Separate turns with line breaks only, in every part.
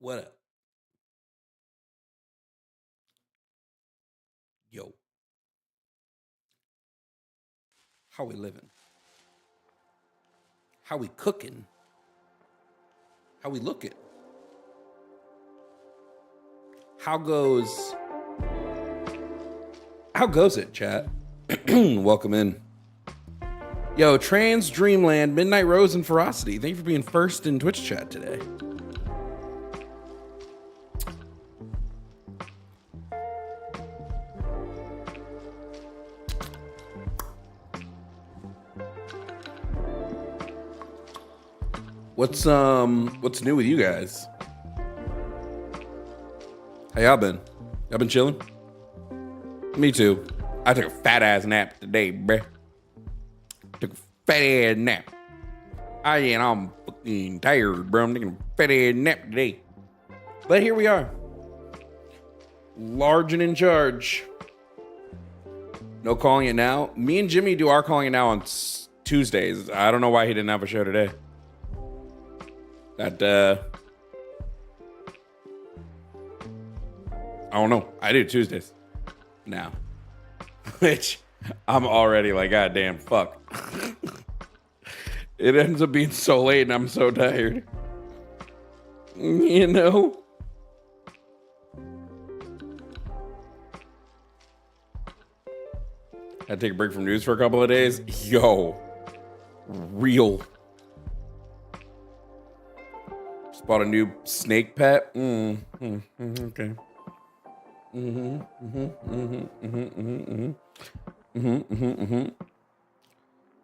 What up? Yo. How we living? How we cooking? How we looking? How goes it, chat? Welcome in. Yo, Trans Dreamland, Midnight Rose, and Ferocity. Thank you for being first in Twitch chat today. What's new with you guys? How y'all been? Y'all been chilling? Me too. I took a fat ass nap today, bruh. Took a fat ass nap. I'm fucking tired, bro. I'm taking a fat ass nap today. But here we are. Large and in charge. No calling it now. Me and Jimmy do our calling it now on Tuesdays. I don't know why he didn't have a show today. I don't know. I do Tuesdays now. Which I'm already like, God damn, fuck. It ends up being so late and I'm so tired. You know? I take a break from news for a couple of days. Yo. Real. Just bought a new snake pet. Okay.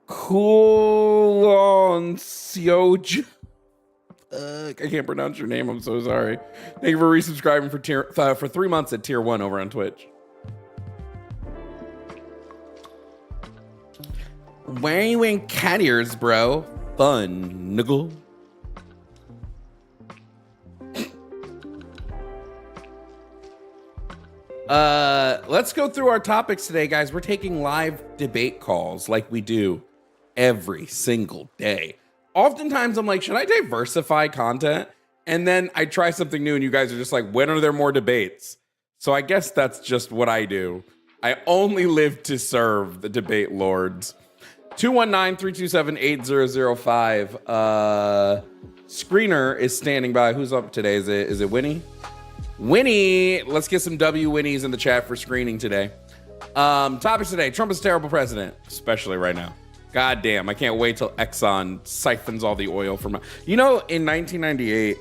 Cool on Sioj. I can't pronounce your name. I'm so sorry. Thank you for resubscribing for 3 months at tier 1 over on Twitch. Why are you wearing cat ears, bro? Fun, niggle. Let's go through our topics today, guys. We're taking live debate calls like we do every single day. Oftentimes I'm like, should I diversify content? And then I try something new and you guys are just like, when are there more debates? So I guess that's just what I do. I only live to serve the debate lords. 219-327-8005. Screener is standing by. Who's up today? Is it Winnie? Winnie, let's get some W Winnies in the chat for screening today. Topics today: Trump is a terrible president, especially right now. God damn, I can't wait till Exxon siphons all the oil from. You know, in 1998,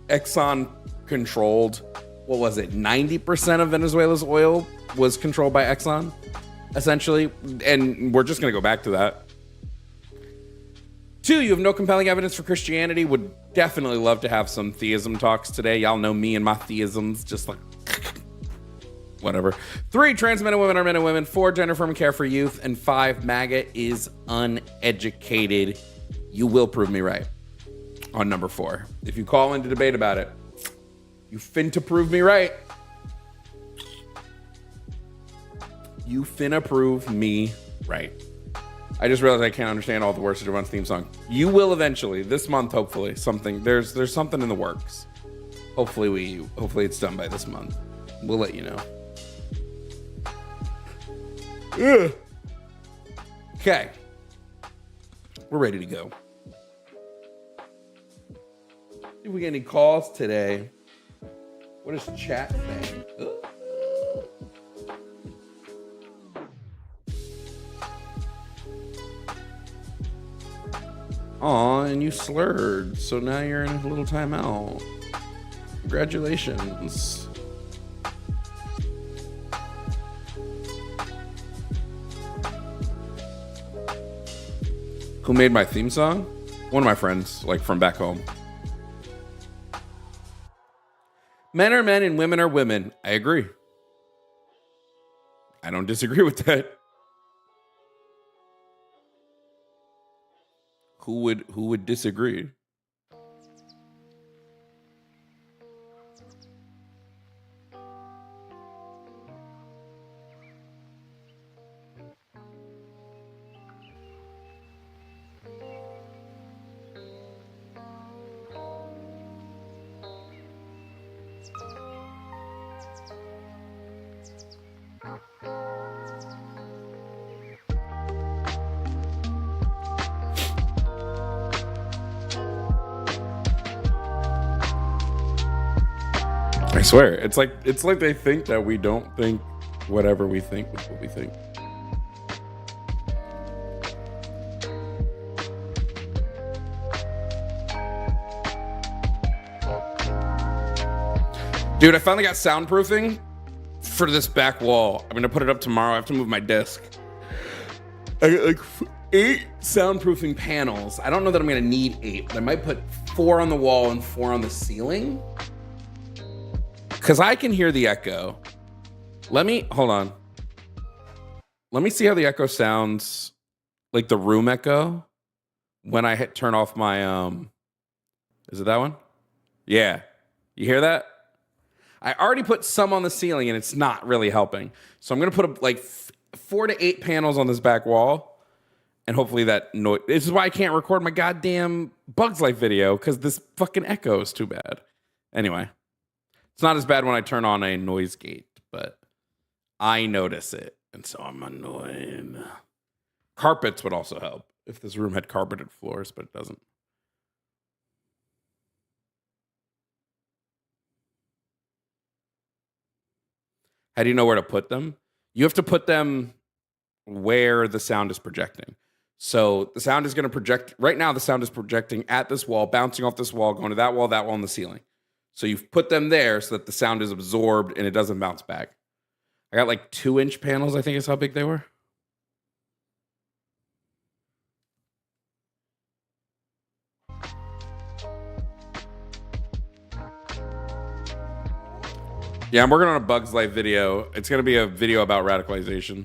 Exxon controlled, what was it? 90% of Venezuela's oil was controlled by Exxon, essentially, and we're just gonna go back to that. 2, you have no compelling evidence for Christianity. Would definitely love to have some theism talks today. Y'all know me and my theisms, just like whatever. 3, trans men and women are men and women. 4, gender affirming care for youth. And 5, MAGA is uneducated. You will prove me right on number 4. If you call in to debate about it, you finna prove me right. You finna prove me right. I just realized I can't understand all the words to Javon's theme song. You will eventually, this month, hopefully. There's something in the works. Hopefully it's done by this month. We'll let you know. Ugh. Okay. We're ready to go. See if we get any calls today. What does chat say? Ugh. Aw, and you slurred, so now you're in a little timeout. Congratulations. Who made my theme song? One of my friends, like from back home. Men are men and women are women. I agree. I don't disagree with that. Who would disagree? I swear, it's like they think that we don't think whatever we think is what we think. Dude, I finally got soundproofing for this back wall. I'm gonna put it up tomorrow. I have to move my desk. I got like 8 soundproofing panels. I don't know that I'm gonna need 8, but I might put 4 on the wall and 4 on the ceiling. Cause I can hear the echo. Hold on. Let me see how the echo sounds, like the room echo, when I turn off my, is it that one? Yeah, you hear that? I already put some on the ceiling and it's not really helping. So I'm gonna put like 4 to 8 panels on this back wall, and hopefully that noise. This is why I can't record my goddamn Bugs Life video, because this fucking echo is too bad. Anyway, it's not as bad when I turn on a noise gate, but I notice it, and so I'm annoyed. Carpets would also help if this room had carpeted floors, but it doesn't. How do you know where to put them? You have to put them where the sound is projecting. So the sound is going to project. Right now, the sound is projecting at this wall, bouncing off this wall, going to that wall, and the ceiling. So you've put them there so that the sound is absorbed and it doesn't bounce back. I got like 2-inch panels, I think is how big they were. Yeah, I'm working on a Bugs Life video. It's going to be a video about radicalization.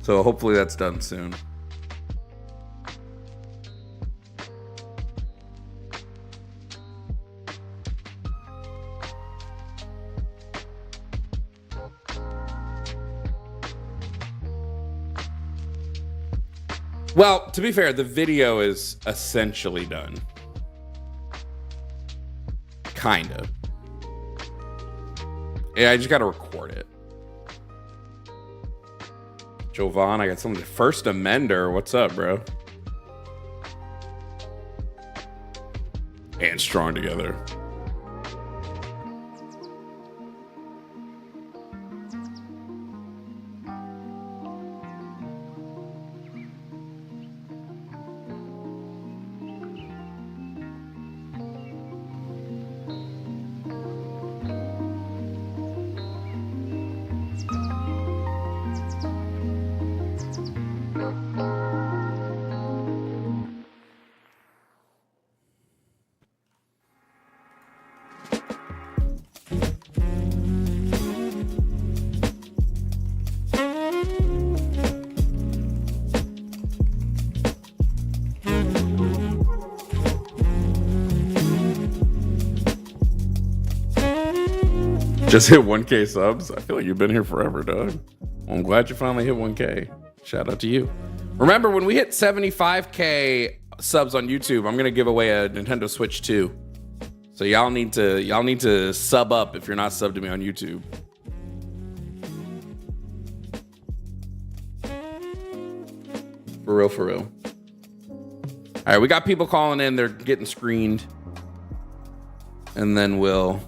So hopefully that's done soon. Well, to be fair, the video is essentially done. Kind of. Yeah, I just got to record it. Jovan, I got something. First Amender. What's up, bro? And Strong Together. Just hit 1K subs. I feel like you've been here forever, dog. Well, I'm glad you finally hit 1K. Shout out to you. Remember, when we hit 75K subs on YouTube, I'm gonna give away a Nintendo Switch 2. So y'all need to sub up if you're not subbed to me on YouTube. For real, for real. All right, we got people calling in. They're getting screened, and then we'll.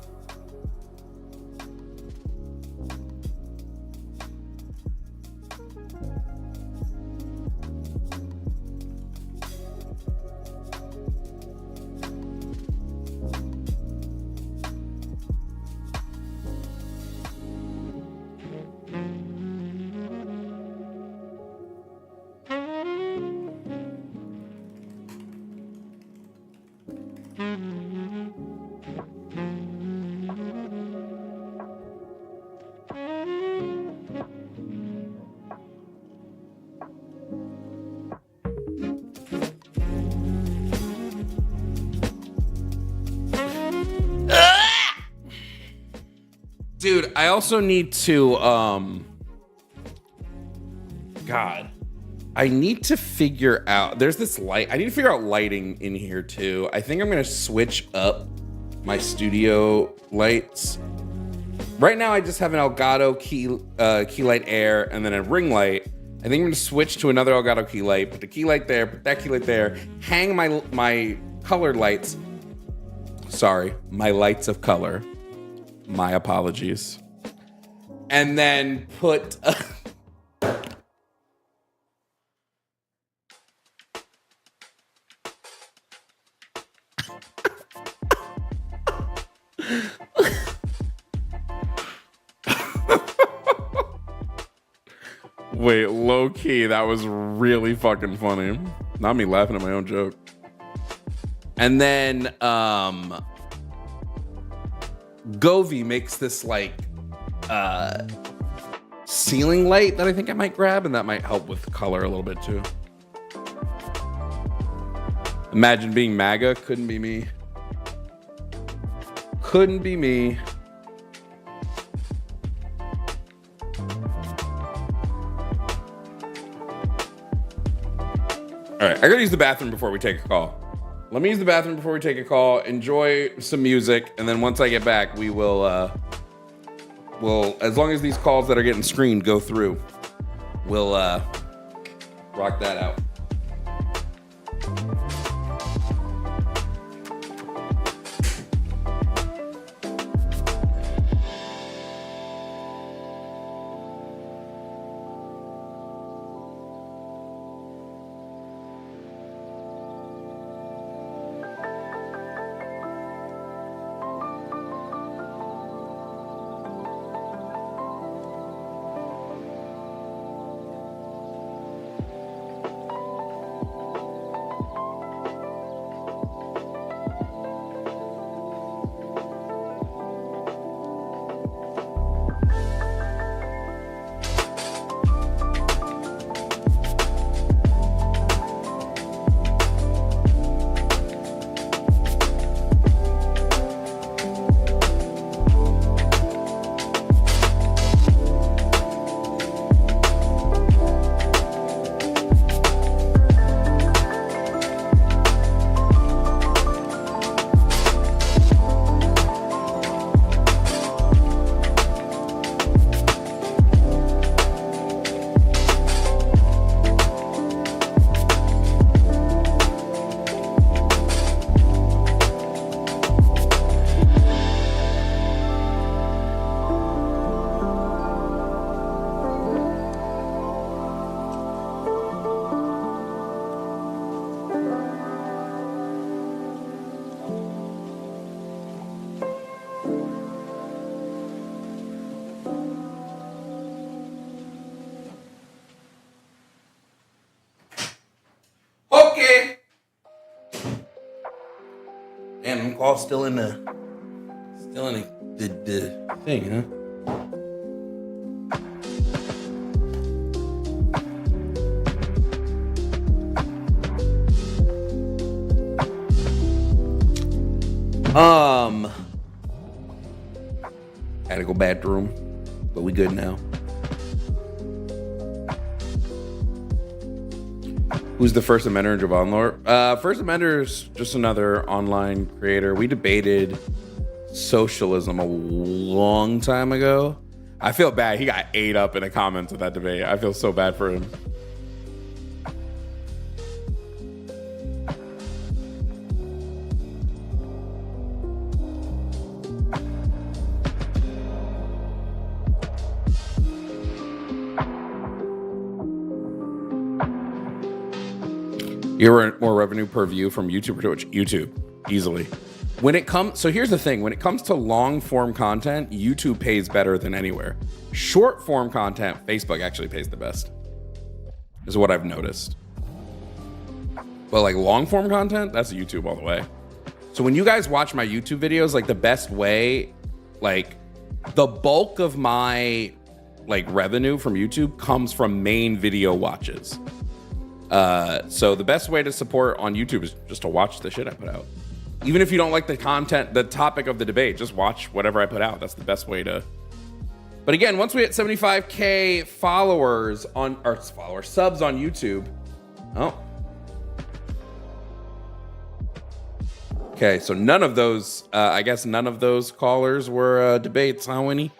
Dude, I also need to, God, I need to figure out, there's this light, I need to figure out lighting in here too. I think I'm going to switch up my studio lights. Right now, I just have an Elgato key light air and then a ring light. I think I'm gonna switch to another Elgato key light. Put the key light there, put that key light there. Hang my colored lights. Sorry, my lights of color. My apologies. And then put... Wait, low key, that was really fucking funny. Not me laughing at my own joke. And then Govee makes this like ceiling light that I think I might grab, and that might help with color a little bit too. Imagine being MAGA. Couldn't be me. Couldn't be me. All right, I gotta use the bathroom before we take a call. Let me use the bathroom before we take a call, enjoy some music, and then once I get back, we will, as long as these calls that are getting screened go through, we'll rock that out. Damn, call still in the thing, huh? Had to go bathroom, but we good now. Who's the first amender in Jovan lore? First amender is just another online creator. We debated socialism a long time ago. I feel bad. He got ate up in the comments of that debate. I feel so bad for him. You're more revenue per view from YouTube or Twitch? YouTube, easily. When it comes, so here's the thing, when it comes to long form content, YouTube pays better than anywhere. Short form content, Facebook actually pays the best, is what I've noticed. But like long form content, that's YouTube all the way. So when you guys watch my YouTube videos, like the best way, like the bulk of my like revenue from YouTube comes from main video watches. So the best way to support on YouTube is just to watch the shit I put out. Even if you don't like the content, the topic of the debate, just watch whatever I put out. That's the best way to. But again, once we hit 75K followers on, or subs on YouTube. Oh. Okay, so none of those, I guess none of those callers were debates, huh, Winnie?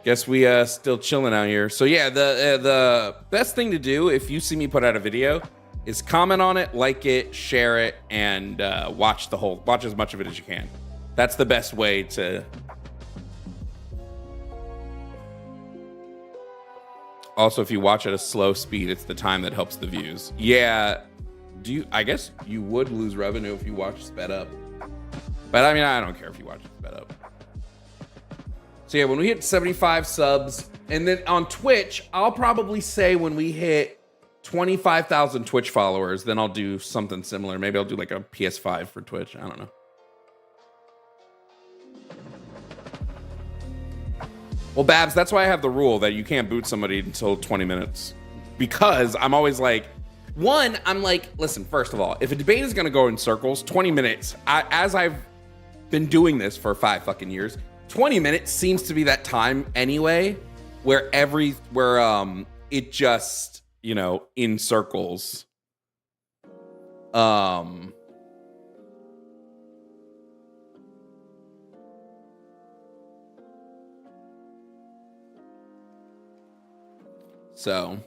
Guess we still chilling out here. So yeah, the best thing to do if you see me put out a video is comment on it, like it, share it, and watch as much of it as you can. That's the best way to. Also, if you watch at a slow speed, it's the time that helps the views. Yeah. I guess you would lose revenue if you watch sped up. But I mean, I don't care if you watch it sped up. So yeah, when we hit 75 subs, and then on Twitch, I'll probably say when we hit 25,000 Twitch followers, then I'll do something similar. Maybe I'll do like a PS5 for Twitch. I don't know. Well, Babs, that's why I have the rule that you can't boot somebody until 20 minutes. Because I'm always like, I'm like, listen, first of all, if a debate is going to go in circles, 20 minutes, as I've been doing this for 5 fucking years, 20 minutes seems to be that time anyway, where it just, in circles. So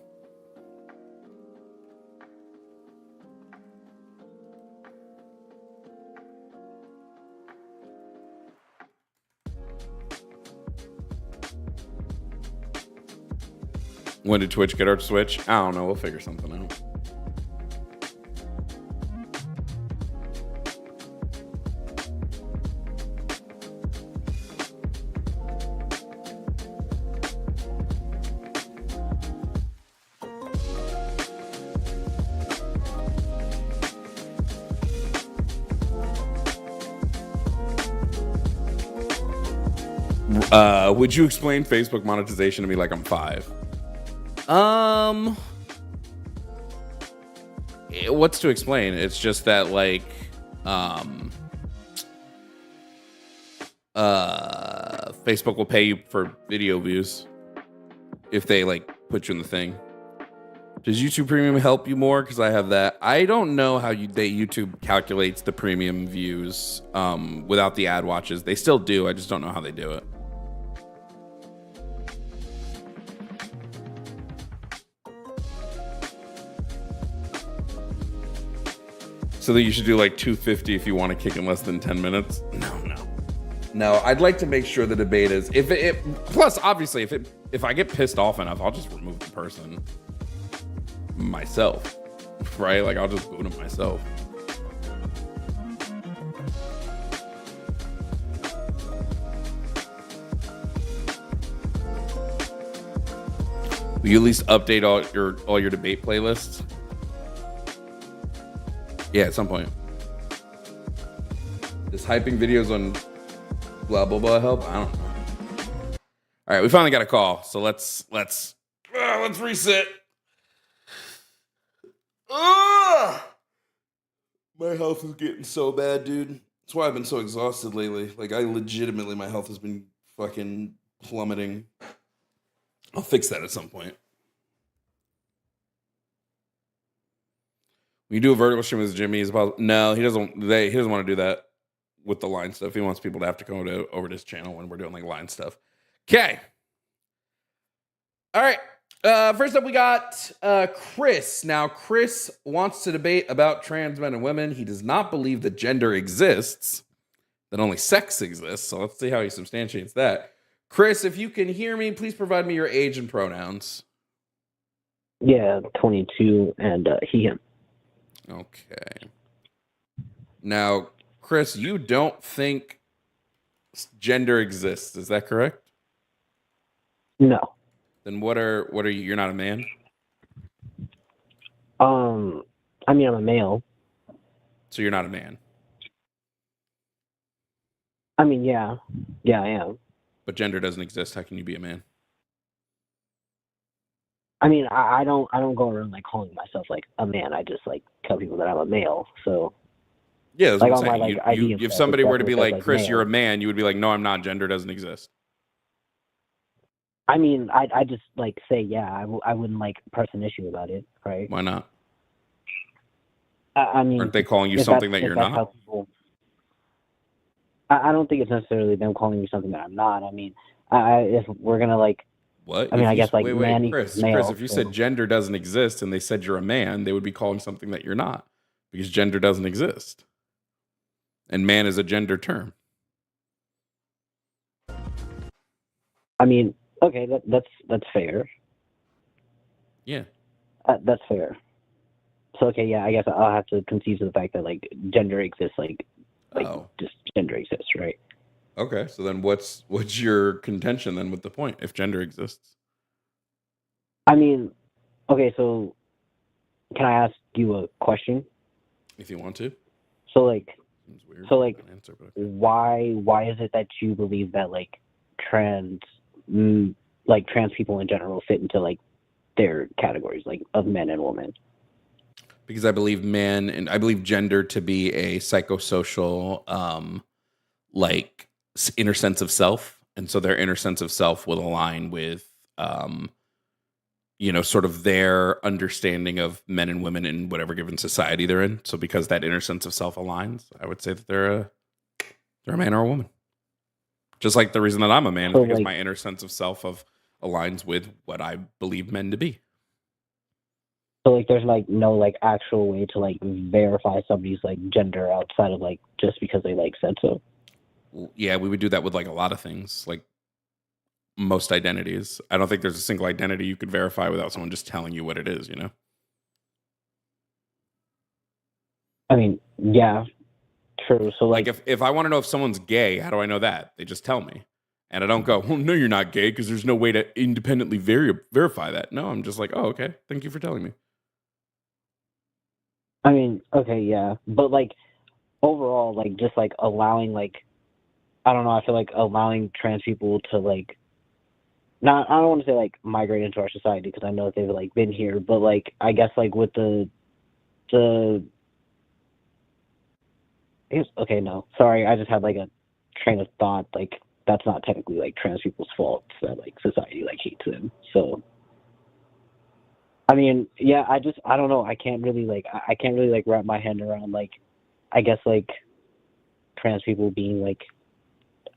when did Twitch get our Switch? I don't know. We'll figure something out. Would you explain Facebook monetization to me like I'm 5? What's to explain? It's just that like Facebook will pay you for video views if they like put you in the thing. Does YouTube Premium help you more? Because I have that. I don't know how YouTube calculates the premium views without the ad watches. They still do. I just don't know how they do it. So that you should do like 250 if you want to kick in less than 10 minutes. No. I'd like to make sure the debate is plus obviously if I get pissed off enough, I'll just remove the person myself, right? Like I'll just boot him myself. Will you at least update all your debate playlists? Yeah, at some point. Does hyping videos on blah blah blah help? I don't know. All right, we finally got a call, so let's reset. My health is getting so bad, dude. That's why I've been so exhausted lately. Like my health has been fucking plummeting. I'll fix that at some point. When you do a vertical stream with Jimmy, no, he doesn't want to do that with the line stuff. He wants people to have to go over to his channel when we're doing like line stuff. Okay. All right. First up, we got Chris. Now, Chris wants to debate about trans men and women. He does not believe that gender exists, that only sex exists. So let's see how he substantiates that. Chris, if you can hear me, please provide me your age and pronouns.
Yeah, 22 and he, him.
Okay. Now, Chris, you don't think gender exists, is that correct?
No.
Then what are you? You're not a man?
I mean, I'm a male.
So you're not a man?
I mean, yeah. Yeah, I am.
But gender doesn't exist. How can you be a man?
I mean, I don't go around like calling myself like a man. I just like tell people that I'm a male. So
yeah, that's
like
what I'm saying.
my, like, ID
if somebody were to be like, Chris,
male.
you're a man, you would be like, no, I'm not. Gender doesn't exist.
I mean, I just like say, yeah, I wouldn't like press an issue about it, right?
Why not?
I mean,
aren't they calling you something that you're not?
I don't think it's necessarily them calling me something that I'm not. I mean, If we're gonna like,
What?
I mean,
If
I
you
guess like
wait,
man equals
Chris,
male.
if you said
So
gender doesn't exist and they said you're a man, they would be calling something that you're not because gender doesn't exist. And man is a gender term.
I mean, okay, that's fair.
Yeah.
That's fair. So okay, yeah, I guess I'll have to concede to the fact that like gender exists, like
Oh.
just gender exists, right?
Okay. So then what's your contention then with the point if gender exists?
I mean, okay, so can I ask you a question?
If you want to.
So like,
Seems weird.
so like,
That answer, but
why is it that you believe that like trans trans people in general fit into like their categories like of men and women?
because I believe man and I believe gender to be a psychosocial like inner sense of self, and so their inner sense of self will align with um sort of their understanding of men and women in whatever given society they're in. So because that inner sense of self aligns, I would say that they're a man or a woman. Just like the reason that I'm a man is
So
because
like,
my inner sense of self of aligns with what I believe men to be.
there's like no like actual way to like verify somebody's like gender outside of like just because they like said so.
Yeah, we would do that with like a lot of things, like most identities. I don't think there's a single identity you could verify without someone just telling you what it is, you know?
I mean, yeah, true. So
Like
like,
if I want to know if someone's gay, how do I know that? They just tell me. And I don't go, well, no, you're not gay because there's no way to independently verify that. No, I'm just like, oh, okay. Thank you for telling me.
I mean, okay, yeah, but like overall, like just like allowing like I don't know, I feel like allowing trans people to like not I don't want to say like migrate into our society because I know that they've like been here, but like I guess like with the okay, no, sorry, I just had like a train of thought like that's not technically like trans people's fault that like society like hates them. So I mean, yeah, I don't know. I can't really I can't really like wrap my head around like I guess like trans people being like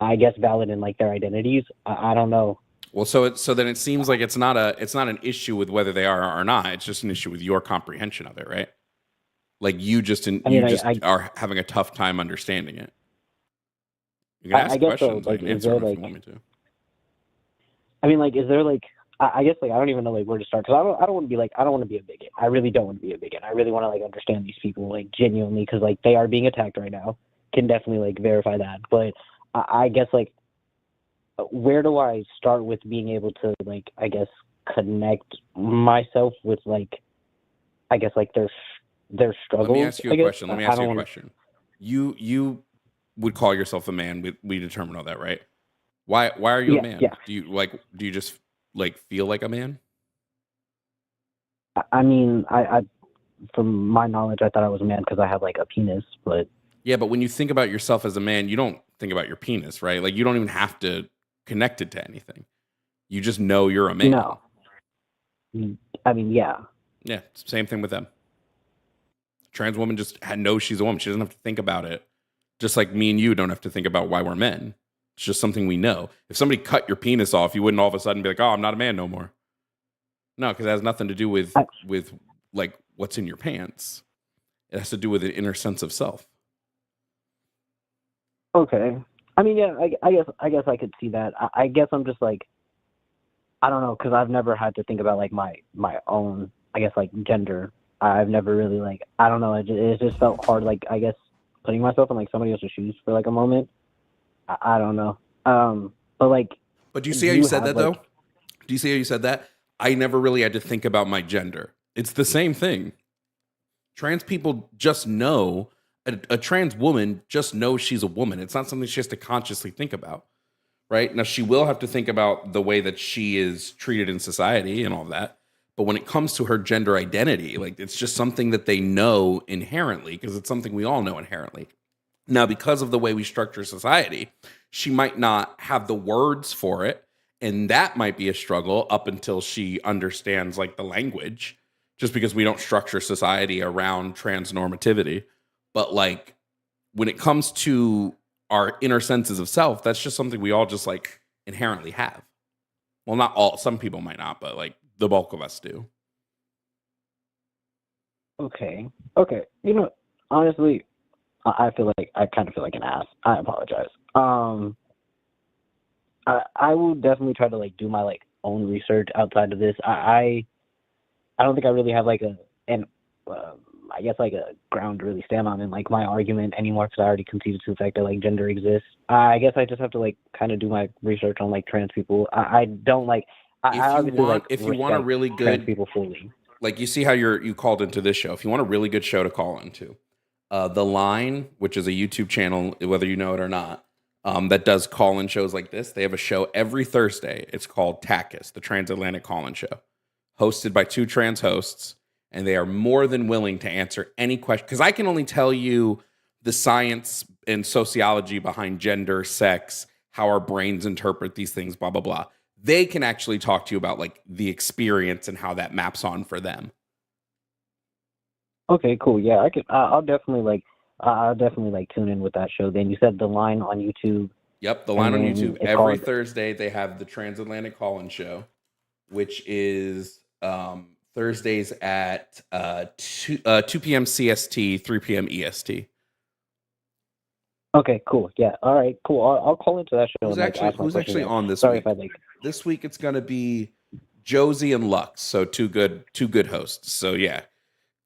I guess valid in like their identities. I don't know.
Well, so then it seems like it's not an issue with whether they are or not. It's just an issue with your comprehension of it, right? Like
I
you
mean,
just are having a tough time understanding it. You can
I
ask
guess so.
questions. I
Like,
can
is
answer
there
them if you
like
want me to.
I mean, like, is there like I guess like I don't even know like where to start because I don't want to be like I don't want to be a bigot. I really don't want to be a bigot. I really want to like understand these people like genuinely because like they are being attacked right now. Can definitely like verify that, but I guess like where do I start with being able to like I guess connect myself with like I guess like their
Let me
struggles.
ask you
I
a
guess
question. Let me
I
ask
don't
you a
want to.
question. You would call yourself a man. We determined all that, right? Why are you a
Yeah,
man?
yeah.
Do you just like feel like a man?
I mean, from my knowledge, I thought I was a man because I have like a penis, but
Yeah, but when you think about yourself as a man, you don't think about your penis, right? Like you don't even have to connect it to anything. You just know you're a man.
no. I mean, yeah.
Yeah, same thing with them. Trans woman just knows she's a woman. She doesn't have to think about it. Just like me and you don't have to think about why we're men. It's just something we know. If somebody cut your penis off, you wouldn't all of a sudden be like, "Oh, I'm not a man no more." No, because it has nothing to do
I,
with like what's in your pants. It has to do with an inner sense of self.
okay. I mean, yeah. I guess I could see that. I guess I'm just like I don't know because I've never had to think about like my own I guess like gender. I've never really like I don't know. It just felt hard like I guess putting myself in like somebody else's shoes for like a moment. I don't know. But like,
But do you
do
see how you
you
said
have
that
like
though? Do you see how you said that? I never really had to think about my gender. It's the same thing. Trans people just know a trans woman just knows she's a woman. It's not something she has to consciously think about, right? Now she will have to think about the way that she is treated in society and all that. But when it comes to her gender identity, like it's just something that they know inherently because it's something we all know inherently. Now, because of the way we structure society, she might not have the words for it. And that might be a struggle up until she understands like the language, just because we don't structure society around trans normativity. But like when it comes to our inner senses of self, that's just something we all just like inherently have. Well, not all. Some people might not, but like the bulk of us do.
Okay. Honestly, I feel like I kind of feel like an ass. I apologize. I will definitely try to like do my like own research outside of this. I don't think I really have like I guess like a ground to really stand on in like my argument anymore because I already conceded to the fact that like gender exists. I guess I just have to like kind of do my research on like trans people. I don't like. I obviously like
If you want a
respect
really
trans
good,
people fully.
like you see how you called into this show. If you want a really good show to call into, The Line, which is a YouTube channel, whether you know it or not, that does call-in shows like this. They have a show every Thursday. It's called TACUS, the Transatlantic Call-in Show, hosted by 2 trans hosts, and they are more than willing to answer any question. Because I can only tell you the science and sociology behind gender, sex, how our brains interpret these things, blah, blah, blah. They can actually talk to you about like the experience and how that maps on for them.
Okay, cool. Yeah, I could. I'll definitely like. I'll definitely like tune in with that show. Then you said The Line on YouTube.
Yep, The Line on
then
YouTube.
it's
Every
called-
Thursday they have the Transatlantic Call-in Show, which is Thursdays at 2 p.m. CST, 3 p.m. EST.
Okay, cool. Yeah. All right, cool. I'll call into that show.
Who's
and, like, ask my
who's
question
actually
there.
on this
Sorry
week?
if I like.
This week it's gonna be Josie and Lux, so two good hosts. So yeah,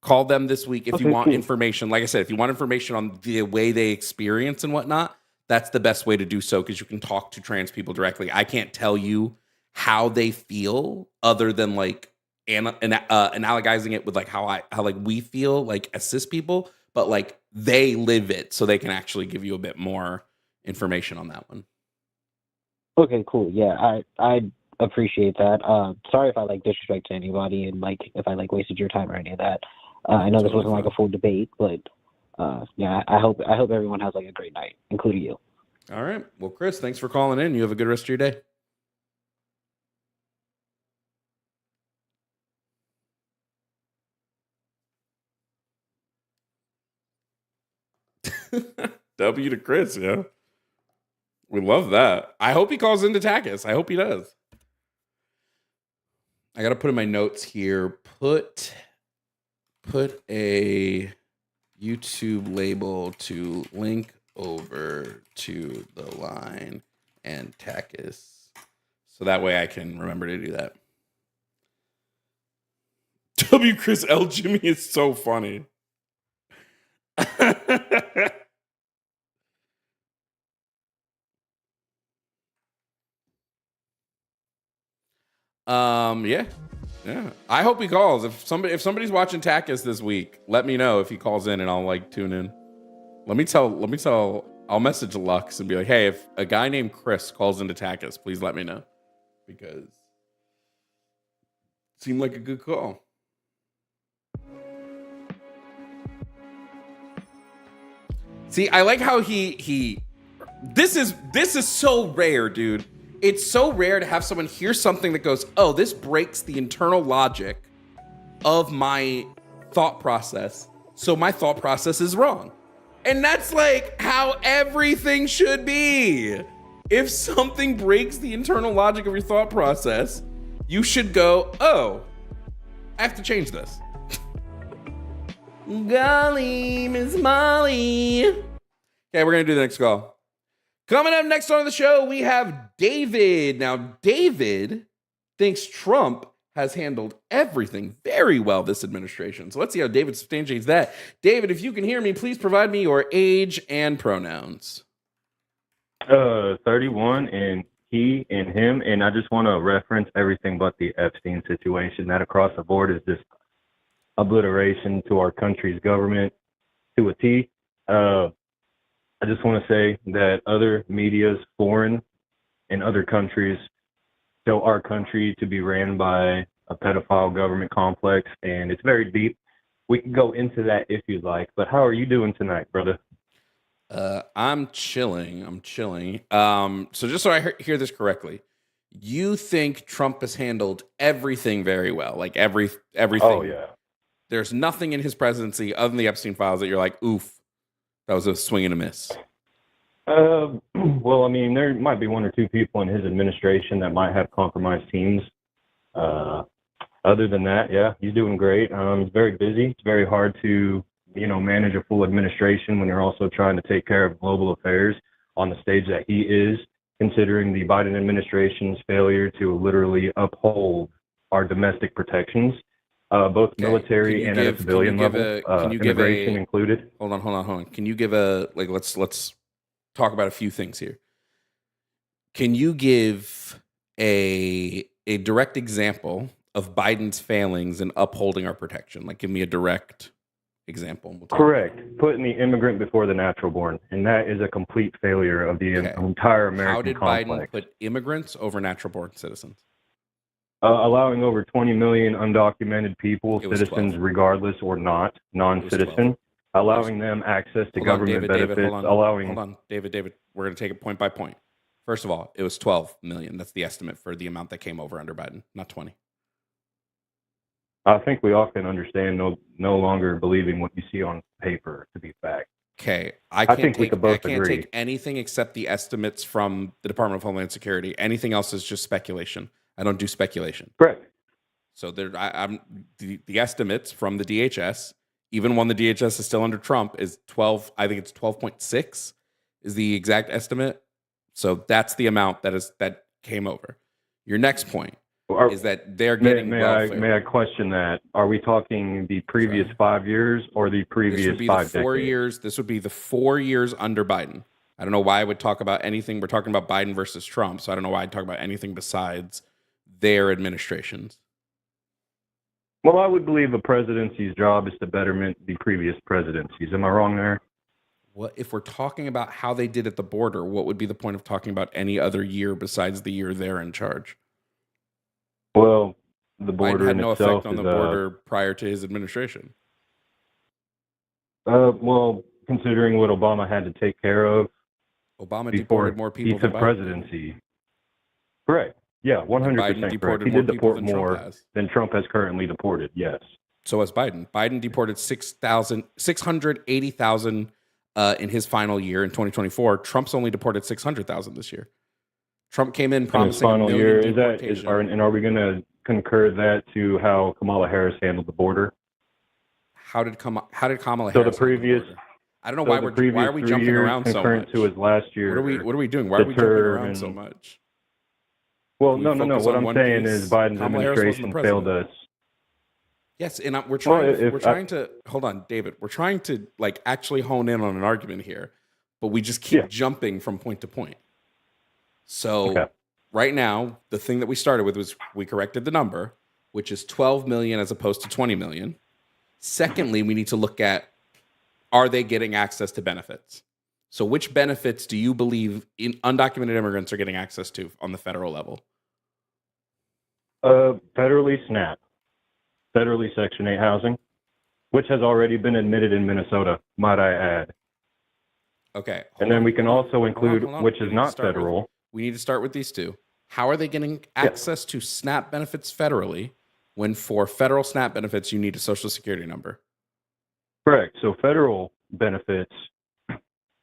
call them this week if you
Okay,
want
cool.
information. Like I said, if you want information on the way they experience and whatnot, that's the best way to do so because you can talk to trans people directly. I can't tell you how they feel other than like analogizing it with like how like we feel like as cis people, but like they live it, so they can actually give you a bit more information on that one.
Okay, cool. Yeah, I appreciate that. Sorry if I like disrespect to anybody and like if I like wasted your time or any of that. I know this
Totally
wasn't like a full debate, but yeah, I hope everyone has like a great night, including you.
All right. Well, Chris, thanks for calling in. You have a good rest of your day. W to Chris, yeah. We love that. I hope he calls into Takis. I hope he does. I got to put in my notes here. Put a YouTube label to link over to The Line and Takis. So that way I can remember to do that. W Chris L Jimmy is so funny. Yeah. I hope he calls. If somebody's watching Takis this week, let me know if he calls in and I'll like tune in. Let me tell I'll message Lux and be like, hey, if a guy named Chris calls into Takis, please let me know. Because it seemed like a good call. See, I like how he this is so rare, dude. It's so rare to have someone hear something that goes, oh, this breaks the internal logic of my thought process. So my thought process is wrong. And that's like how everything should be. If something breaks the internal logic of your thought process, you should go, oh, I have to change this. Golly, Miss Molly. Okay, we're going to do the next call. Coming up next on the show, we have David. Now, David thinks Trump has handled everything very well this administration. So let's see how David substantiates that. David, if you can hear me, please provide me your age and pronouns.
31 and he and him. And I just want to reference everything but the Epstein situation. That across the board is just obliteration to our country's government to a T. I just want to say that other medias, foreign and other countries, show our country to be ran by a pedophile government complex, and it's very deep. We can go into that if you'd like, but how are you doing tonight, brother?
I'm chilling. So just so I hear this correctly, you think Trump has handled everything very well, like everything.
Oh, yeah.
There's nothing in his presidency other than the Epstein files that you're like, oof, that was a swing and a miss.
Well, I mean, there might be one or two people in his administration that might have compromised teams. Uh, Other than that, yeah, he's doing great. He's very busy. It's very hard to, manage a full administration when you're also trying to take care of global affairs on the stage that he is, considering the Biden administration's failure to literally uphold our domestic protections, both
Okay.
military and at a civilian level, immigration included.
Hold on. Can you give a like? Let's talk about a few things here. Can you give a direct example of Biden's failings in upholding our protection? Like, give me a direct example. And we'll talk
Correct. Putting the immigrant before the natural born. And that is a complete failure of the
Okay.
entire American
How did
complex.
Biden put immigrants over natural born citizens?
Allowing over 20 million undocumented people,
It was
citizens
12.
regardless or not, non-citizen, allowing them access to
Hold on,
government
David,
benefits,
hold on, David. We're going to take it point by point. First of all, it was 12 million. That's the estimate for the amount that came over under Biden, not 20.
I think we all can understand no longer believing what you see on paper to be fact.
Okay,
I think we could both
I can't
agree.
take anything except the estimates from the Department of Homeland Security. Anything else is just speculation. I don't do speculation.
Correct.
So I'm the estimates from the DHS, even when the DHS is still under Trump, is 12. I think it's 12.6 is the exact estimate. So that's the amount that came over. Your next point is that they're getting welfare.
May I question that? Are we talking the previous 5 years or the previous
This would be
5
the 4
decades?
years. This would be the 4 years under Biden. I don't know why I would talk about anything. We're talking about Biden versus Trump, so I don't know why I'd talk about anything besides their administrations.
Well, I would believe a presidency's job is to betterment the previous presidencies. Am I wrong there?
What if we're talking about how they did at the border? What would be the point of talking about any other year besides the year they're in charge?
Well, the
Biden
border
had
in
no
itself
effect on
is
the border prior to his administration.
well, considering what Obama had to take care of
Obama
before
deported more
he
people than
took
Biden.
presidency. Correct. Yeah,
And
100%
Biden
correct.
deported
He
more
did
people
deport
than Trump
more
has.
than Trump has currently deported. Yes.
So has Biden. Biden deported 680,000 in his final year in 2024. Trump's only deported 600,000 this year. Trump came in
In his
promising a
final
million
year,
deportation.
are we going to concur that to how Kamala Harris handled the border?
How did Kamala Harris?
So the
handle
previous,
border? I don't know
so
why
the
why
previous
are we
3
jumping
years
around so
concurrent
much?
to his last year.
What are we doing? Why are we jumping around so much?
Well,
Can we
no.
focus
What
on
I'm
one
saying
piece?
is Biden's
Kamala Harris wasn't the
administration failed
president.
us.
Yes, and we're trying.
Well,
We're trying to hold on, David. We're trying to like actually hone in on an argument here, but we just keep jumping from point to point. So right now, the thing that we started with was we corrected the number, which is 12 million as opposed to 20 million. Secondly, we need to look at, are they getting access to benefits? So which benefits do you believe undocumented immigrants are getting access to on the federal level?
Federally SNAP, federally Section 8 housing, which has already been admitted in Minnesota, might I add.
Okay.
And then we can also include, which is not
We
federal.
We need to start with these two. How are they getting access to SNAP benefits federally when for federal SNAP benefits you need a social security number?
Correct. So federal benefits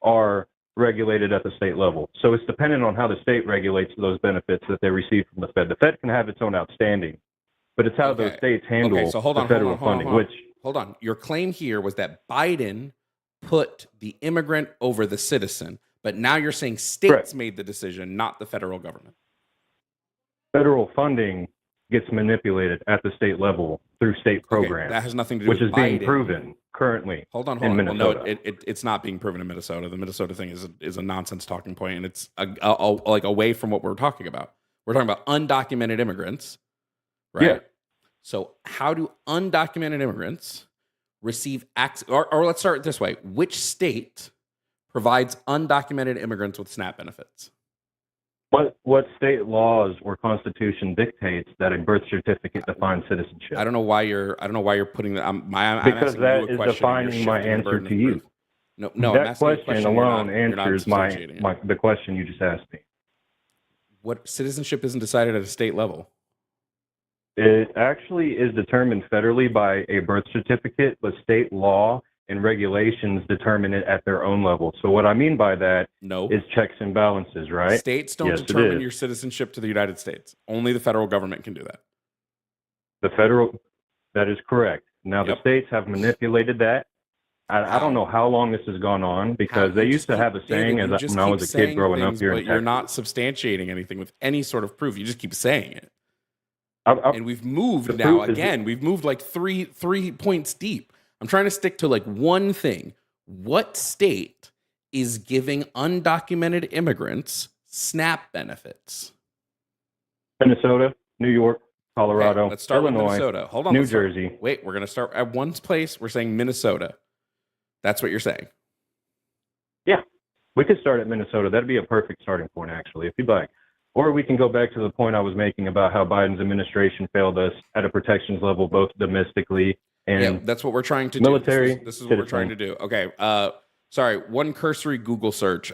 are regulated at the state level. So it's dependent on how the state regulates those benefits that they receive from the Fed. The Fed can have its own outstanding, but it's how those states handle the federal funding.
Hold on. Your claim here was that Biden put the immigrant over the citizen, but now you're saying states made the decision, not the federal government.
Federal funding gets manipulated at the state level through state programs.
That has nothing to do
with
with
Biden. Which is being proven currently in Minnesota.
Well, no, it's not being proven in Minnesota. The Minnesota thing is a nonsense talking point, and it's like away from what we're talking about. We're talking about undocumented immigrants, right?
Yeah.
So how do undocumented immigrants receive access? Or let's start this way. Which state provides undocumented immigrants with SNAP benefits?
What state laws or constitution dictates that a birth certificate defines citizenship?
I don't know why you're putting that. I'm
because
asking
that
you a
is
question
defining my answer to you.
No,
that question alone answers
the
the question you just asked me.
What citizenship isn't decided at a state level?
It actually is determined federally by a birth certificate, but state law and regulations determine it at their own level. So what I mean by that
No.
is checks and balances, right?
States don't
Yes, it
determine
is.
your citizenship to the United States. Only the federal government can do that.
That is correct. Now, the
Yep.
states have manipulated that. I don't know how long this has gone on, because they used to have a saying when I was a kid growing up here in
but you're
Texas.
not substantiating anything with any sort of proof. You just keep saying it.
I-
And we've moved
the
now
proof is-
again. We've moved like three points deep. I'm trying to stick to like one thing. What state is giving undocumented immigrants SNAP benefits?
Minnesota, New York, Colorado,
Okay, let's start
Illinois,
with Minnesota. Hold on.
New
let's start-
Jersey.
Wait, we're going to start at one place. We're saying Minnesota. That's what you're saying.
Yeah, we could start at Minnesota. That'd be a perfect starting point, actually, if you'd like. Or we can go back to the point I was making about how Biden's administration failed us at a protections level, both domestically and
Yeah, that's what we're trying to
military.
do. This is what we're trying to do. Okay. Sorry. One cursory Google search.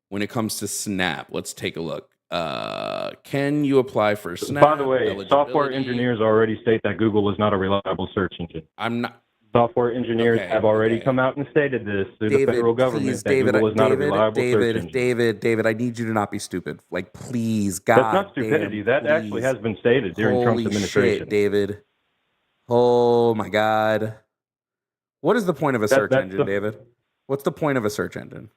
When it comes to SNAP, let's take a look. Can you apply for SNAP?
By the way, software
eligibility?
engineers already state that Google is not a reliable search engine.
I'm not.
Software engineers have already come out and stated this through the federal government that Google is not a reliable search engine.
David, I need you to not be stupid. Like, please, God.
That's not stupidity. That actually has been stated during Trump's administration.
Shit, David. Oh my God. What is the point of a search engine, David? What's the point of a search engine?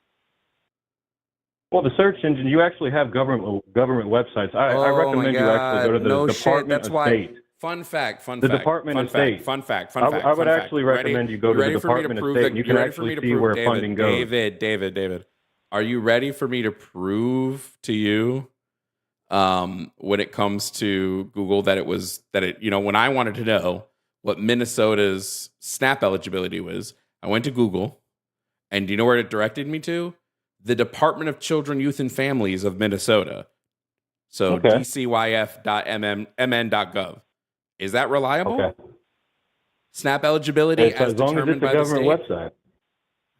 Well, the search engine, you actually have government websites. I recommend you actually go to the Department of State.
Fun fact.
The Department of State.
Fun fact.
I would actually recommend you go to the Department of State, and you can actually see where funding goes.
David, are you ready for me to prove to you, when it comes to Google, that when I wanted to know what Minnesota's SNAP eligibility was, I went to Google, and do you know where it directed me to? The Department of Children, Youth, and Families of Minnesota. So dcyf.mn.gov. Is that reliable?
Okay.
SNAP eligibility as
long as
determined
it's a
by the state?
government website.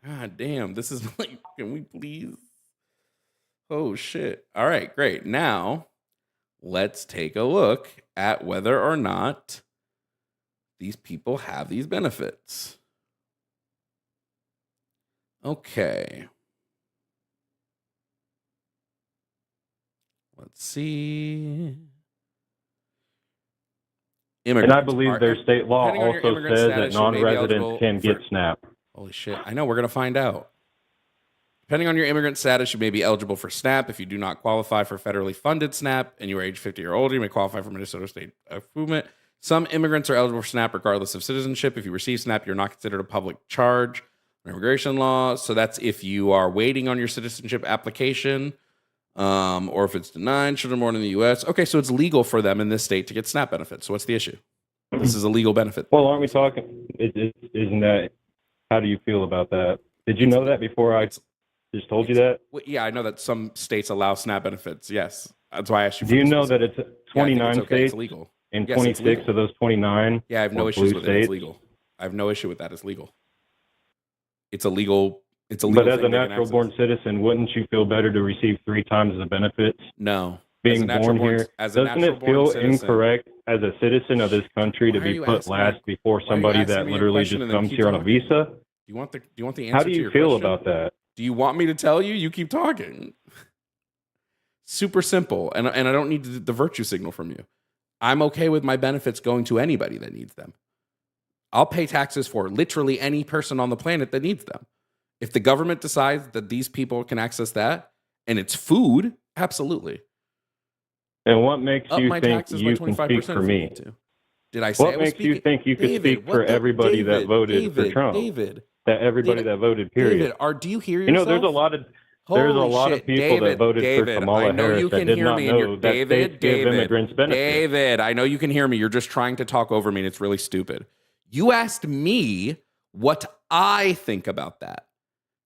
God damn, this is like, can we please? Oh shit. All right, great. Now, let's take a look at whether or not these people have these benefits. Okay. Let's see.
And I believe their state law also says that non-residents can get SNAP.
Holy shit. I know. We're going to find out. Depending on your immigrant status, you may be eligible for SNAP. If you do not qualify for federally funded SNAP and you are age 50 or older, you may qualify for Minnesota State Improvement. Some immigrants are eligible for SNAP regardless of citizenship. If you receive SNAP, you're not considered a public charge under immigration law. So that's if you are waiting on your citizenship application, or if it's denied, children born in the U.S. Okay, so it's legal for them in this state to get SNAP benefits. So what's the issue? This is a legal benefit.
Well, aren't we talking? Isn't that? How do you feel about that? Did you know that before I just told you that?
Well, yeah, I know that some states allow SNAP benefits. Yes, that's why I asked you.
Do you know that it's 29
states?
It's
legal.
And 26 of those 29.
Yeah, I have no issues with it. It's legal. I have no issue with that. It's legal. It's a legal. It's a legal.
But as a natural-born citizen, wouldn't you feel better to receive 3 times the benefits?
No.
Being born here, doesn't it feel incorrect as a citizen of this country to be put last before somebody that literally just comes here on a visa?
Do you want the answer?
How do you feel about that?
Do you want me to tell you? You keep talking. Super simple, and I don't need the virtue signal from you. I'm okay with my benefits going to anybody that needs them. I'll pay taxes for literally any person on the planet that needs them. If the government decides that these people can access that and it's food, absolutely.
And what makes you think you can speak for me?
Did I say
what makes you think you can speak for everybody that voted for Trump? That everybody that voted, period.
David, do you hear yourself?
You know, there's a lot of people that voted for Kamala Harris that did not know that states give immigrants benefits.
David, I know you can hear me. You're just trying to talk over me, and it's really stupid. You asked me what I think about that.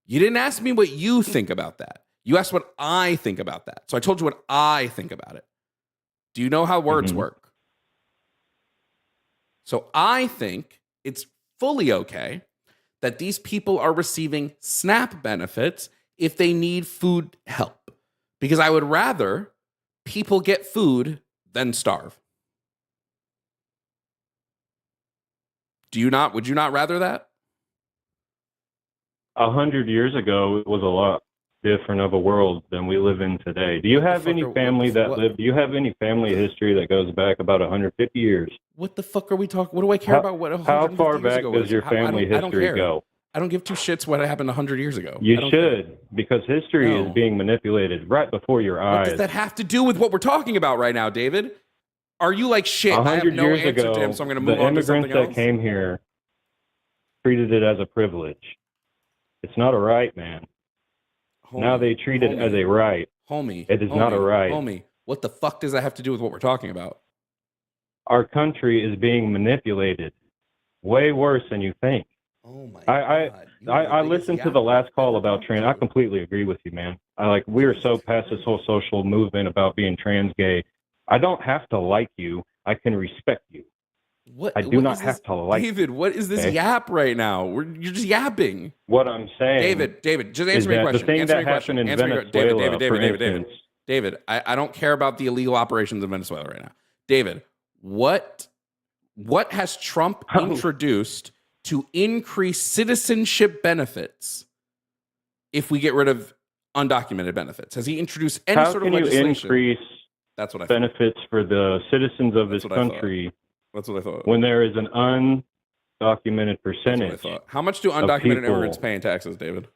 You didn't ask me what you think about that. You asked what I think about that. So I told you what I think about it. Do you know how words work? So I think it's fully okay that these people are receiving SNAP benefits if they need food help, because I would rather people get food than starve. Would you not rather that?
100 years ago, it was a lot different of a world than we live in today. Do you have any family that lived? Do you have any family history that goes back about 150 years?
What the fuck are we talking? What do I care about? What 150
how far
years
back
ago
does
was?
your family
I don't
history
care.
go?
I don't give two shits what happened 100 years ago.
You
I don't
should,
care.
because history
No.
is being manipulated right before your eyes.
What does that have to do with what we're talking about right now, David? Are you like shit? I have no
years
answer
ago,
to him, so I'm going to move on to something else.
The immigrants that came here treated it as a privilege. It's not a right, man. Now they treat it as a right. It is not a right.
Homie, what the fuck does that have to do with what we're talking about?
Our country is being manipulated way worse than you think.
Oh my God.
I listened to the last call about trans. I completely agree with you, man. We are so past this whole social movement about being trans gay. I don't have to like you. I can respect you. I do not have to like
David, what is this yap right now? You're just yapping.
What I'm saying,
David, just answer me a question.
The thing that happened in Venezuela,
David, I don't care about the illegal operations in Venezuela right now. David, what has Trump introduced to increase citizenship benefits if we get rid of undocumented benefits? Has he introduced any sort of legislation?
How can you increase benefits for the citizens of this country?
That's what I thought.
When there is an undocumented percentage.
How much do undocumented immigrants pay in taxes, David?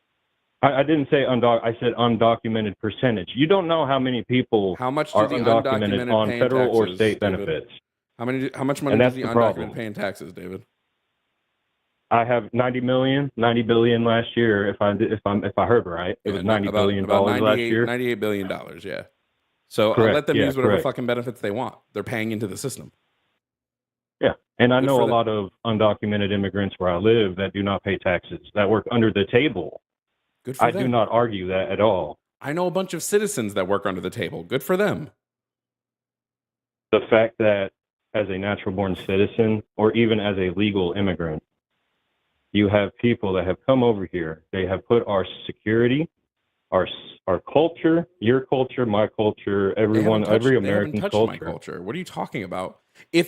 I didn't say I said undocumented percentage. You don't know how many people are undocumented on federal or state benefits.
How much money does the undocumented pay in taxes, David?
I have 90 billion last year. If I heard right, it was $90 billion last year.
$98 billion, yeah. So I'll let them use whatever fucking benefits they want. They're paying into the system.
Yeah, and I know a lot of undocumented immigrants where I live that do not pay taxes, that work under the table.
Good for them.
I do not argue that at all.
I know a bunch of citizens that work under the table. Good for them.
The fact that as a natural-born citizen or even as a legal immigrant, you have people that have come over here. They have put our security, our culture, your culture, my culture, every American's culture.
My culture. What are you talking about?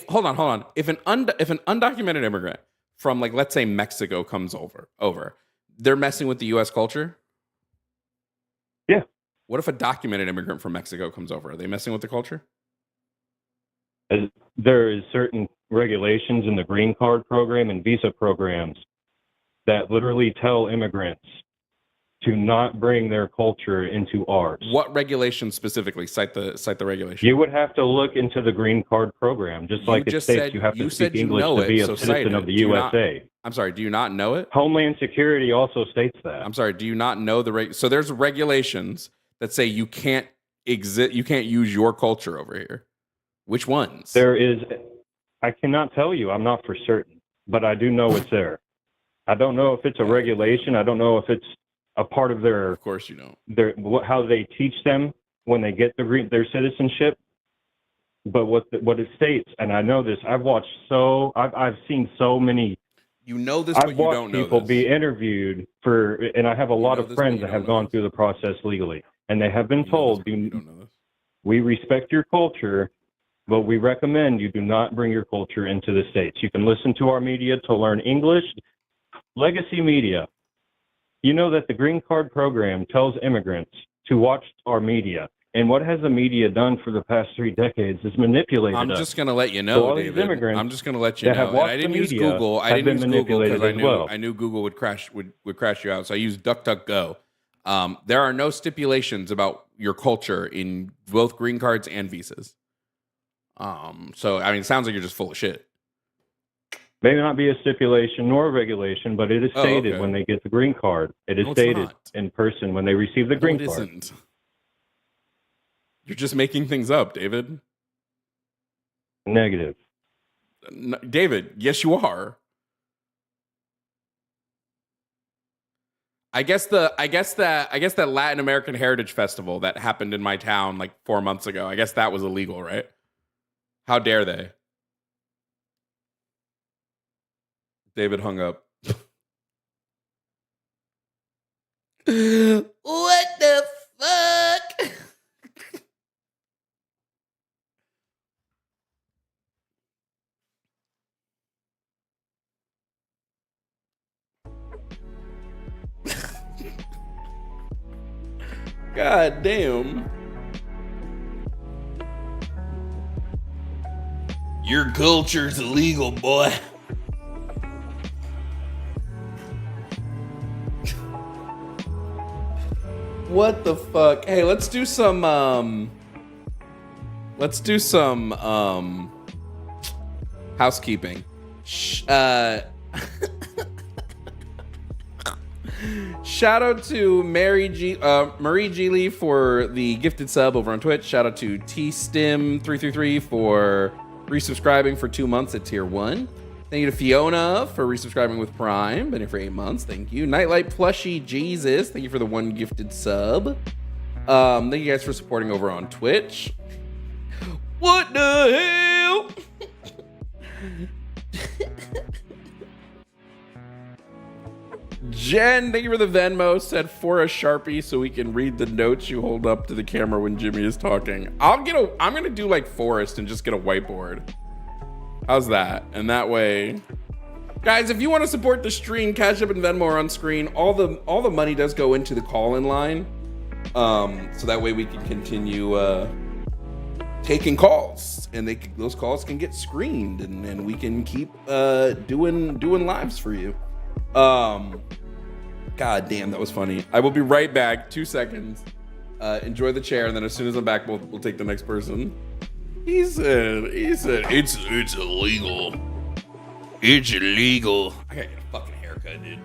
Hold on. If an undocumented immigrant from, like, let's say Mexico comes over, they're messing with the U.S. culture?
Yeah.
What if a documented immigrant from Mexico comes over? Are they messing with the culture?
There is certain regulations in the green card program and visa programs that literally tell immigrants to not bring their culture into ours.
What regulations specifically? Cite the regulation.
You would have to look into the green card program, just like it states you have to speak English to be a citizen of the USA.
I'm sorry, do you not know it?
Homeland Security also states that.
I'm sorry, do you not know so there's regulations that say you can't use your culture over here. Which ones?
I cannot tell you. I'm not for certain, but I do know it's there. I don't know if it's a regulation. I don't know if it's a part of their.
Of course you don't.
How they teach them when they get their citizenship. But what it states, and I know this. I've seen so many.
You know this, but you don't know this.
I've watched people be interviewed and I have a lot of friends that have gone through the process legally, and they have been told, "We respect your culture, but we recommend you do not bring your culture into the States. You can listen to our media to learn English." Legacy media. You know that the green card program tells immigrants to watch our media. And what has the media done for the past 3 decades is manipulated
I'm
us.
just going to let you know, David. I'm just going to let you know. And I didn't use Google. I didn't use Google because I knew Google would crash you out. So I used DuckDuckGo. There are no stipulations about your culture in both green cards and visas. So I mean, it sounds like you're just full of shit.
May not be a stipulation nor a regulation, but it is stated when they get the green card. It is stated in person when they receive the green card.
Isn't. You're just making things up, David.
Negative.
David, yes, you are. I guess that Latin American Heritage Festival that happened in my town like 4 months ago, I guess that was illegal, right? How dare they? David hung up. What the fuck? God damn. Your culture's illegal, boy. What the fuck? Hey, let's do some housekeeping. Shout out to Marie G Lee for the gifted sub over on Twitch. Shout out to tstim333 for resubscribing for 2 months at tier 1. Thank you to Fiona for resubscribing with Prime. Been here for 8 months. Thank you. Nightlight Plushy Jesus. Thank you for the 1 gifted sub. Thank you guys for supporting over on Twitch. What the hell? Jen, thank you for the Venmo. Said for a Sharpie so we can read the notes you hold up to the camera when Jimmy is talking. I'm gonna do like Forrest and just get a whiteboard. How's that? And that way, guys, if you want to support the stream, Cash App and Venmo are on screen. All the money does go into the call-in line, so that way we can continue taking calls, and those calls can get screened, and we can keep doing lives for you. God damn, that was funny. I will be right back. 2 seconds. Enjoy the chair, and then as soon as I'm back, we'll take the next person. He said, it's illegal. It's illegal. I gotta get a fucking haircut, dude.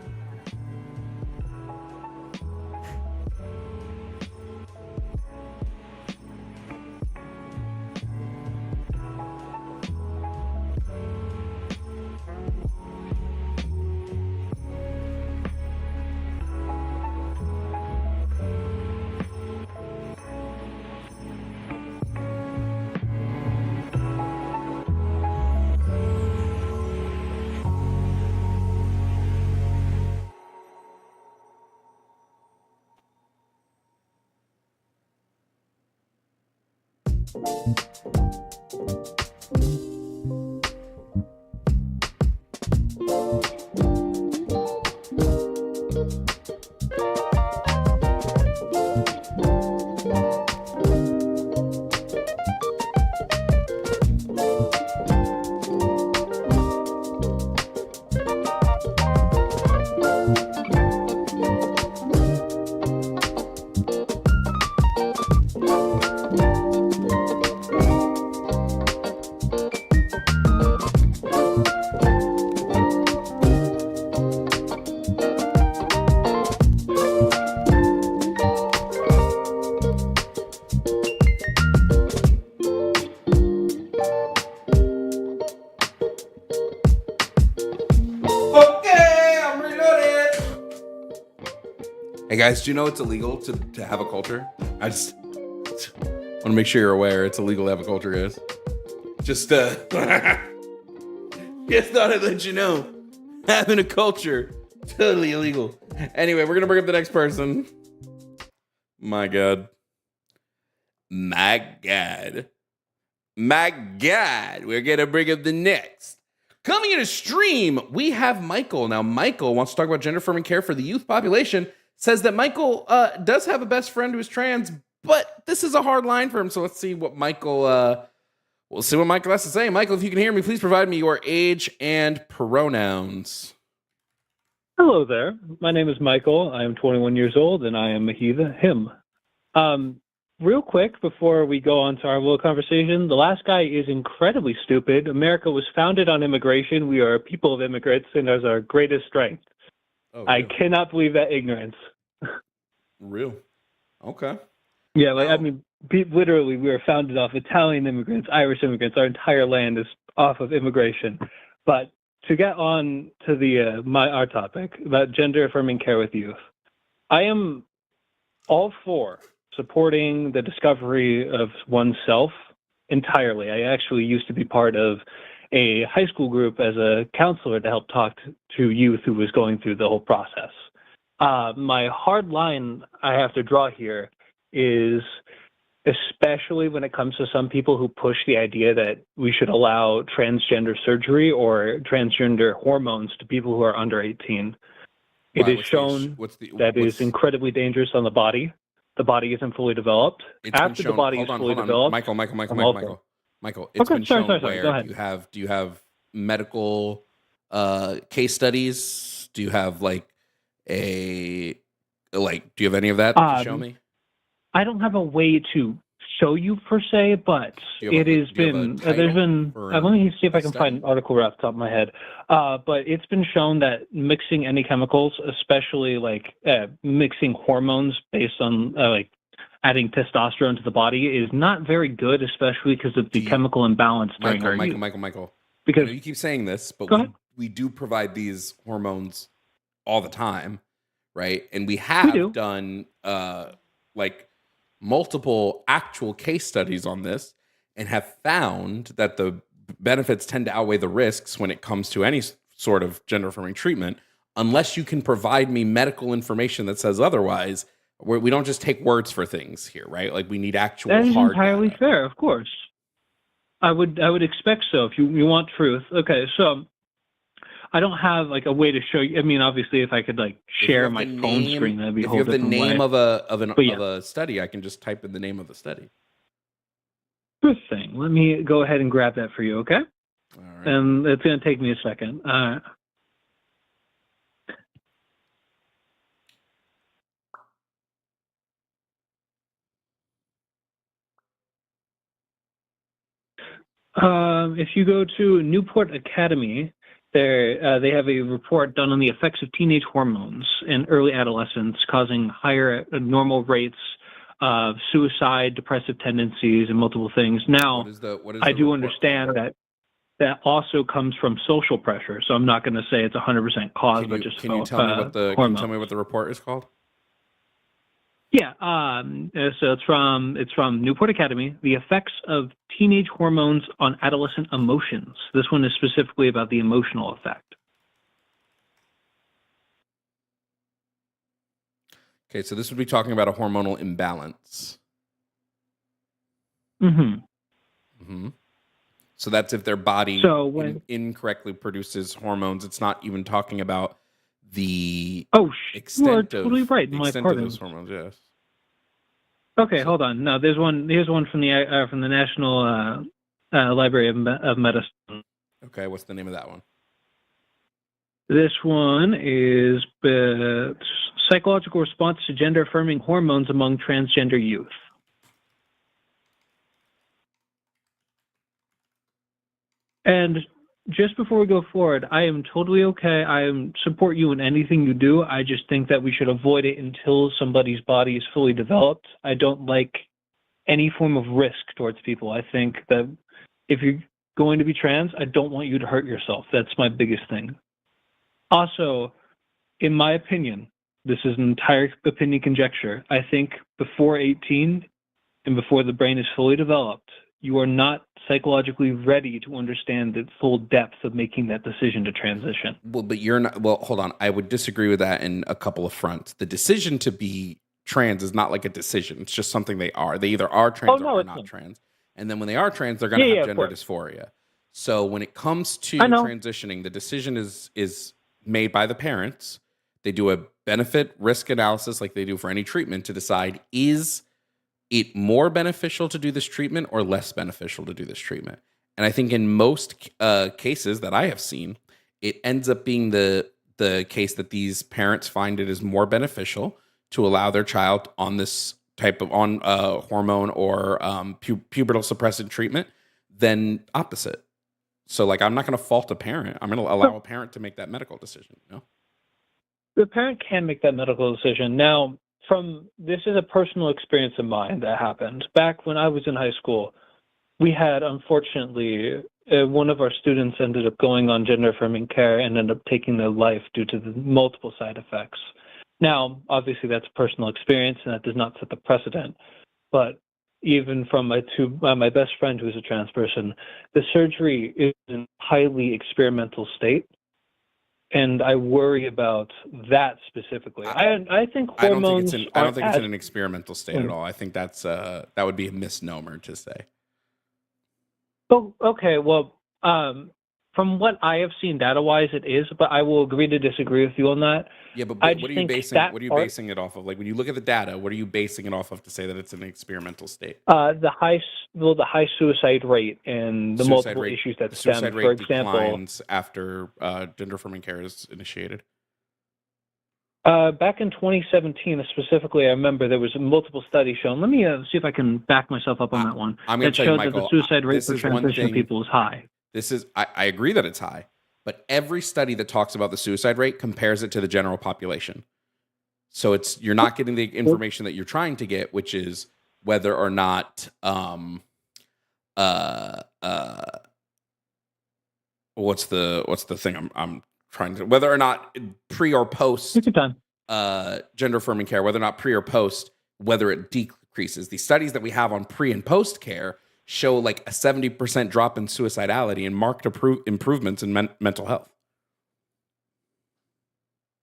Hey guys, do you know it's illegal to have a culture? I just want to make sure you're aware it's illegal to have a culture, guys. Just thought I'd let you know. Having a culture, totally illegal. Anyway, we're gonna bring up the next person. My God. We're gonna bring up the next. Coming in a stream, we have Michael. Now, Michael wants to talk about gender affirming care for the youth population. Says that Michael does have a best friend who's trans, but this is a hard line for him. So let's see what Michael has to say. Michael, if you can hear me, please provide me your age and pronouns.
Hello there. My name is Michael. I am 21 years old, and I am a he, him. Real quick, before we go on to our little conversation, the last guy is incredibly stupid. America was founded on immigration. We are a people of immigrants, and that's our greatest strength. Oh, I cannot believe that ignorance.
Real. Okay.
Yeah, like, I mean, literally, we were founded off Italian immigrants, Irish immigrants. Our entire land is off of immigration. But to get on to our topic about gender affirming care with youth, I am all for supporting the discovery of oneself entirely. I actually used to be part of a high school group as a counselor to help talk to youth who was going through the whole process. My hard line I have to draw here is, especially when it comes to some people who push the idea that we should allow transgender surgery or transgender hormones to people who are under 18. It is shown that it is incredibly dangerous on the body. the body isn't fully developed.
It's been
After
shown,
the body is fully developed,
Michael. It's
okay,
been
sorry,
shown
sorry.
where?
Go ahead.
Do you have medical case studies? Do you have do you have any of that to show me?
I don't have a way to show you per se, but it has been there's been. Let me see if I can find an article right off the top of my head. But it's been shown that mixing any chemicals, especially mixing hormones based on adding testosterone to the body, is not very good, especially because of the chemical imbalance during our youth.
Michael.
Because
you keep saying this, but we do provide these hormones all the time, right? And we have done multiple actual case studies on this and have found that the benefits tend to outweigh the risks when it comes to any sort of gender affirming treatment, unless you can provide me medical information that says otherwise. We don't just take words for things here, right? Like we need actual
that is
hard
entirely
data.
fair, of course. I would expect so if you want truth. Okay, so I don't have a way to show you. I mean, obviously, if I could share my phone screen, that'd be a whole different way.
If you have the name of a study, I can just type in the name of the study.
Sure thing. Let me go ahead and grab that for you, okay?
All right.
And it's going to take me a second. If you go to Newport Academy, they have a report done on the effects of teenage hormones in early adolescence, causing higher normal rates of suicide, depressive tendencies, and multiple things. Now, I do understand that also comes from social pressure, so I'm not going to say it's 100% cause, but just
can you tell me what the report is called?
Yeah, so it's from Newport Academy, The Effects of Teenage Hormones on Adolescent Emotions. This one is specifically about the emotional effect.
Okay, so this would be talking about a hormonal imbalance.
Mm-hmm.
So that's if their body incorrectly produces hormones. It's not even talking about the extent of those hormones. Yes.
Okay, hold on. No, here's one from the National Library of Medicine.
Okay, what's the name of that one?
This one is Psychological Response to Gender Affirming Hormones Among Transgender Youth. And just before we go forward, I am totally okay. I support you in anything you do. I just think that we should avoid it until somebody's body is fully developed. I don't like any form of risk towards people. I think that if you're going to be trans, I don't want you to hurt yourself. That's my biggest thing. Also, in my opinion, this is an entire opinion conjecture. I think before 18 and before the brain is fully developed, you are not psychologically ready to understand the full depth of making that decision to transition.
Well, but you're not. Well, hold on. I would disagree with that in a couple of fronts. The decision to be trans is not like a decision. It's just something they are. They either are trans or are not trans. And then when they are trans, they're going to have gender dysphoria. So when it comes to transitioning, the decision is made by the parents. They do a benefit risk analysis like they do for any treatment to decide, is it more beneficial to do this treatment or less beneficial to do this treatment? And I think in most cases that I have seen, it ends up being the case that these parents find it is more beneficial to allow their child on this type of hormone or pubertal suppressant treatment than opposite. So I'm not going to fault a parent. I'm going to allow a parent to make that medical decision.
The parent can make that medical decision. Now, this is a personal experience of mine that happened. Back when I was in high school, we had, unfortunately, one of our students ended up going on gender-affirming care and ended up taking their life due to the multiple side effects. Now, obviously, that's a personal experience, and that does not set the precedent. But even from my best friend who is a trans person, the surgery is in a highly experimental state. And I worry about that specifically. I think hormones.
I don't think it's in an experimental state at all. I think that would be a misnomer to say.
Oh, okay. Well, from what I have seen data-wise, it is, but I will agree to disagree with you on that.
Yeah, but
I
what
just
are you
think
basing
that
what are you
part-
basing it off of? Like when you look at the data, what are you basing it off of to say that it's an experimental state?
the high suicide rate and the
Suicide
multiple
rate-
issues that
the
stem.
suicide
For
rate
example,
declines after gender affirming care is initiated.
back in 2017, specifically, I remember there was multiple studies shown. Let me see if I can back myself up on that one.
I'm going
That
to tell you,
showed that
Michael,
the suicide rate
this
for
is one
transitional
thing.
people is high.
I agree that it's high, but every study that talks about the suicide rate compares it to the general population. So you're not getting the information that you're trying to get, which is whether or not what's the thing I'm trying to, whether or not pre or post
Take your time.
gender affirming care, whether or not pre or post, whether it decreases. The studies that we have on pre and post care show like a 70% drop in suicidality and marked improvements in mental health.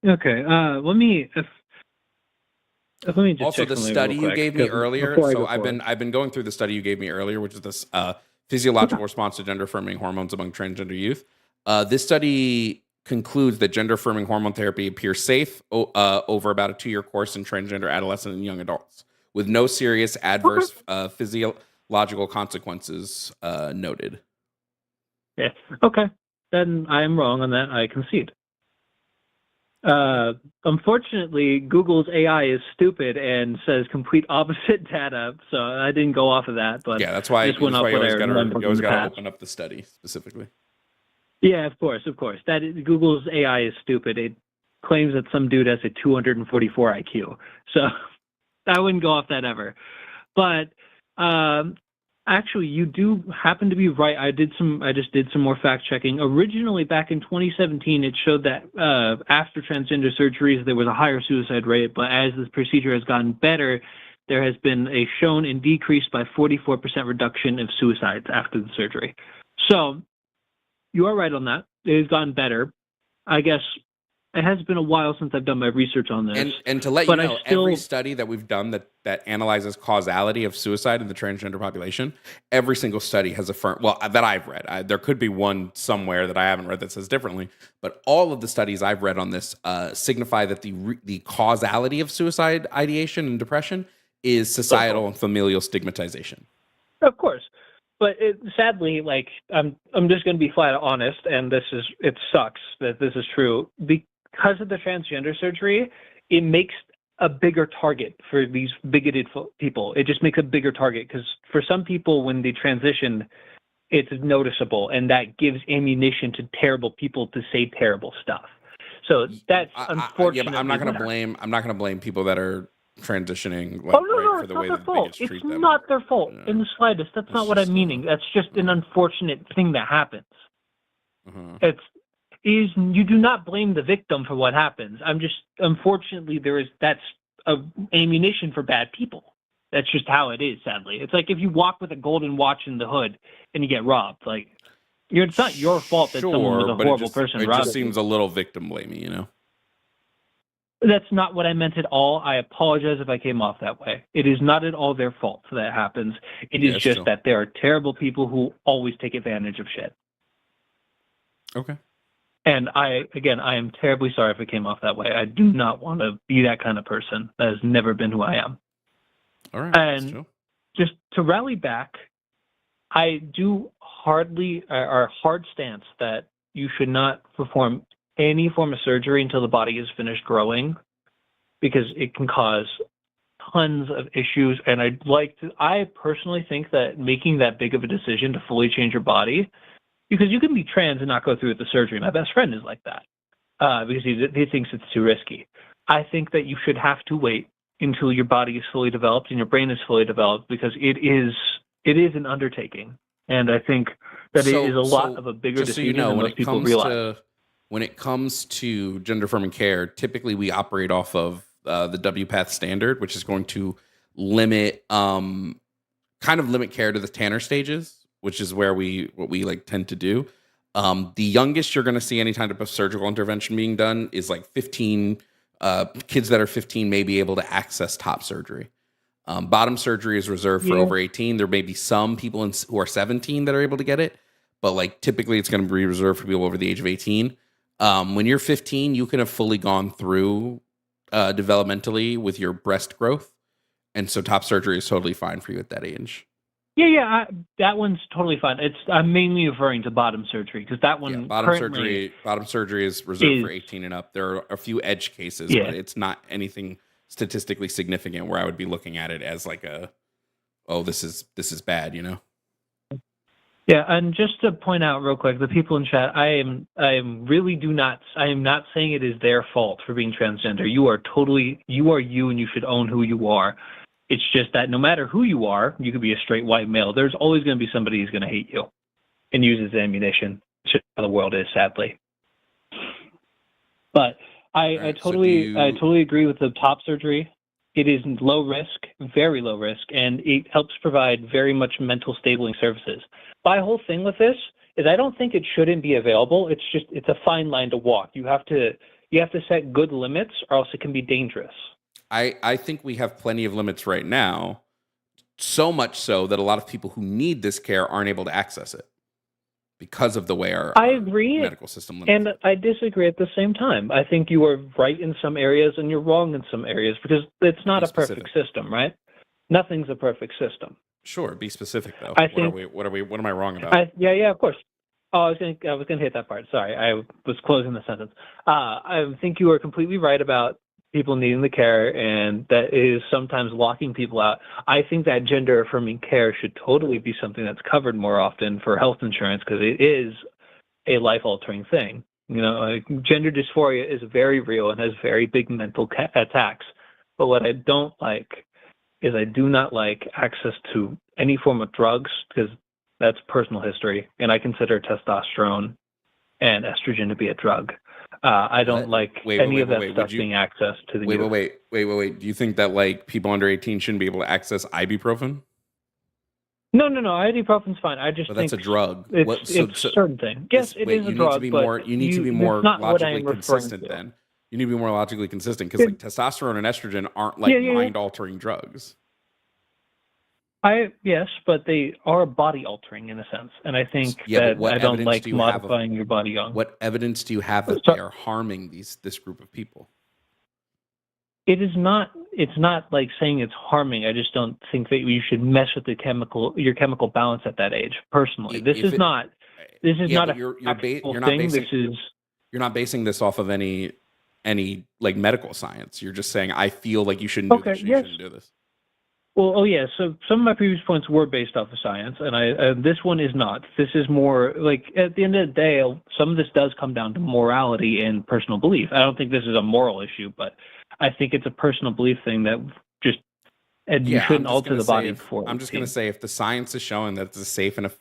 Okay, let me just
Also,
check
the
something
study
real
you
quick,
gave me
'cause
earlier.
before I
So
go
I've
forward.
been going through the study you gave me earlier, which is this physiological response to gender affirming hormones among transgender youth. This study concludes that gender affirming hormone therapy appears safe over about a 2-year course in transgender adolescent and young adults, with no serious adverse physiological consequences noted.
Yeah. Okay. Then I am wrong on that. I concede. Unfortunately, Google's AI is stupid and says complete opposite data, so I didn't go off of that. But
Yeah, that's why
just went off
you
what
always
I
got
remembered in the
to
past.
open up the study specifically.
Yeah, of course. That Google's AI is stupid. It claims that some dude has a 244 IQ, so I wouldn't go off that ever. But actually, you do happen to be right. I just did some more fact checking. Originally, back in 2017, it showed that after transgender surgeries, there was a higher suicide rate. But as this procedure has gotten better, there has been a shown and decreased by 44% reduction of suicides after the surgery. So you are right on that. It has gotten better. I guess it has been a while since I've done my research on this.
And to let you know, every study that we've done that analyzes causality of suicide in the transgender population, every single study has affirmed, well, that I've read. There could be one somewhere that I haven't read that says differently, but all of the studies I've read on this signify that the causality of suicide ideation and depression is societal and familial stigmatization.
Of course. But sadly, like I'm just going to be flat out honest, and it sucks that this is true. Because of the transgender surgery, it makes a bigger target for these bigoted people. It just makes a bigger target because for some people, when they transition, it's noticeable, and that gives ammunition to terrible people to say terrible stuff. So that's unfortunate.
Yeah, but I'm not going to blame people that are transitioning. Like,
no,
for the
it's
way
not
that
their fault. It's not their fault in the slightest. That's not what I'm meaning. That's just an unfortunate thing that happens. You do not blame the victim for what happens. Unfortunately, that's ammunition for bad people. That's just how it is, sadly. It's like if you walk with a golden watch in the hood and you get robbed. Like, it's not your fault that someone was a horrible person robbed you.
It just seems a little victim blamey, you know?
That's not what I meant at all. I apologize if I came off that way. It is not at all their fault that happens. It is just that there are terrible people who always take advantage of shit.
Okay.
And I am terribly sorry if it came off that way. I do not want to be that kind of person. That has never been who I am.
All right.
And just to rally back, I do hard stance that you should not perform any form of surgery until the body is finished growing, because it can cause tons of issues. And I personally think that making that big of a decision to fully change your body, because you can be trans and not go through with the surgery. My best friend is like that because he thinks it's too risky. I think that you should have to wait until your body is fully developed and your brain is fully developed, because it is an undertaking. And I think that it is a lot of a bigger decision than most people realize.
When it comes to gender affirming care, typically we operate off of the WPATH standard, which is going to limit care to the Tanner stages, which is what we like tend to do. The youngest you're going to see any type of surgical intervention being done is like 15. Kids that are 15 may be able to access top surgery. Bottom surgery is reserved for over 18. There may be some people who are 17 that are able to get it, but like typically it's going to be reserved for people over the age of 18. When you're 15, you can have fully gone through developmentally with your breast growth, and so top surgery is totally fine for you at that age.
Yeah, that one's totally fine. I'm mainly referring to bottom surgery because that one
bottom surgery is reserved for 18 and up. There are a few edge cases, but it's not anything statistically significant where I would be looking at it as like this is bad, you know?
Yeah, and just to point out real quick, the people in chat, I am not saying it is their fault for being transgender. You are you, and you should own who you are. It's just that no matter who you are, you could be a straight white male. There's always going to be somebody who's going to hate you and use it as ammunition. It's just how the world is, sadly. But I totally agree with the top surgery. It is low risk, very low risk, and it helps provide very much mental stabling services. My whole thing with this is I don't think it shouldn't be available. It's a fine line to walk. You have to set good limits, or else it can be dangerous.
I think we have plenty of limits right now, so much so that a lot of people who need this care aren't able to access it because of the way our medical system limits.
And I disagree at the same time. I think you are right in some areas and you're wrong in some areas because it's not a perfect system, right? Nothing's a perfect system.
Sure, be specific though. What am I wrong about?
Yeah, of course. Oh, I was gonna hit that part. Sorry, I was closing the sentence. I think you are completely right about people needing the care, and that is sometimes locking people out. I think that gender affirming care should totally be something that's covered more often for health insurance because it is a life altering thing. You know, like, gender dysphoria is very real and has very big mental attacks. But what I don't like is I do not like access to any form of drugs because that's personal history, and I consider testosterone and estrogen to be a drug. I don't like any of that stuff being accessed to the youth.
Wait. Do you think that like people under 18 shouldn't be able to access ibuprofen?
No. Ibuprofen's fine. I just think
that's a drug.
It's a certain thing. Yes, it is a drug, but
you need to be more logically consistent then. You need to be more logically consistent because like testosterone and estrogen aren't like mind-altering drugs.
Yes, but they are body altering in a sense, and I think that I don't like modifying your body young.
What evidence do you have that they are harming this group of people?
It's not like saying it's harming. I just don't think that you should mess with your chemical balance at that age. Personally, this is not a factual thing.
You're not basing this off of any like medical science. You're just saying I feel like you shouldn't do this. You shouldn't do this.
Well, so some of my previous points were based off of science, and this one is not. This is more like, at the end of the day, some of this does come down to morality and personal belief. I don't think this is a moral issue, but I think it's a personal belief thing that you shouldn't alter the body before.
I'm just going to say, if the science is showing that it's a safe and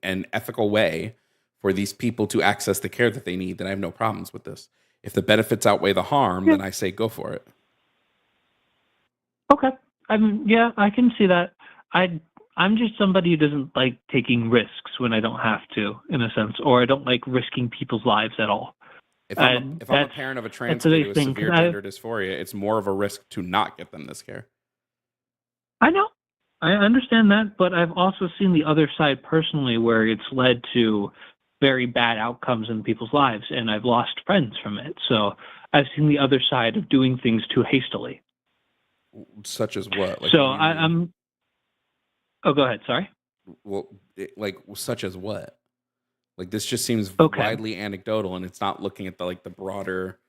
an ethical way for these people to access the care that they need, then I have no problems with this. If the benefits outweigh the harm, then I say go for it.
Okay. I can see that. I'm just somebody who doesn't like taking risks when I don't have to, in a sense, or I don't like risking people's lives at all.
If I'm a parent of a trans kid with severe gender dysphoria, it's more of a risk to not get them this care.
I know. I understand that, but I've also seen the other side personally where it's led to very bad outcomes in people's lives, and I've lost friends from it. So I've seen the other side of doing things too hastily.
Such as what? Like,
so I'm. Oh, go ahead. Sorry.
Well, such as what? Like, this just seems widely anecdotal, and it's not looking at the broader,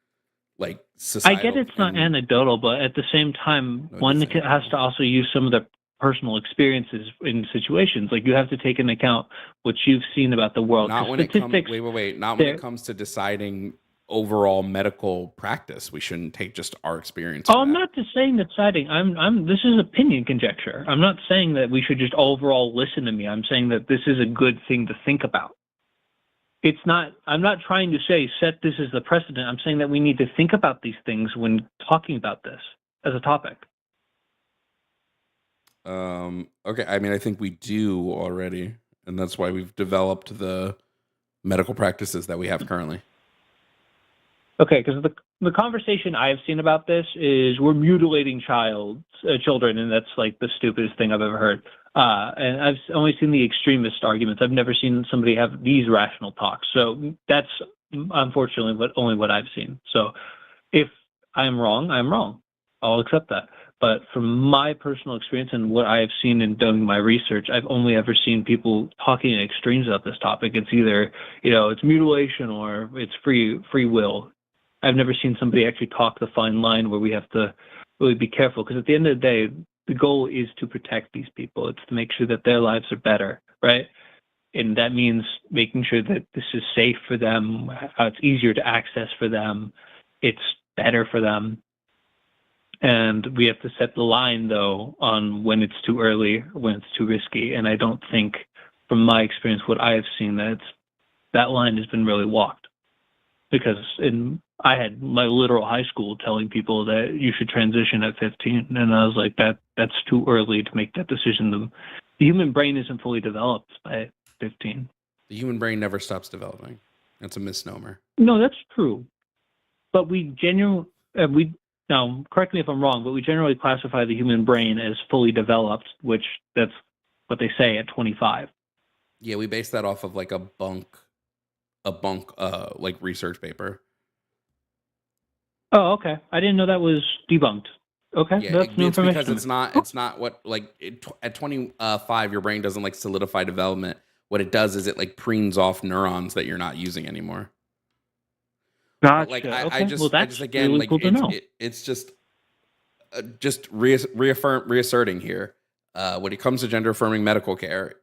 like, societal.
I get it's not anecdotal, but at the same time, one has to also use some of the personal experiences in situations. Like, you have to take into account what you've seen about the world.
Not when it comes. Wait. Not when it comes to deciding overall medical practice. We shouldn't take just our experience.
Oh, I'm not just saying that citing. This is opinion conjecture. I'm not saying that we should just overall listen to me. I'm saying that this is a good thing to think about. I'm not trying to say set this as the precedent. I'm saying that we need to think about these things when talking about this as a topic.
Okay. I mean, I think we do already, and that's why we've developed the medical practices that we have currently.
Okay, because the conversation I've seen about this is we're mutilating children, and that's like the stupidest thing I've ever heard. And I've only seen the extremist arguments. I've never seen somebody have these rational talks. So that's unfortunately only what I've seen. So if I'm wrong, I'm wrong. I'll accept that. But from my personal experience and what I have seen in doing my research, I've only ever seen people talking in extremes about this topic. It's either, it's mutilation or it's free will. I've never seen somebody actually talk the fine line where we have to really be careful, because at the end of the day, the goal is to protect these people. It's to make sure that their lives are better, right? And that means making sure that this is safe for them, it's easier to access for them, it's better for them. And we have to set the line, though, on when it's too early, when it's too risky. And I don't think, from my experience, what I have seen, that line has been really walked. Because I had my literal high school telling people that you should transition at 15, and I was like, that's too early to make that decision. The human brain isn't fully developed by 15.
The human brain never stops developing. That's a misnomer.
No, that's true. But now, correct me if I'm wrong, but we generally classify the human brain as fully developed, which that's what they say at 25.
Yeah, we base that off of like a bunk like research paper.
Oh, okay. I didn't know that was debunked. Okay,
Yeah,
that's new
it's
information.
because it's not what at 25 your brain doesn't like solidify development. What it does is it like preens off neurons that you're not using anymore.
Gotcha.
Like
okay.
I just again
really
like
cool to know.
it's just reasserting here. When it comes to gender affirming medical care,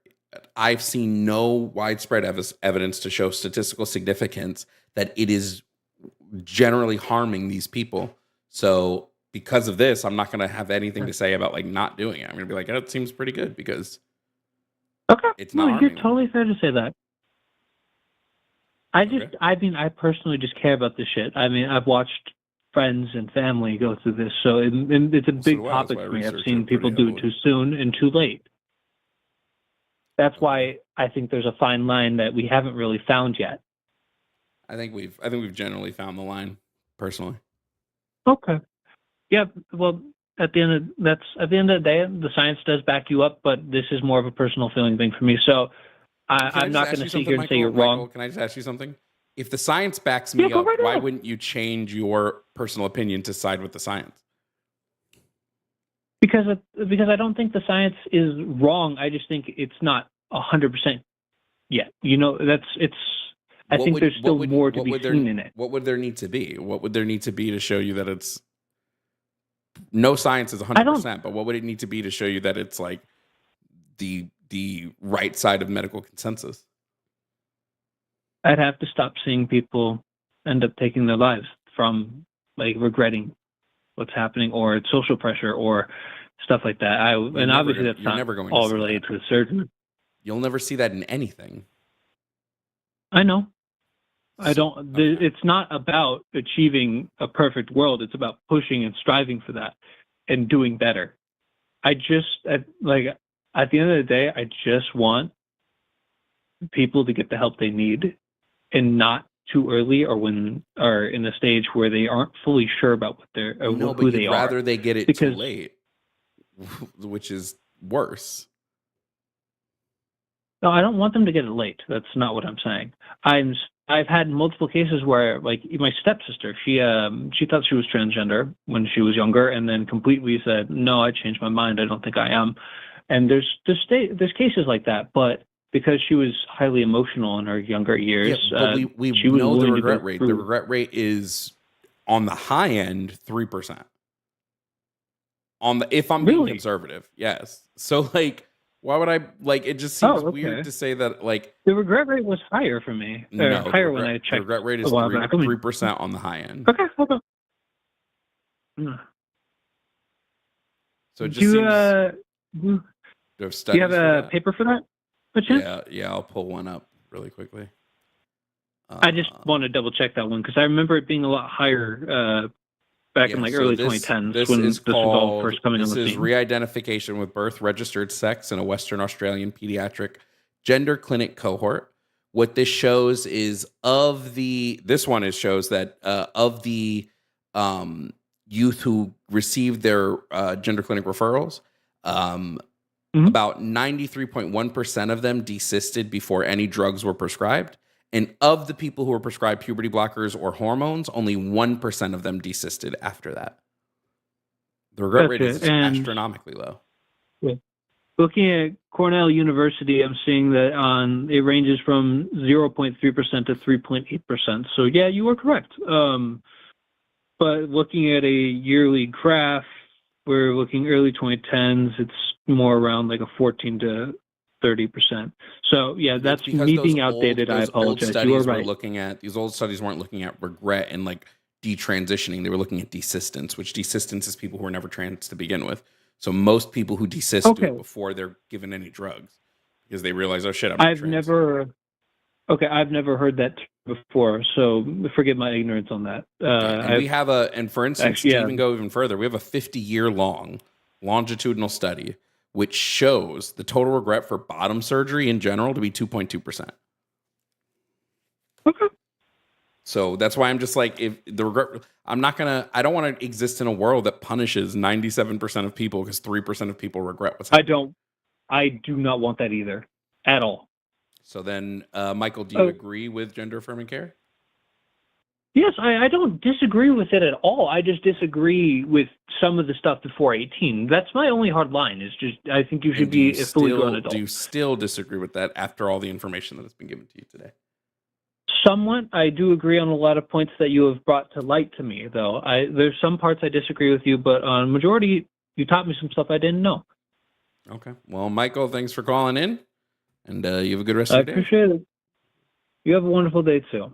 I've seen no widespread evidence to show statistical significance that it is generally harming these people. So because of this, I'm not going to have anything to say about like not doing it. I'm going to be like, it seems pretty good because it's not harming
you're
them.
totally fair to say that. I personally just care about this shit. I mean, I've watched friends and family go through this, so it's a big topic for me. I've seen people do it too soon and too late. That's why I think there's a fine line that we haven't really found yet.
I think we've generally found the line, personally.
Okay. Yeah. Well, at the end of the day, the science does back you up, but this is more of a personal feeling thing for me. So I'm not going to sit here and say you're wrong.
Can I just ask you something? If the science backs me up,
right
why
ahead.
wouldn't you change your personal opinion to side with the science?
Because I don't think the science is wrong. I just think it's not 100% yet. I think there's still more to be seen in it.
What would there need to be? What would there need to be to show you that it's no science is 100%, but what would it need to be to show you that it's like the right side of medical consensus?
I'd have to stop seeing people end up taking their lives from like regretting what's happening or social pressure or stuff like that. Obviously that's not all related to the surgery.
You'll never see that in anything.
I know. I don't. It's not about achieving a perfect world. It's about pushing and striving for that and doing better. At the end of the day, I just want people to get the help they need, and not too early or in a stage where they aren't fully sure about what they're who they are.
Rather they get it too late, which is worse.
No, I don't want them to get it late. That's not what I'm saying. I've had multiple cases where, like, my stepsister, she thought she was transgender when she was younger, and then completely said, "No, I changed my mind. I don't think I am." And there's cases like that, but because she was highly emotional in her younger years,
but we know the regret rate. The regret rate is on the high end 3%. If I'm being conservative, yes. So like. Why would I it just seems weird to say that
the regret rate was higher for me.
No,
higher when I checked.
The regret rate is 3% on the high end.
Okay.
So it just seems
do you have a paper for that?
Yeah, I'll pull one up really quickly.
I just want to double check that one because I remember it being a lot higher back in early 2010s when this was all first coming on the scene.
This is re-identification with birth registered sex in a Western Australian pediatric gender clinic cohort. What this shows is shows that of the youth who received their gender clinic referrals, About 93.1% of them desisted before any drugs were prescribed. And of the people who were prescribed puberty blockers or hormones, only 1% of them desisted after that. The regret rate is astronomically low.
Yeah. Looking at Cornell University, I'm seeing that it ranges from 0.3% to 3.8%. So yeah, you are correct. But looking at a yearly graph, we're looking early 2010s, it's more around like a 14 to 30%. So yeah, that's me being outdated. I apologize. You are right.
These old studies weren't looking at regret and like detransitioning. They were looking at desistance, which desistance is people who were never trans to begin with. So most people who desist do it before they're given any drugs because they realize, oh shit, I've
never heard that before. So forgive my ignorance on that.
And for instance, to even go even further, we have a 50-year long longitudinal study which shows the total regret for bottom surgery in general to be 2.2%.
Okay.
So that's why I'm just like, if the regret, I don't want to exist in a world that punishes 97% of people because 3% of people regret what's happened.
I do not want that either, at all.
So then, Michael, do you agree with gender affirming care?
Yes, I don't disagree with it at all. I just disagree with some of the stuff before 18. That's my only hard line. Is just I think you should be a fully grown adult.
Do you still disagree with that after all the information that has been given to you today?
Somewhat. I do agree on a lot of points that you have brought to light to me, though. There's some parts I disagree with you, but on majority, you taught me some stuff I didn't know.
Okay. Well, Michael, thanks for calling in, and you have a good rest of your day.
I appreciate it. You have a wonderful day, too.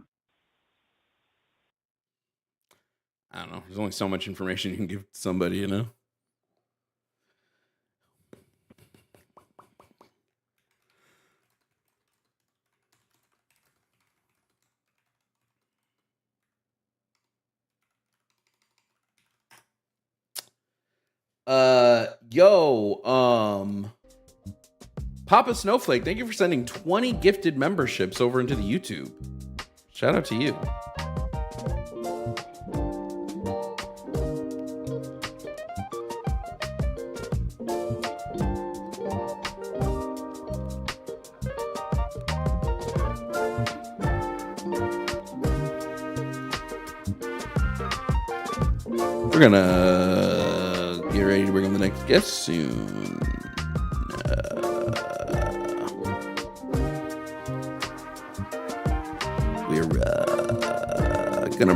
I don't know. There's only so much information you can give to somebody, you know? Papa Snowflake, thank you for sending 20 gifted memberships over into the YouTube. Shout out to you. We're gonna get ready to bring on the next guest soon. We're gonna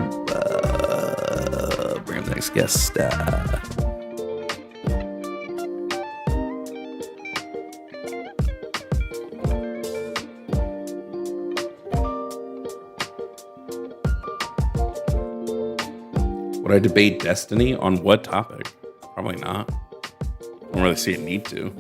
bring on the next guest. Would I debate Destiny on what topic? Probably not. I don't really see a need to.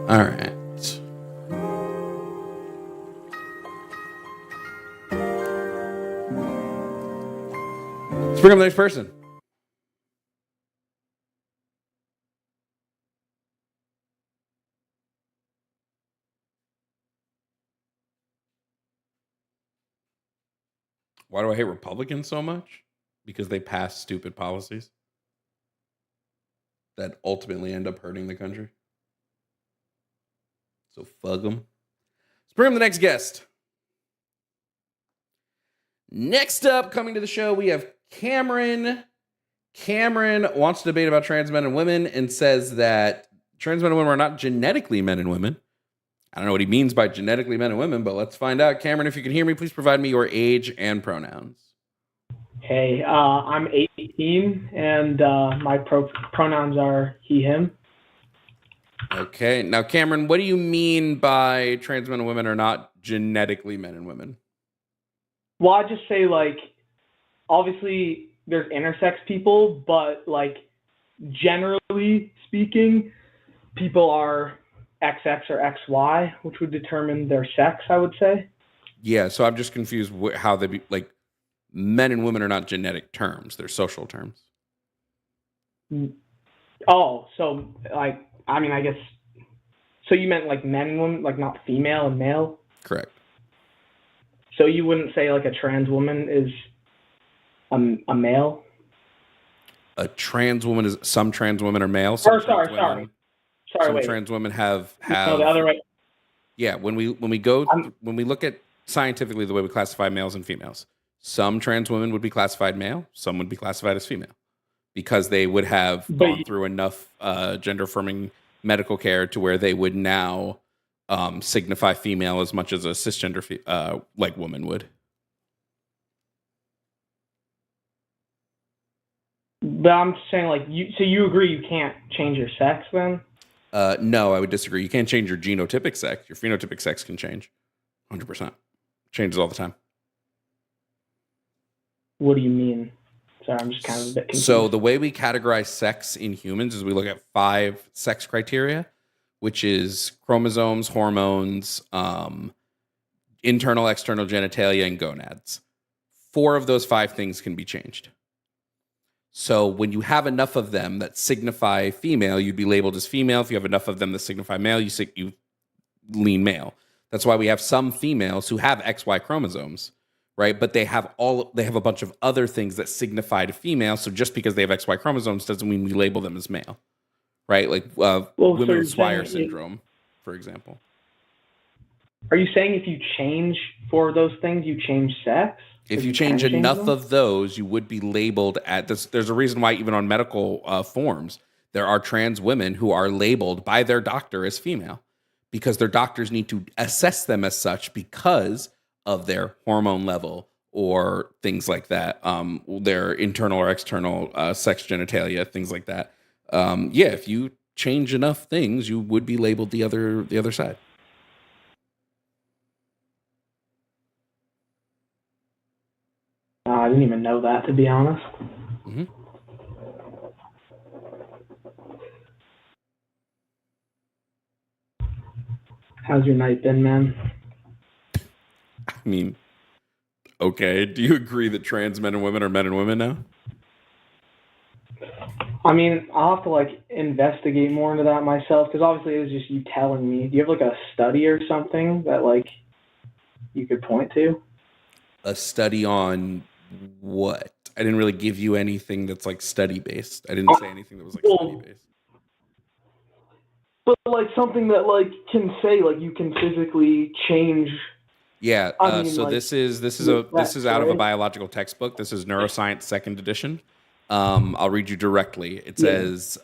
All right. Let's bring up the next person. Why do I hate Republicans so much? Because they pass stupid policies that ultimately end up hurting the country. So fuck them. Let's bring up the next guest. Next up, coming to the show, we have Cameron Cameron wants to debate about trans men and women and says that trans men and women are not genetically men and women. I don't know what he means by genetically men and women, but let's find out. Cameron, if you can hear me, please provide me your age and pronouns.
Hey, I'm 18, and my pronouns are he, him.
Okay. Now, Cameron, what do you mean by trans men and women are not genetically men and women?
Well, I just say, like, obviously there's intersex people, but, like, generally speaking, people are XX or XY, which would determine their sex, I would say.
Yeah, so I'm just confused how they be, like, men and women are not genetic terms. They're social terms.
Oh, so, like, I mean, I guess, so you meant, like, men and women, like, not female and male?
Correct.
So you wouldn't say, like, a trans woman is a male?
A trans woman is, some trans women are male.
Sorry, wait.
Trans women have
No, the other way.
Yeah, when we look at scientifically the way we classify males and females, some trans women would be classified male, some would be classified as female, because they would have gone through enough gender affirming medical care to where they would now signify female as much as a cisgender like woman would.
But I'm saying, like, so you agree you can't change your sex then?
No, I would disagree. You can't change your genotypic sex. Your phenotypic sex can change. 100%. Changes all the time.
What do you mean? Sorry, I'm just kind of a bit confused.
So the way we categorize sex in humans is we look at 5 sex criteria, which is chromosomes, hormones, internal, external genitalia, and gonads. 4 of those 5 things can be changed. So when you have enough of them that signify female, you'd be labeled as female. If you have enough of them that signify male, you lean male. That's why we have some females who have XY chromosomes, right? But they have a bunch of other things that signify to female. So just because they have XY chromosomes doesn't mean we label them as male, right? Like women with Swyer syndrome, for example.
Are you saying if you change 4 of those things, you change sex?
If you change enough of those, you would be labeled at this. There's a reason why even on medical forms, there are trans women who are labeled by their doctor as female, because their doctors need to assess them as such because of their hormone level or things like that, their internal or external sex genitalia, things like that. Yeah, if you change enough things, you would be labeled the other side.
I didn't even know that, to be honest.
Mm-hmm.
How's your night been, man?
I mean, okay. Do you agree that trans men and women are men and women now?
I mean, I'll have to, like, investigate more into that myself, because obviously it was just you telling me. Do you have, like, a study or something that, like, you could point to?
A study on what? I didn't really give you anything that's, like, study-based. I didn't say anything that was, like, study-based.
But, like, something that, like, can say, like, you can physically change.
Yeah,
I mean,
so
like,
this is out of a biological textbook. This is Neuroscience 2nd edition. I'll read you directly. It says,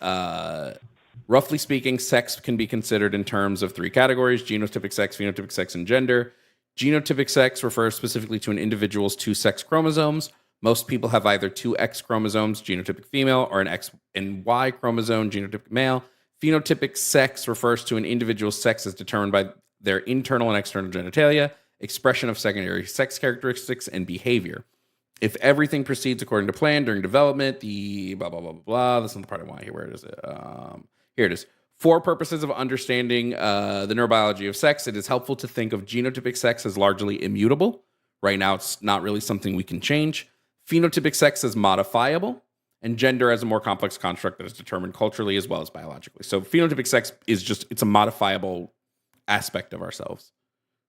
roughly speaking, sex can be considered in terms of 3 categories: genotypic sex, phenotypic sex, and gender. Genotypic sex refers specifically to an individual's 2 sex chromosomes. Most people have either 2 X chromosomes, genotypic female, or an X and Y chromosome, genotypic male. Phenotypic sex refers to an individual's sex as determined by their internal and external genitalia, expression of secondary sex characteristics, and behavior. If everything proceeds according to plan during development, the blah, blah, blah, blah, blah. That's not the part I want here. Where is it? Here it is. For purposes of understanding the neurobiology of sex, it is helpful to think of genotypic sex as largely immutable. Right now, it's not really something we can change. Phenotypic sex is modifiable, and gender as a more complex construct that is determined culturally as well as biologically. So phenotypic sex is it's a modifiable aspect of ourselves.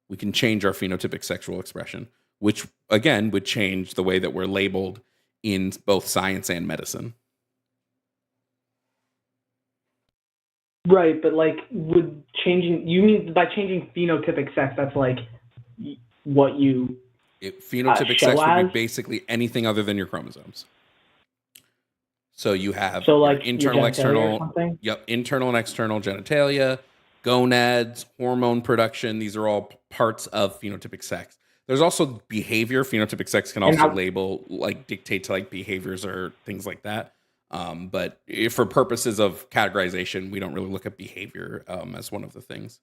We can change our phenotypic sexual expression, which, again, would change the way that we're labeled in both science and medicine.
Right, but, like, you mean by changing phenotypic sex, that's, like, what you
Phenotypic sex would be basically anything other than your chromosomes. So you have
So
your
like
internal,
your genitalia or
external,
something?
internal and external genitalia, gonads, hormone production. These are all parts of phenotypic sex. There's also behavior. Phenotypic sex can
And
also
how,
label, like dictate to like behaviors or things like that. But for purposes of categorization, we don't really look at behavior as one of the things.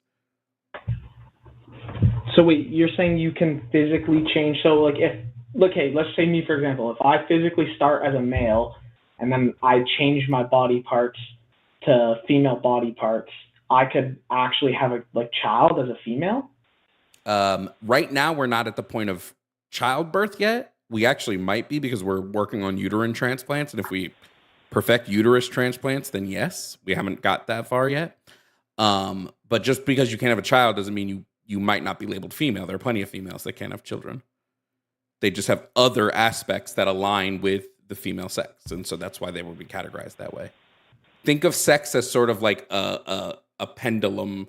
so wait, you're saying you can physically change? So like okay, let's say me for example, if I physically start as a male and then I change my body parts to female body parts, I could actually have a like child as a female?
Right now, we're not at the point of childbirth yet. We actually might be because we're working on uterine transplants. And if we perfect uterus transplants, then yes, we haven't got that far yet. But just because you can't have a child doesn't mean you might not be labeled female. There are plenty of females that can't have children. They just have other aspects that align with the female sex. And so that's why they will be categorized that way. Think of sex as sort of like a pendulum,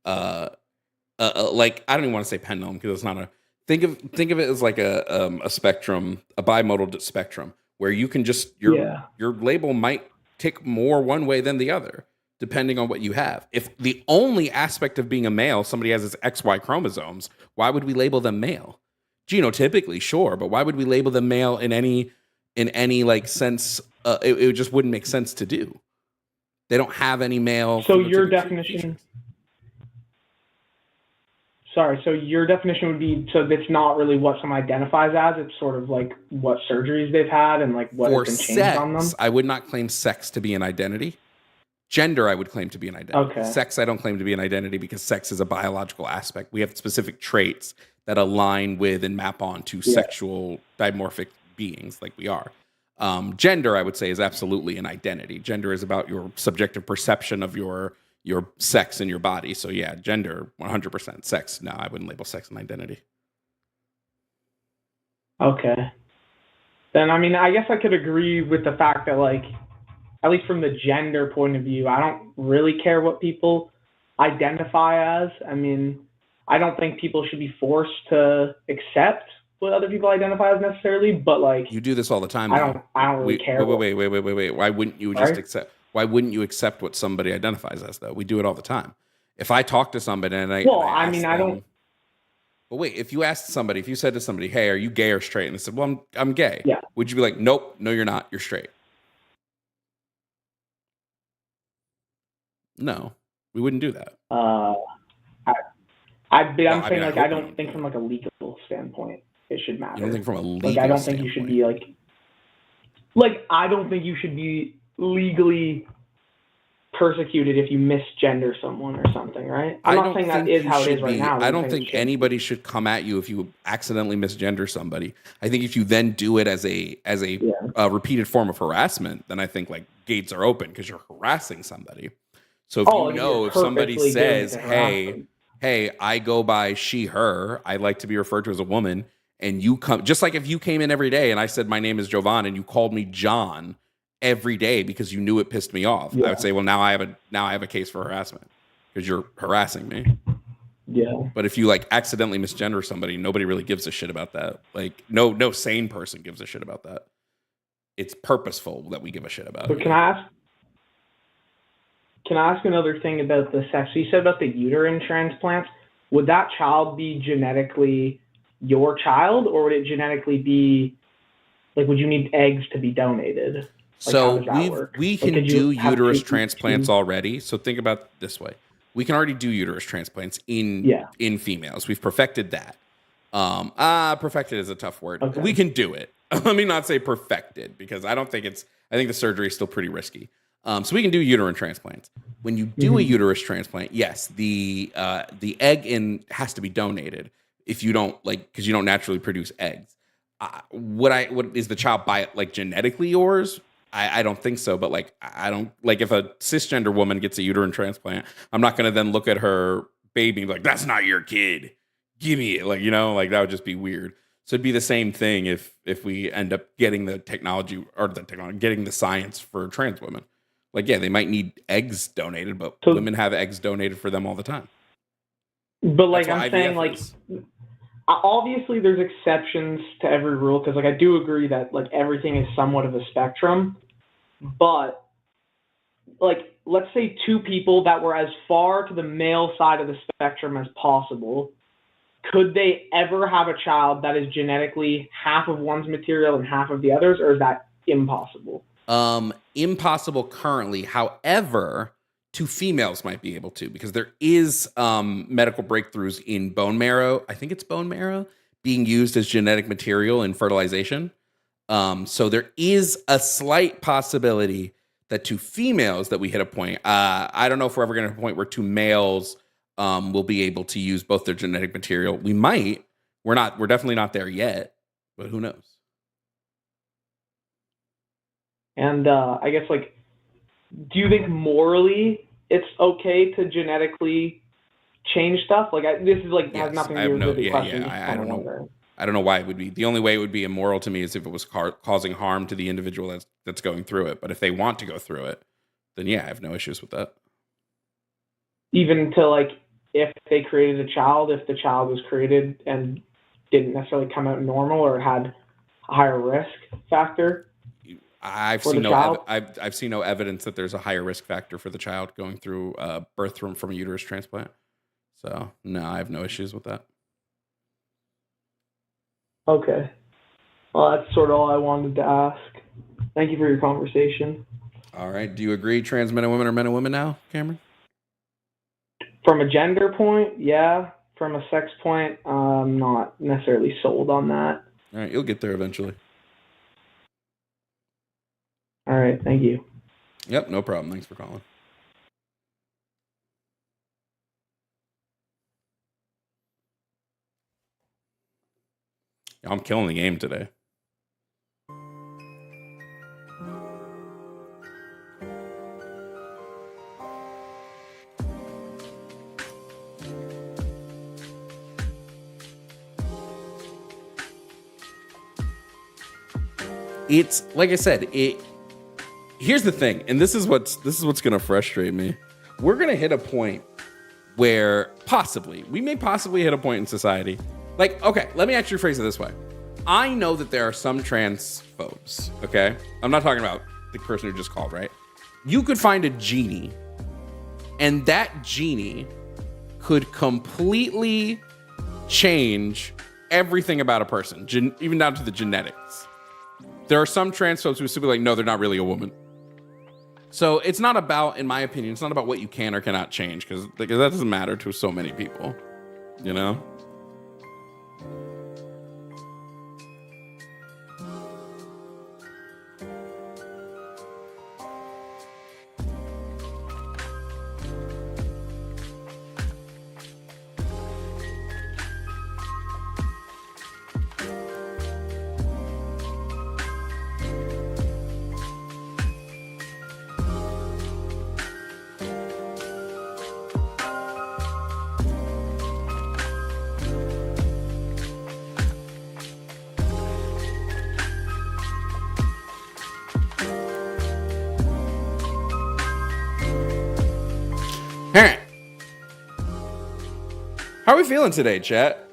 like I don't even want to say pendulum because it's not a think of it as like a spectrum, a bimodal spectrum where you can just your label might tick more one way than the other depending on what you have. If the only aspect of being a male somebody has is XY chromosomes, why would we label them male? Genotypically, sure, but why would we label them male in any like sense? It just wouldn't make sense to do. They don't have any male.
So your
phenotypic
definition.
features.
Sorry, so your definition would be so it's not really what someone identifies as. It's sort of like what surgeries they've had and like what has been changed on them.
I would not claim sex to be an identity. Gender, I would claim to be an identity.
Okay.
Sex, I don't claim to be an identity because sex is a biological aspect. We have specific traits that align with and map onto sexual dimorphic beings like we are. Gender, I would say, is absolutely an identity. Gender is about your subjective perception of your sex in your body. So yeah, gender, 100%. Sex, no, I wouldn't label sex an identity.
Okay. Then, I mean, I guess I could agree with the fact that, like, at least from the gender point of view, I don't really care what people identify as. I mean, I don't think people should be forced to accept what other people identify as necessarily, but like
you do this all the time.
I don't really care.
Wait. Why wouldn't you just accept? Why wouldn't you accept what somebody identifies as, though? We do it all the time. If I talk to somebody and I
don't.
But wait, if you asked somebody, if you said to somebody, "Hey, are you gay or straight?" and they said, "Well, I'm gay,"
yeah,
would you be like, "Nope, no, you're not. You're straight"? No, we wouldn't do that.
I'm saying I don't think from like a legal standpoint it should matter.
You don't think from a legal
like I don't think you should be like I don't think you should be legally persecuted if you misgender someone or something, right? I'm not saying that is how it is right now.
I don't think anybody should come at you if you accidentally misgender somebody. I think if you then do it as a repeated form of harassment, then I think like gates are open because you're harassing somebody. So if if somebody says, hey, I go by she, her, I like to be referred to as a woman, and you come, just like if you came in every day and I said, my name is Jovan, and you called me John every day because you knew it pissed me off, I would say, well, now I have a case for harassment because you're harassing me.
Yeah.
But if you like accidentally misgender somebody, nobody really gives a shit about that. Like no sane person gives a shit about that. It's purposeful that we give a shit about it.
Can I ask another thing about the sex? So you said about the uterine transplants. Would that child be genetically your child, or would it genetically be like? Would you need eggs to be donated? Like,
so we can do uterus transplants already. So think about it this way: we can already do uterus transplants in females. We've perfected that. Perfected is a tough word. Okay. We can do it. Let me not say perfected because I think the surgery is still pretty risky. So we can do uterine transplants. When you do a uterus transplant, yes, the egg has to be donated if you don't because you don't naturally produce eggs. What is the child genetically yours? I don't think so, but I don't if a cisgender woman gets a uterine transplant, I'm not going to then look at her baby and be like, that's not your kid. Give me it. That would just be weird. So it'd be the same thing if we end up getting the technology getting the science for trans women. They might need eggs donated, but women have eggs donated for them all the time.
But I'm saying, obviously there's exceptions to every rule because I do agree that everything is somewhat of a spectrum. but like, let's say two people that were as far to the male side of the spectrum as possible, could they ever have a child that is genetically half of one's material and half of the others, or is that impossible?
Impossible currently. However, two females might be able to, because there is medical breakthroughs in bone marrow. I think it's bone marrow being used as genetic material in fertilization. So there is a slight possibility that two females that we hit a point. I don't know if we're ever going to hit a point where two males will be able to use both their genetic material. We might. We're not. We're definitely not there yet. But who knows?
And I guess, like, do you think morally it's okay to genetically change stuff? Like, this is like has nothing to do with the question.
I don't know. I don't know why it would be. The only way it would be immoral to me is if it was causing harm to the individual that's going through it. But if they want to go through it, then yeah, I have no issues with that.
Even to, like, if they created a child, if the child was created and didn't necessarily come out normal or had a higher risk factor.
I've seen no evidence that there's a higher risk factor for the child going through birth from a uterus transplant. So no, I have no issues with that.
Okay. Well, that's sort of all I wanted to ask. Thank you for your conversation.
All right. Do you agree trans men and women are men and women now, Cameron?
From a gender point, yeah. From a sex point, I'm not necessarily sold on that.
All right. You'll get there eventually.
All right. Thank you.
Yep. No problem. Thanks for calling. I'm killing the game today. It's like I said, here's the thing, and this is what's going to frustrate me. We're going to hit a point where we may possibly hit a point in society. Like, okay, let me actually phrase it this way. I know that there are some transphobes, okay? I'm not talking about the person who just called, right? You could find a genie, and that genie could completely change everything about a person, even down to the genetics. There are some transphobes who still be like, no, they're not really a woman. So it's not about, in my opinion, it's not about what you can or cannot change, because that doesn't matter to so many people, you know? All right. How are we feeling today, chat?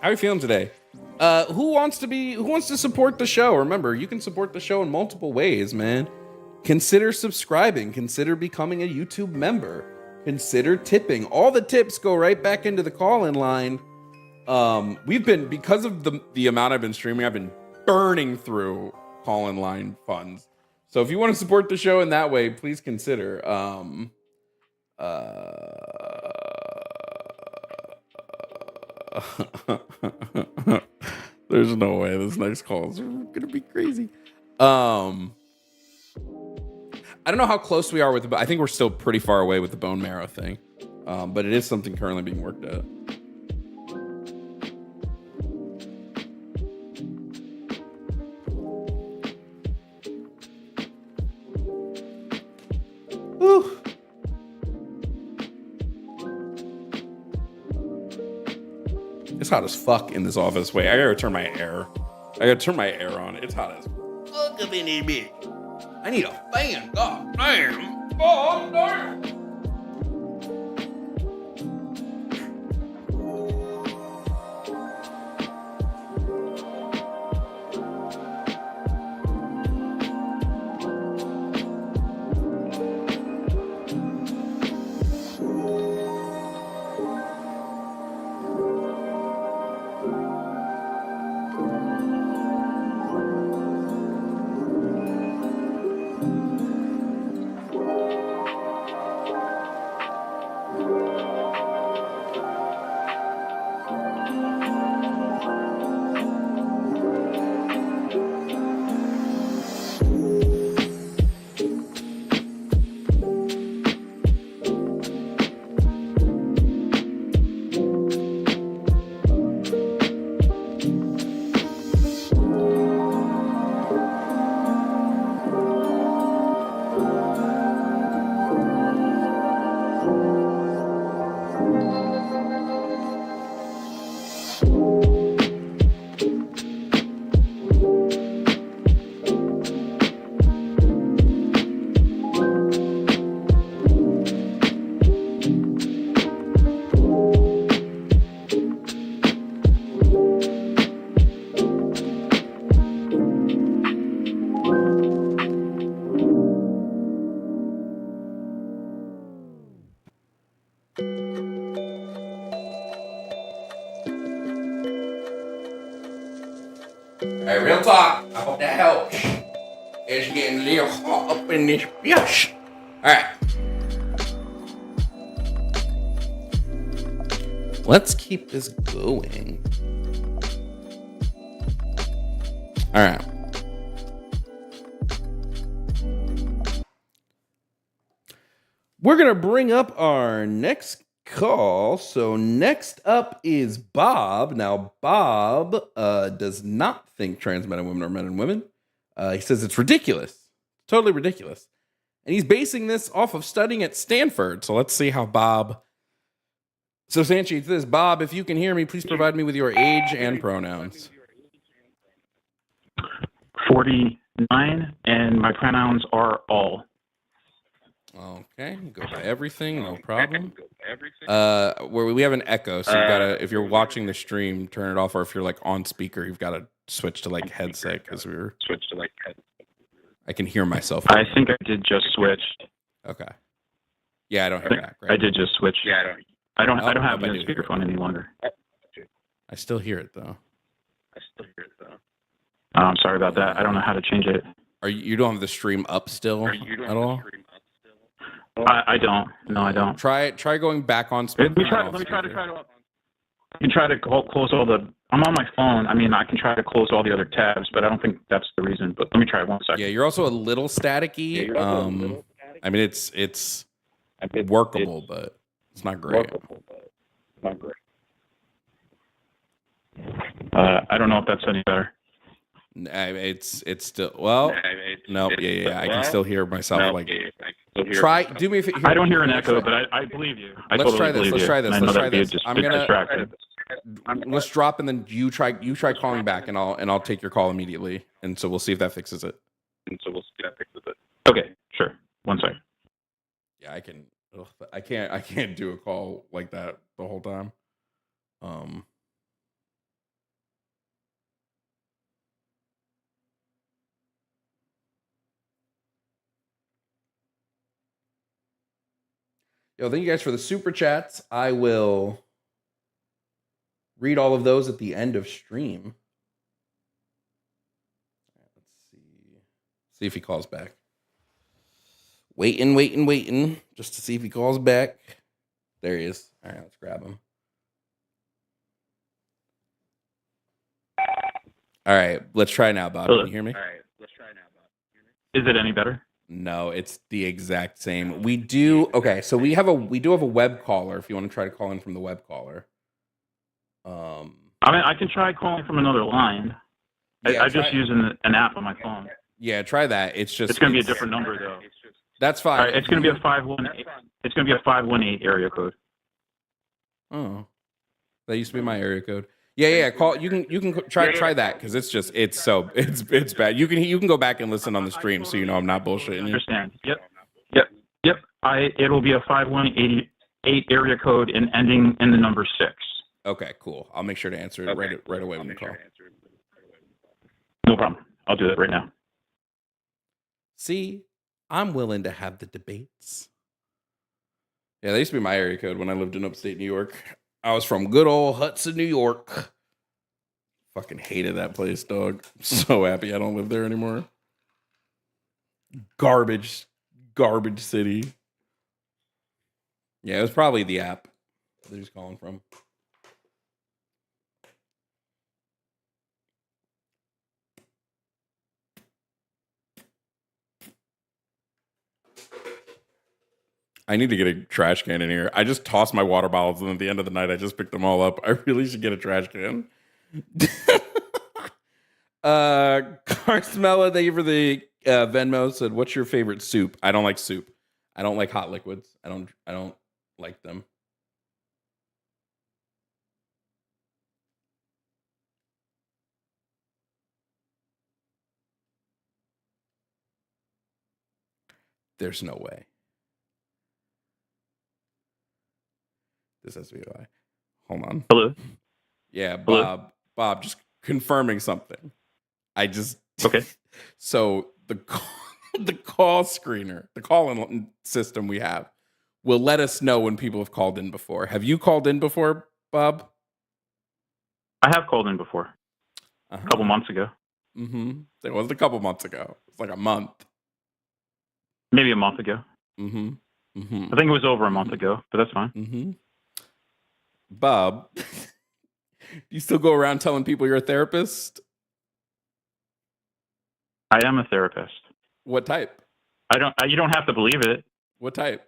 How are we feeling today? Who wants to support the show? Remember, you can support the show in multiple ways, man. Consider subscribing, consider becoming a YouTube member, consider tipping. All the tips go right back into the call-in line. Because of the amount I've been streaming, I've been burning through call-in line funds. So if you want to support the show in that way, please consider. There's no way this next call is gonna be crazy. I don't know how close we are with it, but I think we're still pretty far away with the bone marrow thing. But it is something currently being worked out. Whew. It's hot as fuck in this office. Wait, I gotta turn my air. On. It's hot as fuck up in here, bitch. I need a fan. God damn. God damn. It's getting a little hot up in this bitch. All right. Let's keep this going. All right. We're going to bring up our next call. So next up is Bob. Now, Bob does not think trans men and women are men and women. He says it's ridiculous. Totally ridiculous. And he's basing this off of studying at Stanford. So let's see how Bob substantiates this. Bob, if you can hear me, please provide me with your age and pronouns.
49, and my pronouns are all.
Okay, go by everything, no problem. Where we have an echo, so you gotta, if you're watching the stream, turn it off, or if you're like on speaker, you've got to switch to like headset because I can hear myself.
I think I did just switch.
Okay. Yeah, I don't hear back. Right?
I did just switch. Yeah, I don't have a speakerphone any longer.
I still hear it though.
I'm sorry about that. I don't know how to change it.
You don't have the stream up still at all?
I don't. No, I don't.
Try going back on speaker.
Let me try to close all the. I'm on my phone. I mean, I can try to close all the other tabs, but I don't think that's the reason. But let me try 1 second.
Yeah, you're also a little staticky. I mean, it's workable, but it's not great.
I don't know if that's any better.
It's still nope. Yeah. I can still hear myself. Try. Do me a favor.
I don't hear an echo, but I believe you.
Let's try this. Let's try this. I'm gonna.
Distracted.
Let's drop, and then you try calling back, and I'll take your call immediately, and so we'll see if that fixes it.
Okay, sure. 1 second.
Yeah, I can. I can't do a call like that the whole time. Yo, thank you guys for the super chats. I will read all of those at the end of stream. Let's see if he calls back. Waiting, just to see if he calls back. There he is. All right, let's grab him. All right, let's try now, Bob. Can you hear me?
Is it any better?
No, it's the exact same. We do so we do have a web caller if you want to try to call in from the web caller.
I mean, I can try calling from another line.
Yeah,
I'm just using an app on my phone.
Yeah, try that. It's going
to be a different number though.
That's fine.
All right, it's going to be a 518. It's going to be a 518 area code.
Oh, that used to be my area code. Yeah. Call. You can try that because it's bad. You can go back and listen on the stream so you know I'm not bullshitting you.
Understand? Yep. It'll be a 5188 area code and ending in the number 6.
Okay, cool. I'll make sure to answer it right away when you call.
No problem. I'll do that right now.
See, I'm willing to have the debates. Yeah, that used to be my area code when I lived in upstate New York. I was from good old Hudson, New York. Fucking hated that place, dog. So happy I don't live there anymore. Garbage city. Yeah, it was probably the app that he's calling from. I need to get a trash can in here. I just tossed my water bottles, and at the end of the night, I just picked them all up. I really should get a trash can. Carsmella, thank you for the Venmo. Said, "What's your favorite soup?" I don't like soup. I don't like hot liquids. I don't like them. There's no way. This has to be why. Hold on.
Hello?
Yeah,
Hello?
Bob, just confirming something.
Okay.
So the call screener, the call-in system we have, will let us know when people have called in before. Have you called in before, Bob?
I have called in before. A couple months ago.
Mm-hmm. It was a couple months ago. It's like a month.
Maybe a month ago.
Mm-hmm. Mm-hmm.
I think it was over a month ago, but that's fine.
Mm-hmm. Bob, you still go around telling people you're a therapist?
I am a therapist.
What type?
You don't have to believe it.
What type?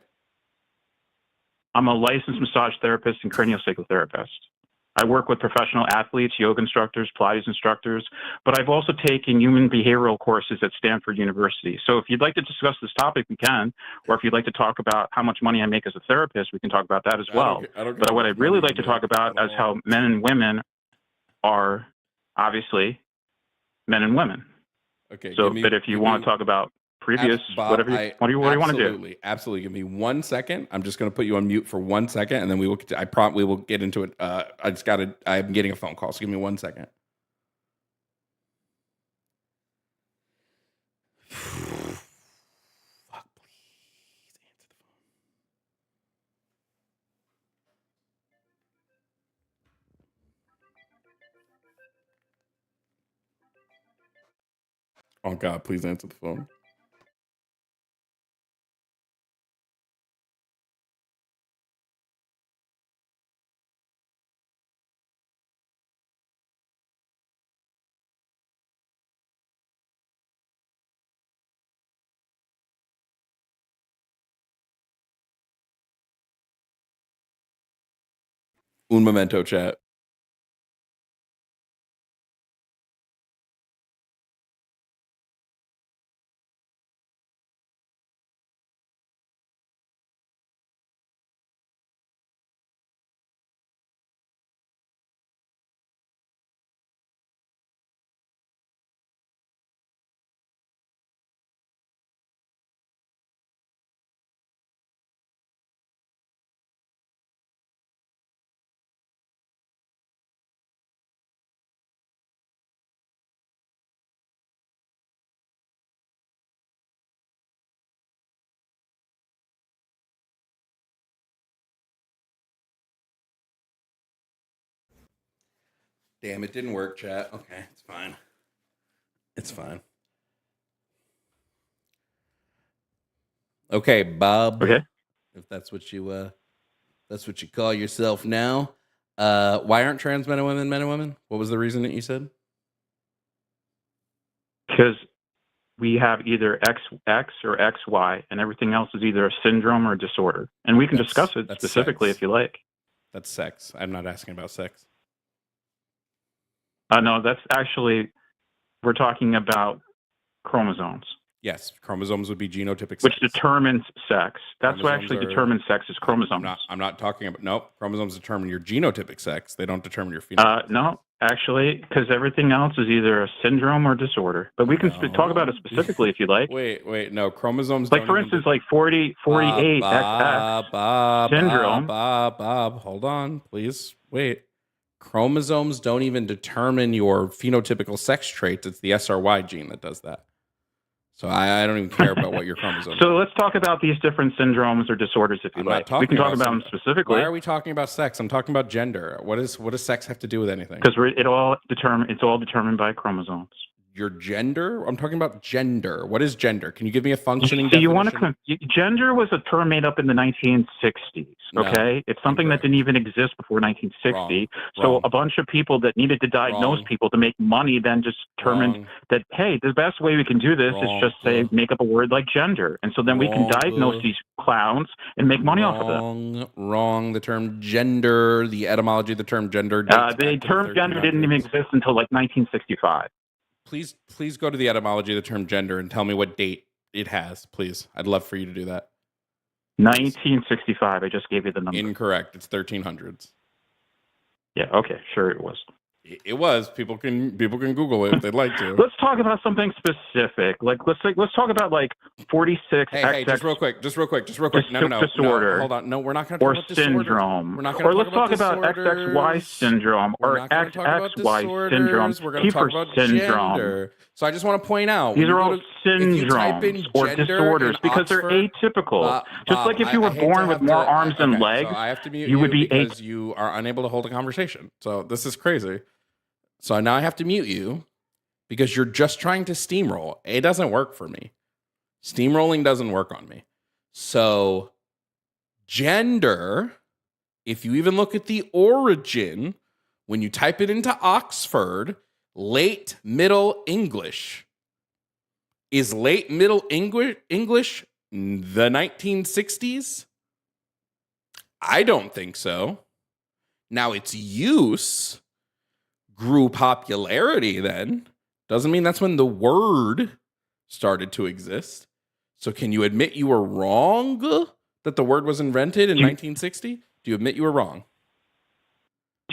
I'm a licensed massage therapist and craniosacral therapist. I work with professional athletes, yoga instructors, Pilates instructors, but I've also taken human behavioral courses at Stanford University. So if you'd like to discuss this topic, we can. Or if you'd like to talk about how much money I make as a therapist, we can talk about that as well. But what I'd really like to talk about is how men and women are obviously men and women.
Okay.
So, but if you want to talk about previous,
Bob,
what do you want to do?
Absolutely. Give me 1 second. I'm just going to put you on mute for 1 second, and then we will. We will get into it. I'm getting a phone call, so give me 1 second. Fuck, please answer the phone. Oh God, please answer the phone. Un momento, chat. Damn, it didn't work, chat. Okay, it's fine. It's fine. Okay, Bob.
Okay.
If that's what you call yourself now. Why aren't trans men and women? What was the reason that you said?
Because we have either XX or XY, and everything else is either a syndrome or a disorder. And we can discuss it specifically
sex.
if you like.
That's sex. I'm not asking about sex.
No, that's actually, we're talking about chromosomes.
Yes, chromosomes would be genotypic sex.
Which determines sex. That's what actually determines sex is chromosomes.
I'm not talking about, nope. Chromosomes determine your genotypic sex. They don't determine your phenotypic.
No, actually, because everything else is either a syndrome or disorder. But we can talk about it specifically if you like.
Wait, no. Chromosomes
like, for instance, like 48 XX syndrome.
Bob, hold on, please. Wait. Chromosomes don't even determine your phenotypical sex traits. It's the SRY gene that does that. So I don't even care about what your chromosomes
So let's talk about these different syndromes or disorders if you like. We can talk about them specifically.
Why are we talking about sex? I'm talking about gender. What does sex have to do with anything?
Because it's all determined by chromosomes.
Your gender? I'm talking about gender. What is gender? Can you give me a functioning definition?
Gender was a term made up in the 1960s, okay?
No,
it's something that didn't even exist before 1960. So a bunch of people that needed to diagnose people to make money then just determined that, hey, the best way we can do this is just make up a word like gender. And so then we can diagnose these clowns and make money off of them.
Wrong. The term gender, the etymology of the term gender.
The term gender didn't even exist until like 1965.
Please go to the etymology of the term gender and tell me what date it has, please. I'd love for you to do that.
1965. I just gave you the number.
Incorrect. It's 1300s.
Yeah. Okay. Sure, it was.
It was. People can Google it if they'd like to.
Let's talk about something specific. Like let's talk about like 46.
Hey, just real quick. No.
Disorder.
No, hold on. No, we're not going to talk about
syndrome.
We're not going to
let's talk about XXY syndrome or XXY syndrome.
We're going to talk about
syndrome.
Gender. So I just want to point out
these are all syndromes or disorders because they're atypical. Just like if you were born with more arms and legs,
so I have to mute
you would be
because you are unable to hold a conversation. So this is crazy. So now I have to mute you because you're just trying to steamroll. It doesn't work for me. Steamrolling doesn't work on me. So gender, if you even look at the origin, when you type it into Oxford, late Middle English. Is late Middle English the 1960s? I don't think so. Now, its use grew popularity then. Doesn't mean that's when the word started to exist. So can you admit you were wrong that the word was invented in 1960? Do you admit you were wrong?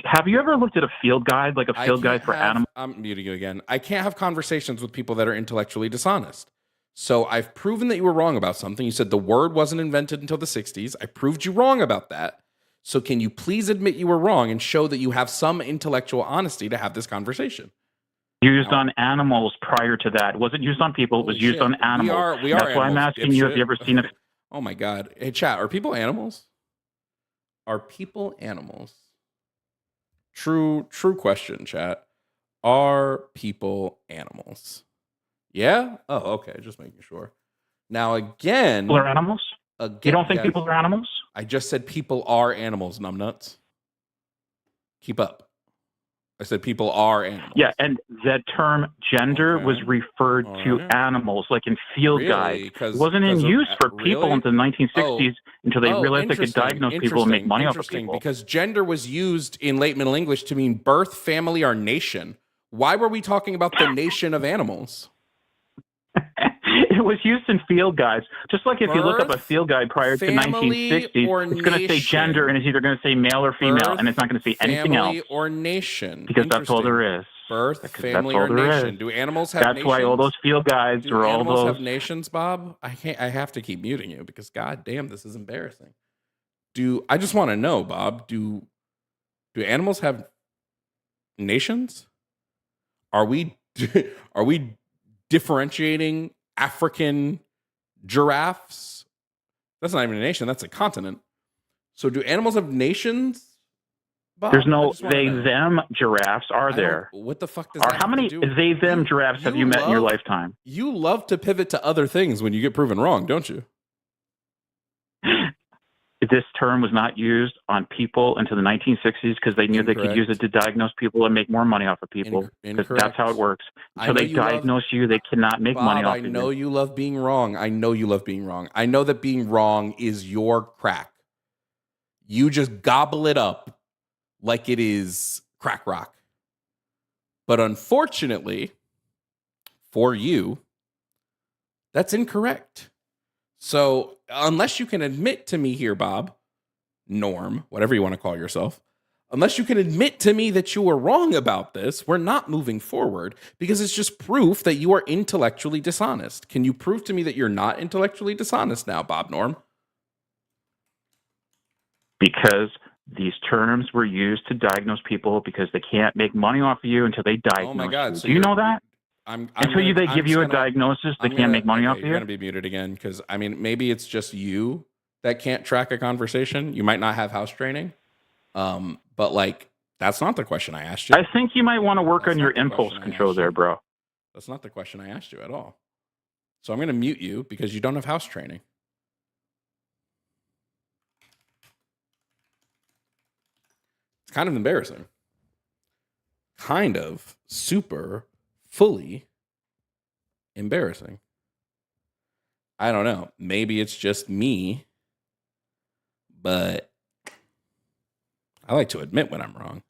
Have you ever looked at a field guide, like a field guide for animals?
I'm muting you again. I can't have conversations with people that are intellectually dishonest. So I've proven that you were wrong about something. You said the word wasn't invented until the 60s. I proved you wrong about that. So can you please admit you were wrong and show that you have some intellectual honesty to have this conversation?
Used on animals prior to that. It wasn't used on people. It was used on animals.
We are
That's why I'm
animals,
asking you if you ever seen it.
Oh my God. Hey, chat, are people animals? Are people animals? True question, chat. Are people animals? Yeah? Oh, okay. Just making sure. Now, again.
People are animals? You don't think people are animals?
I just said people are animals, numbnuts. Keep up. I said people are animals.
Yeah, and that term gender was referred to animals, like in field guides. It wasn't in use for people until the 1960s, until they realized they could diagnose people and make money off of people.
Because gender was used in late Middle English to mean birth, family, or nation. Why were we talking about the nation of animals?
It was used in field guides. Just like if you look up a field guide prior to 1960s, it's going to say gender, and it's either going to say male or female, and it's not going to say anything else.
Family or nation.
Because that's all there is.
Birth, family, or nation. Do animals have nations?
That's why all those field guides are all those.
Do animals have nations, Bob? I have to keep muting you because goddamn, this is embarrassing. I just want to know, Bob, do animals have nations? Are we differentiating African giraffes? That's not even a nation, that's a continent. So do animals have nations? Bob,
there's no they-them giraffes, are there?
What the fuck does that
How many they-them giraffes have you met in your lifetime?
You love to pivot to other things when you get proven wrong, don't you?
This term was not used on people until the 1960s because they knew they could use it to diagnose people and make more money off of people. Because that's how it works. Until they diagnose you, they cannot make money off of you.
I know you love being wrong. I know you love being wrong. I know that being wrong is your crack. You just gobble it up like it is crack rock. But unfortunately, for you, that's incorrect. So unless you can admit to me here, Bob, Norm, whatever you want to call yourself, unless you can admit to me that you were wrong about this, we're not moving forward because it's just proof that you are intellectually dishonest. Can you prove to me that you're not intellectually dishonest now, Bob Norm?
Because these terms were used to diagnose people because they can't make money off of you until they diagnose. Oh my God! So do you know that? They give you a diagnosis, they can't make money off of you.
You're going to be muted again because, I mean, maybe it's just you that can't track a conversation. You might not have house training. But, like, that's not the question I asked you.
I think you might want to work on your impulse control there, bro.
That's not the question I asked you at all. So I'm going to mute you because you don't have house training. It's kind of embarrassing. Kind of super fully embarrassing. I don't know. Maybe it's just me, but I like to admit when I'm wrong.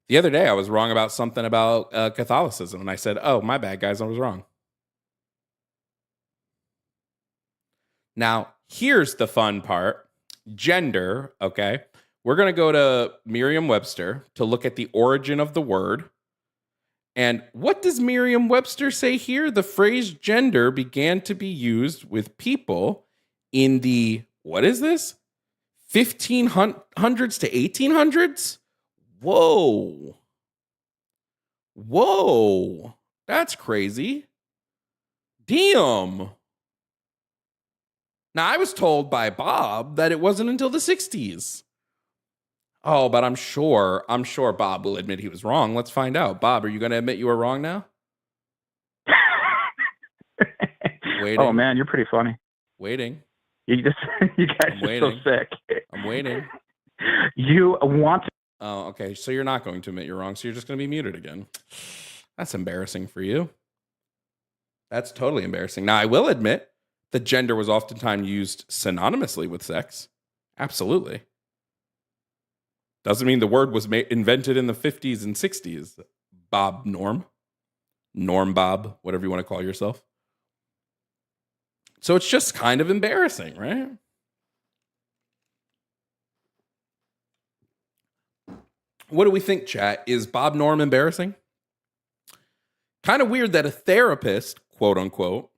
The other day, I was wrong about something about Catholicism, and I said, oh, my bad, guys, I was wrong. Now, here's the fun part. Gender, okay? We're going to go to Merriam-Webster to look at the origin of the word. And what does Merriam-Webster say here? The phrase gender began to be used with people in the, what is this? 1500s to 1800s? Whoa. That's crazy. Damn. Now, I was told by Bob that it wasn't until the 60s. Oh, but I'm sure Bob will admit he was wrong. Let's find out. Bob, are you going to admit you were wrong now? Waiting.
Oh man, you're pretty funny.
Waiting.
You guys are so sick.
I'm waiting.
You want to.
Oh, okay. So you're not going to admit you're wrong. So you're just going to be muted again. That's embarrassing for you. That's totally embarrassing. Now, I will admit that gender was oftentimes used synonymously with sex. Absolutely. Doesn't mean the word was invented in the 50s and 60s. Bob Norm. Norm Bob, whatever you want to call yourself. So it's just kind of embarrassing, right? What do we think, chat? Is Bob Norm embarrassing? Kind of weird that a therapist, quote unquote,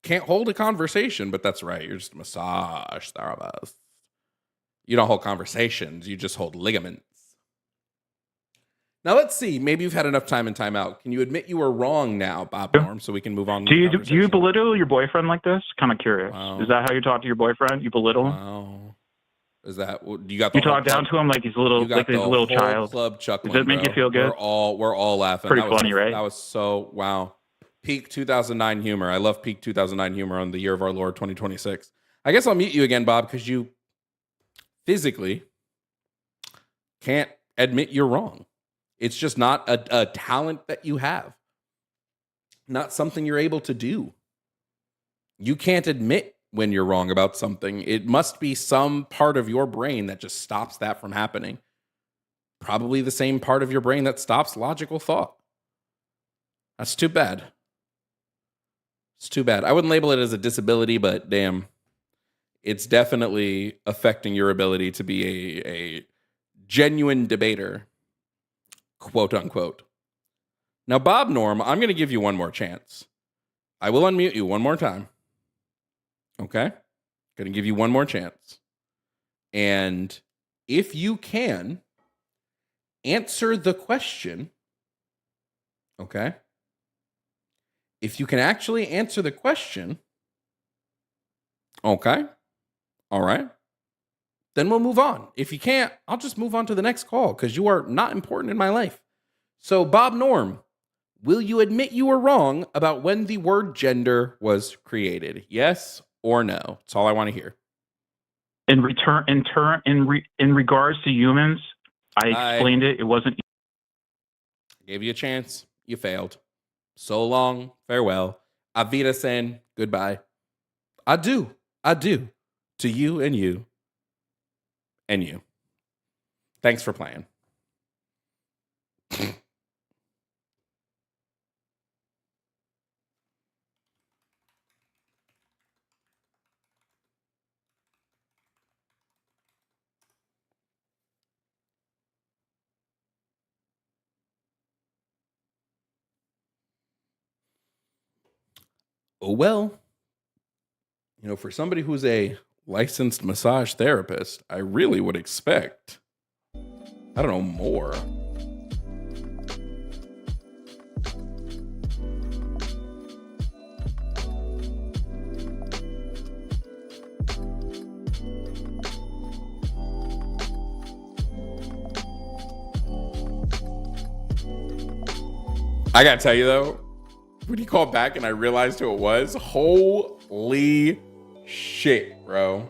can't hold a conversation, but that's right. You're just a massage therapist. You don't hold conversations, you just hold ligaments. Now let's see. Maybe you've had enough time and time out. Can you admit you were wrong now, Bob Norm, so we can move on?
Do you belittle your boyfriend like this? Kind of curious.
Wow.
Is that how you talk to your boyfriend? You belittle him?
Wow. Is that you got? The
you talk down to him like he's a little child.
Club chuckling.
Does that make you feel good?
We're all laughing.
Pretty funny, right?
That was so wow. Peak 2009 humor. I love peak 2009 humor on the year of our Lord 2026. I guess I'll mute you again, Bob, because you physically can't admit you're wrong. It's just not a talent that you have. Not something you're able to do. You can't admit when you're wrong about something. It must be some part of your brain that just stops that from happening. Probably the same part of your brain that stops logical thought. That's too bad. It's too bad. I wouldn't label it as a disability, but damn, it's definitely affecting your ability to be a genuine debater, quote unquote. Now, Bob Norm, I'm going to give you one more chance. I will unmute you one more time. Okay? Going to give you one more chance. And if you can answer the question, okay? If you can actually answer the question, okay? All right. Then we'll move on. If you can't, I'll just move on to the next call because you are not important in my life. So, Bob Norm, will you admit you were wrong about when the word gender was created? Yes or no? That's all I want to hear.
In regards to humans, I explained it. It wasn't.
I gave you a chance. You failed. So long. Farewell. Auf Wiedersehen. Goodbye. Adieu. Adieu to you and you and you. Thanks for playing. Oh, well, you know, for somebody who's a licensed massage therapist, I really would expect, I don't know, more. I gotta tell you though, when he called back and I realized who it was, holy shit, bro.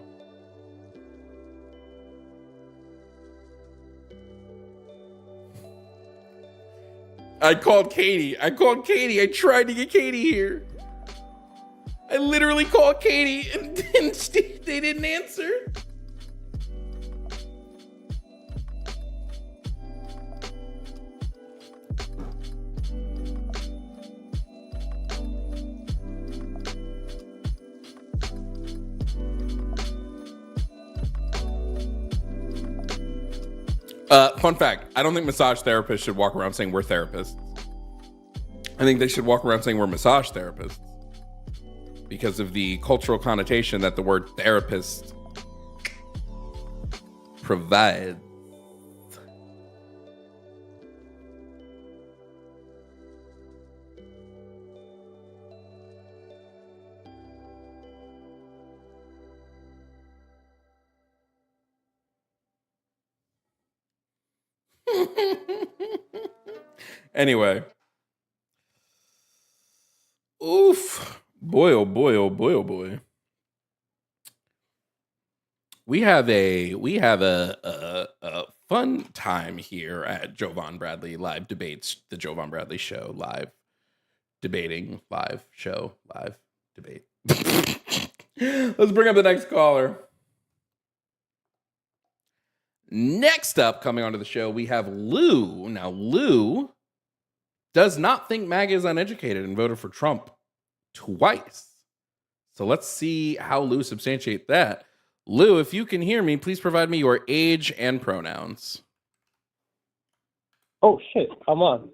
I called Katie. I tried to get Katie here. I literally called Katie and they didn't answer. Fun fact, I don't think massage therapists should walk around saying we're therapists. I think they should walk around saying we're massage therapists because of the cultural connotation that the word therapist provides. Anyway. Oof. Boy, oh boy, oh boy, oh boy. We have a fun time here at Jovan Bradley Live Debates, the Jovan Bradley Show, live debating, live show, live debate. Let's bring up the next caller. Next up, coming onto the show, we have Lou. Now, Lou does not think MAGA is uneducated and voted for Trump twice. So let's see how Lou substantiates that. Lou, if you can hear me, please provide me your age and pronouns.
Oh shit, I'm on.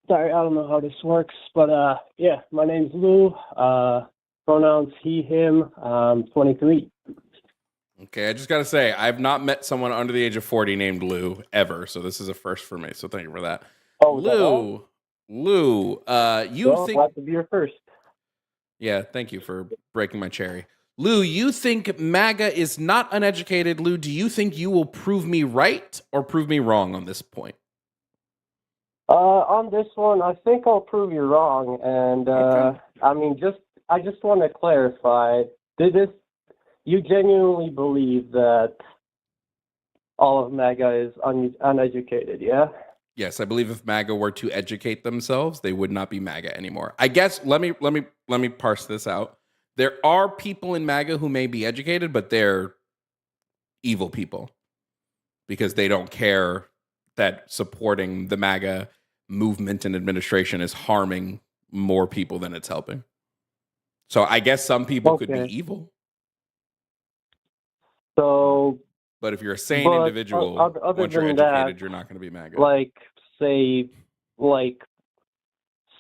Sorry, I don't know how this works, but yeah, my name's Lou. Pronouns he, him. 23.
Okay, I just gotta say, I've not met someone under the age of 40 named Lou ever, so this is a first for me. So thank you for that.
Oh,
Lou, you think?
Glad to be your first.
Yeah, thank you for breaking my cherry. Lou, you think MAGA is not uneducated. Lou, do you think you will prove me right or prove me wrong on this point?
On this one, I think I'll prove you wrong. And
Okay.
I mean, I just want to clarify: you genuinely believe that all of MAGA is uneducated? Yeah.
Yes, I believe if MAGA were to educate themselves, they would not be MAGA anymore. I guess let me parse this out. There are people in MAGA who may be educated, but they're evil people because they don't care that supporting the MAGA movement and administration is harming more people than it's helping. So I guess some people could be evil.
So,
but if you're a sane individual, once you're educated, you're not going to be MAGA.
Like, say,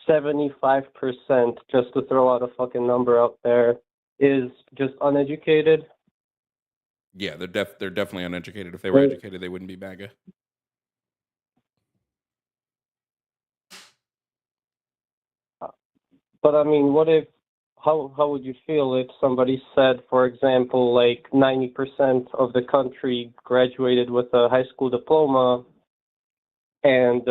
75%, just to throw out a fucking number out there, is just uneducated.
Yeah, they're definitely uneducated. If they were educated, they wouldn't be MAGA.
But I mean, how would you feel if somebody said, for example, 90% of the country graduated with a high school diploma, and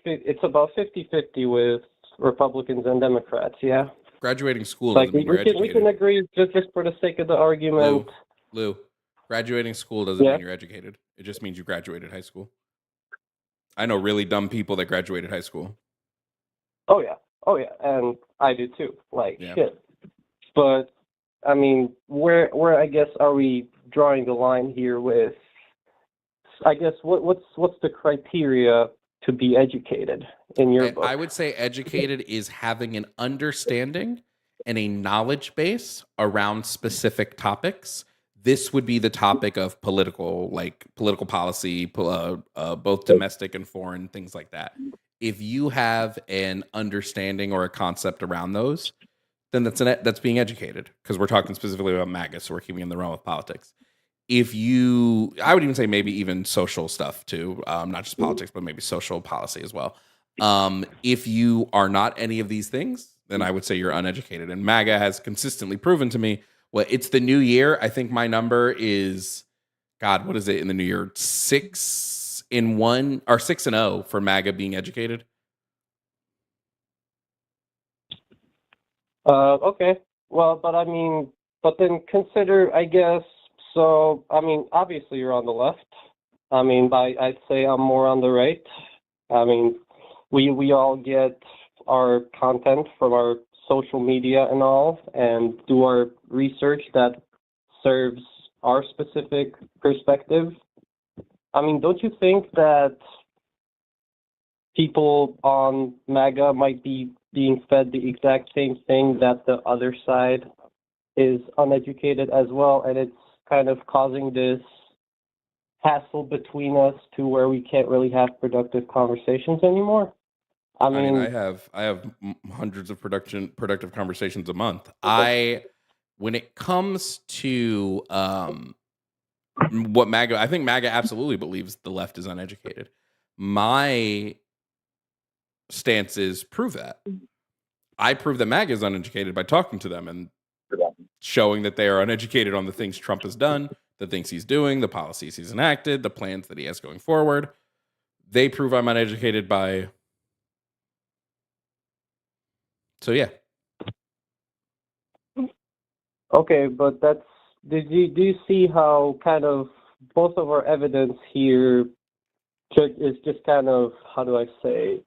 it's about 50-50 with Republicans and Democrats, yeah?
Graduating school doesn't mean you're educated.
We can agree, just for the sake of the argument.
Lou, graduating school doesn't mean you're educated. It just means you graduated high school. I know really dumb people that graduated high school.
Oh yeah, and I do too. Shit. But I mean, where I guess are we drawing the line here with? I guess what's the criteria to be educated in your book?
I would say educated is having an understanding and a knowledge base around specific topics. This would be the topic of political policy, both domestic and foreign, things like that. If you have an understanding or a concept around those, then that's being educated, because we're talking specifically about MAGA, so we're keeping in the realm of politics. I would even say maybe even social stuff too, not just politics, but maybe social policy as well. If you are not any of these things, then I would say you're uneducated. And MAGA has consistently proven to me, well, it's the new year. I think my number is, God, what is it in the new year? 6-1 or 6-0 for MAGA being educated.
Okay. Well, but then consider, I guess. So, I mean, obviously you're on the left. I mean, I'd say I'm more on the right. I mean, we all get our content from our social media and all, and do our research that serves our specific perspective. I mean, don't you think that people on MAGA might be being fed the exact same thing that the other side is uneducated as well, and it's kind of causing this hassle between us to where we can't really have productive conversations anymore? I mean,
I have hundreds of productive conversations a month. When it comes to what MAGA, I think MAGA absolutely believes the left is uneducated. My stance is prove that. I prove that MAGA is uneducated by talking to them and showing that they are uneducated on the things Trump has done, the things he's doing, the policies he's enacted, the plans that he has going forward. They prove I'm uneducated by. So yeah.
Okay, but do you see how kind of both of our evidence here is just kind of, how do I say,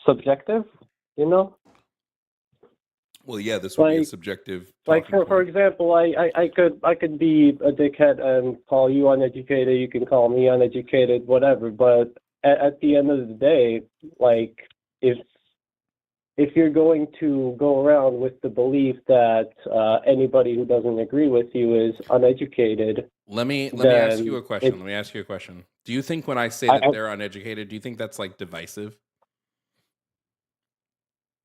subjective, you know?
Well, yeah, this would be a
Like-
subjective.
Like
talking
for
point.
example, I could be a dickhead and call you uneducated. You can call me uneducated, whatever. But at the end of the day, like if you're going to go around with the belief that anybody who doesn't agree with you is uneducated,
Let me ask
then
you a question. Let me ask you a question. Do you think when I say that they're uneducated, do you think that's like divisive?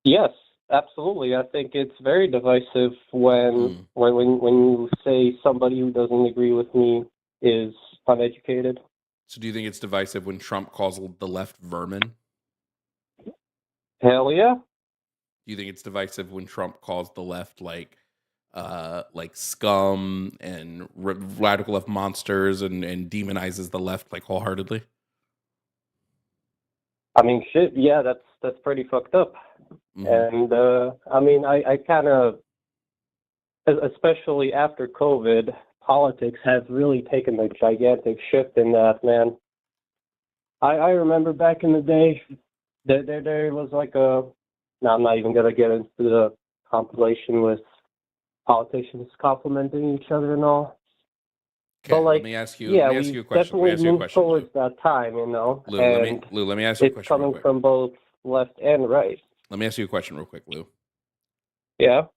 yes, absolutely. I think it's very divisive when you say somebody who doesn't agree with me is uneducated.
So do you think it's divisive when Trump calls the left vermin?
Hell yeah.
Do you think it's divisive when Trump calls the left like scum and radical left monsters and demonizes the left like wholeheartedly?
I mean, shit. Yeah, that's pretty fucked up.
Mhm.
And I mean, I kind of, especially after COVID, politics have really taken a gigantic shift in that, man. I remember back in the day, there was like a. No, I'm not even gonna get into the compilation with politicians complimenting each other and all.
Okay,
But like,
let me ask you.
yeah,
let me ask
we
you a question. Let me
definitely
ask you a
moved
question.
towards that time, you know.
Lou,
and
let me ask you a
it's
question real
coming
quick.
from both left and right.
Let me ask you a question real quick, Lou.
Yeah.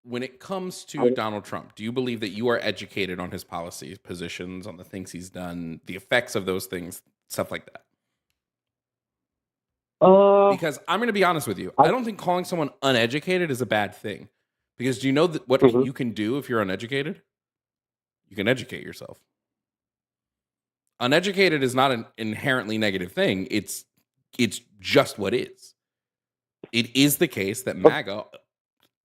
When it comes to Donald Trump, do you believe that you are educated on his policies, positions, on the things he's done, the effects of those things, stuff like that? Because I'm going to be honest with you. I don't think calling someone uneducated is a bad thing. Because do you know what you can do if you're uneducated? You can educate yourself. Uneducated is not an inherently negative thing. It's just what is. It is the case that MAGA,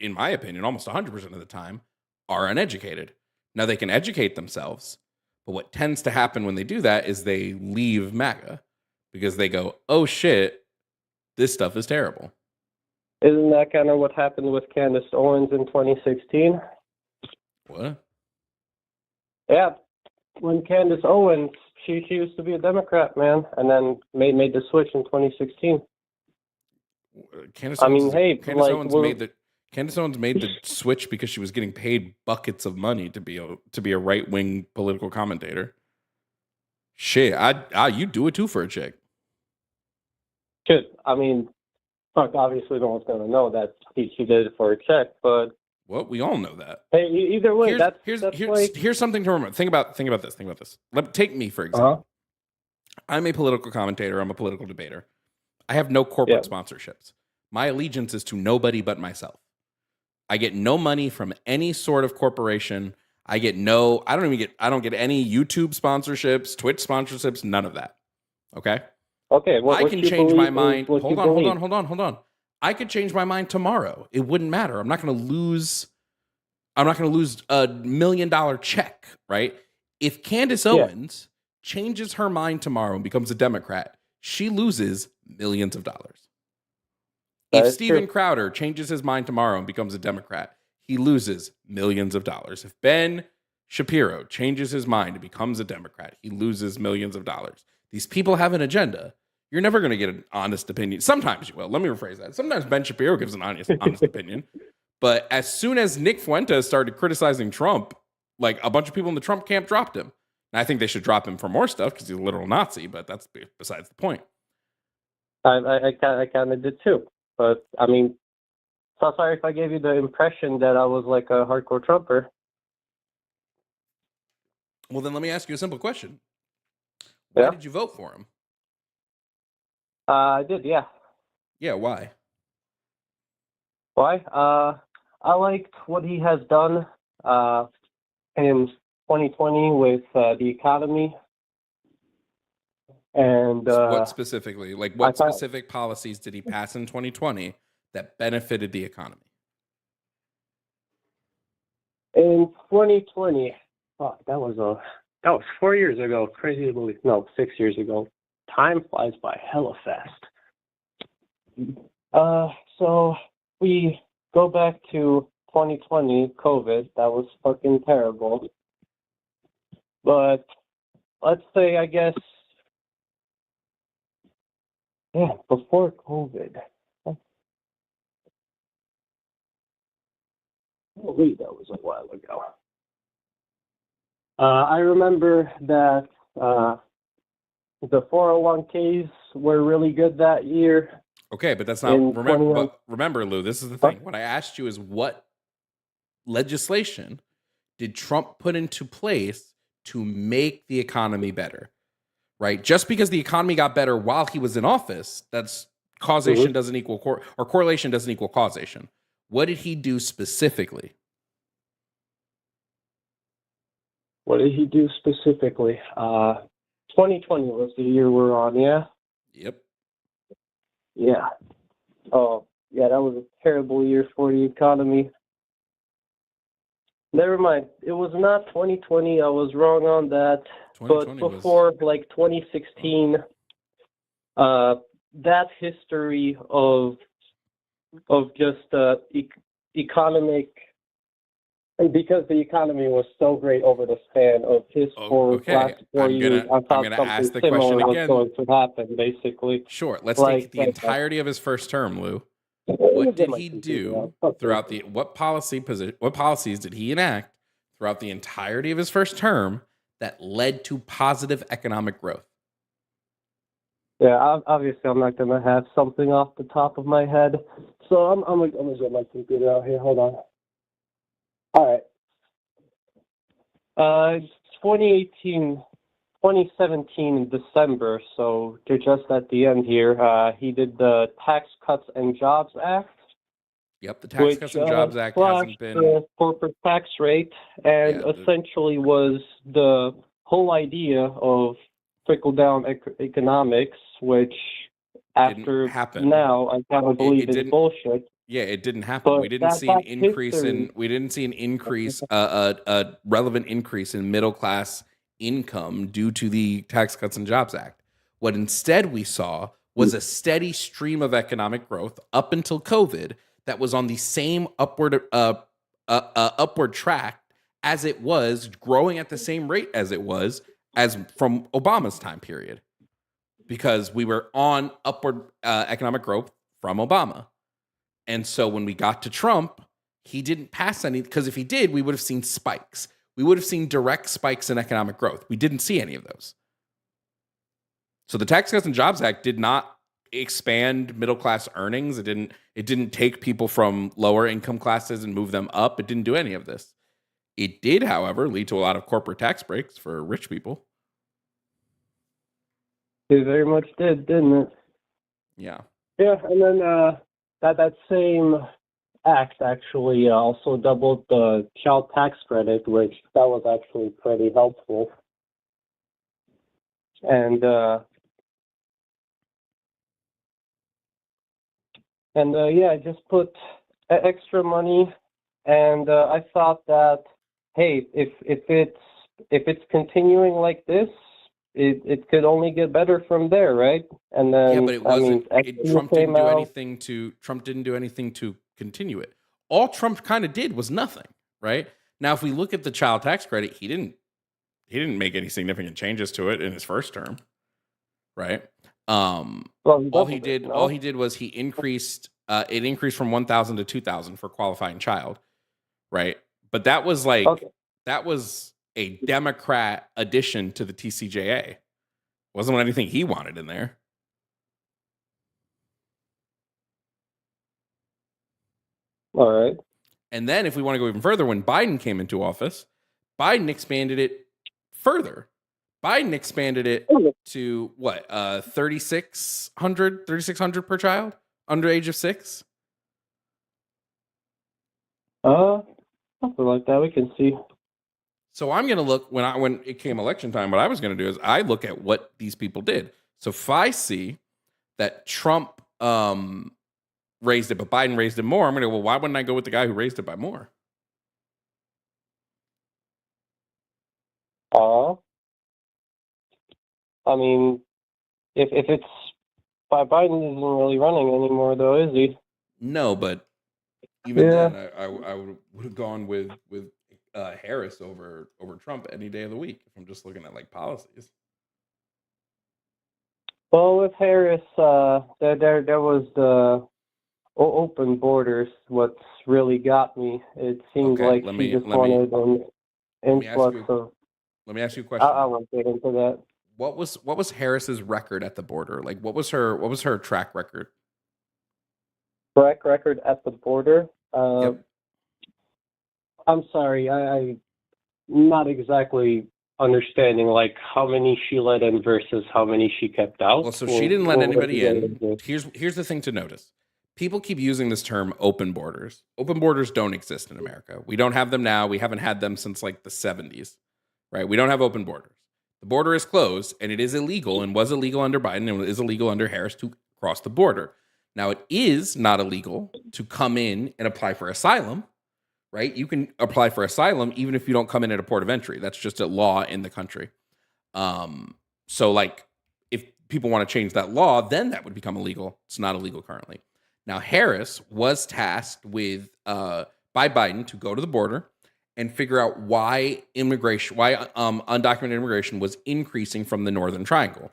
in my opinion, almost 100% of the time, are uneducated. Now, they can educate themselves, but what tends to happen when they do that is they leave MAGA because they go, oh shit, this stuff is terrible.
Isn't that kind of what happened with Candace Owens in 2016?
What?
Yeah, when Candace Owens, she used to be a Democrat, man, and then made the switch in 2016.
Candace Owens made the switch because she was getting paid buckets of money to be a right-wing political commentator. Shit, you do it too for a check.
Shit, I mean, fuck, obviously no one's gonna know that she did it for a check, but
well, we all know that.
Hey, either way,
here's something to remember. Think about this. Take me for example. I'm a political commentator. I'm a political debater. I have no corporate sponsorships. My allegiance is to nobody but myself. I get no money from any sort of corporation. I don't get any YouTube sponsorships, Twitch sponsorships, none of that. Okay?
Okay,
I can change my mind. Hold on. I could change my mind tomorrow. It wouldn't matter. I'm not going to lose a $1 million check, right? If Candace Owens changes her mind tomorrow and becomes a Democrat, she loses millions of dollars. If Steven Crowder changes his mind tomorrow and becomes a Democrat, he loses millions of dollars. If Ben Shapiro changes his mind and becomes a Democrat, he loses millions of dollars. These people have an agenda. You're never going to get an honest opinion. Sometimes you will. Let me rephrase that. Sometimes Ben Shapiro gives an honest opinion. But as soon as Nick Fuentes started criticizing Trump, like a bunch of people in the Trump camp dropped him. And I think they should drop him for more stuff because he's a literal Nazi, but that's besides the point.
I kind of did too. But, I mean, so sorry if I gave you the impression that I was like a hardcore Trumper.
Well, then let me ask you a simple question. Why did you vote for him?
I did, yeah.
Yeah, why?
Why? I liked what he has done in 2020 with the economy. And
what specifically? Like, what specific policies did he pass in 2020 that benefited the economy?
In 2020, fuck, that was 4 years ago. Crazy to believe. No, 6 years ago. Time flies by hella fast. So we go back to 2020, COVID. That was fucking terrible. But let's say, I guess, yeah, before COVID. Wait, that was a while ago. I remember that the 401ks were really good that year.
Okay, but that's not remember, Lou, this is the thing. What I asked you is what legislation did Trump put into place to make the economy better? Right? Just because the economy got better while he was in office, that's causation doesn't equal or correlation doesn't equal causation. What did he do specifically?
What did he do specifically? 2020 was the year we're on, yeah?
Yep.
Yeah. Oh, yeah, that was a terrible year for the economy. Never mind. It was not 2020. I was wrong on that. But before, 2016, that history of just economic, and because the economy was so great over the span of his last 4 years, I thought something similar was going to happen, basically.
Sure. Let's take the entirety of his first term, Lou. What did he do throughout what policies did he enact throughout the entirety of his first term that led to positive economic growth?
Yeah, obviously I'm not going to have something off the top of my head. So I'm going to get my computer out here. Hold on. All right. 2017 in December, so they're just at the end here. He did the Tax Cuts and Jobs Act.
Yep, the Tax Cuts and Jobs Act hasn't been
the corporate tax rate, and essentially was the whole idea of trickle down economics, which after now I kind of believe is bullshit.
Yeah, it didn't happen. We didn't see an increase a relevant increase in middle class income due to the Tax Cuts and Jobs Act. What instead we saw was a steady stream of economic growth up until COVID that was on the same upward track as it was, growing at the same rate as it was as from Obama's time period, because we were on upward economic growth from Obama. And so when we got to Trump, he didn't pass any, because if he did, we would have seen spikes. We would have seen direct spikes in economic growth. We didn't see any of those. So the Tax Cuts and Jobs Act did not expand middle class earnings. It didn't take people from lower income classes and move them up. It didn't do any of this. It did, however, lead to a lot of corporate tax breaks for rich people.
It very much did, didn't it?
Yeah.
Yeah, and then that same act actually also doubled the child tax credit, which that was actually pretty helpful. And yeah, I just put extra money, and I thought that, hey, if it's continuing like this, it could only get better from there, right? And then
yeah, but it wasn't. Trump didn't do anything to continue it. All Trump kind of did was nothing, right? Now, if we look at the child tax credit, he didn't make any significant changes to it in his first term, right? All he did was he increased it increased from 1,000 to 2,000 for qualifying child, right? But that was that was a Democrat addition to the TCJA. Wasn't anything he wanted in there.
All right.
And then if we want to go even further, when Biden came into office, Biden expanded it further. Biden expanded it to what? 3,600 per child under the age of 6?
Something like that. We can see.
So I'm going to look when it came election time. What I was going to do is I look at what these people did. So if I see that Trump raised it, but Biden raised it more, I'm going to go, well, why wouldn't I go with the guy who raised it by more?
Uh, I mean, if it's Biden isn't really running anymore, though, is he?
No, but even
Yeah.
then, I would have gone with Harris over Trump any day of the week if I'm just looking at like policies.
Well, with Harris, there was the open borders. What's really got me. It seems
Okay,
like
let
she
me
just
let me
wanted an
let me ask
influx
you
of.
let me ask you a
I
question.
won't get into that.
What was Harris's record at the border? Like, what was her track record?
Track record at the border.
Yep.
I'm sorry, I'm not exactly understanding like how many she let in versus how many she kept out.
Well, so she didn't let
What was
anybody
the
in.
other-
Here's the thing to notice. People keep using this term open borders. Open borders don't exist in America. We don't have them now. We haven't had them since like the 70s, right? We don't have open borders. The border is closed and it is illegal and was illegal under Biden and is illegal under Harris to cross the border. Now, it is not illegal to come in and apply for asylum, right? You can apply for asylum even if you don't come in at a port of entry. That's just a law in the country. So like if people want to change that law, then that would become illegal. It's not illegal currently. Now, Harris was tasked with by Biden to go to the border and figure out why undocumented immigration was increasing from the Northern Triangle.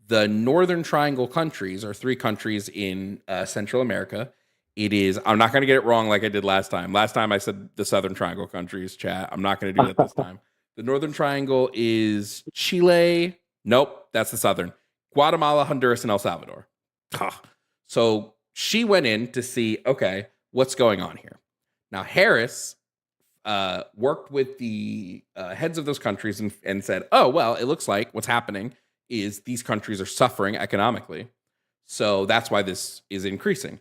The Northern Triangle countries are 3 countries in Central America. It is, I'm not going to get it wrong like I did last time. Last time I said the Southern Triangle countries, chat. I'm not going to do that this time. The Northern Triangle is Chile. Nope, that's the Southern. Guatemala, Honduras, and El Salvador. So she went in to see, okay, what's going on here? Now, Harris worked with the heads of those countries and said, oh, well, it looks like what's happening is these countries are suffering economically. So that's why this is increasing.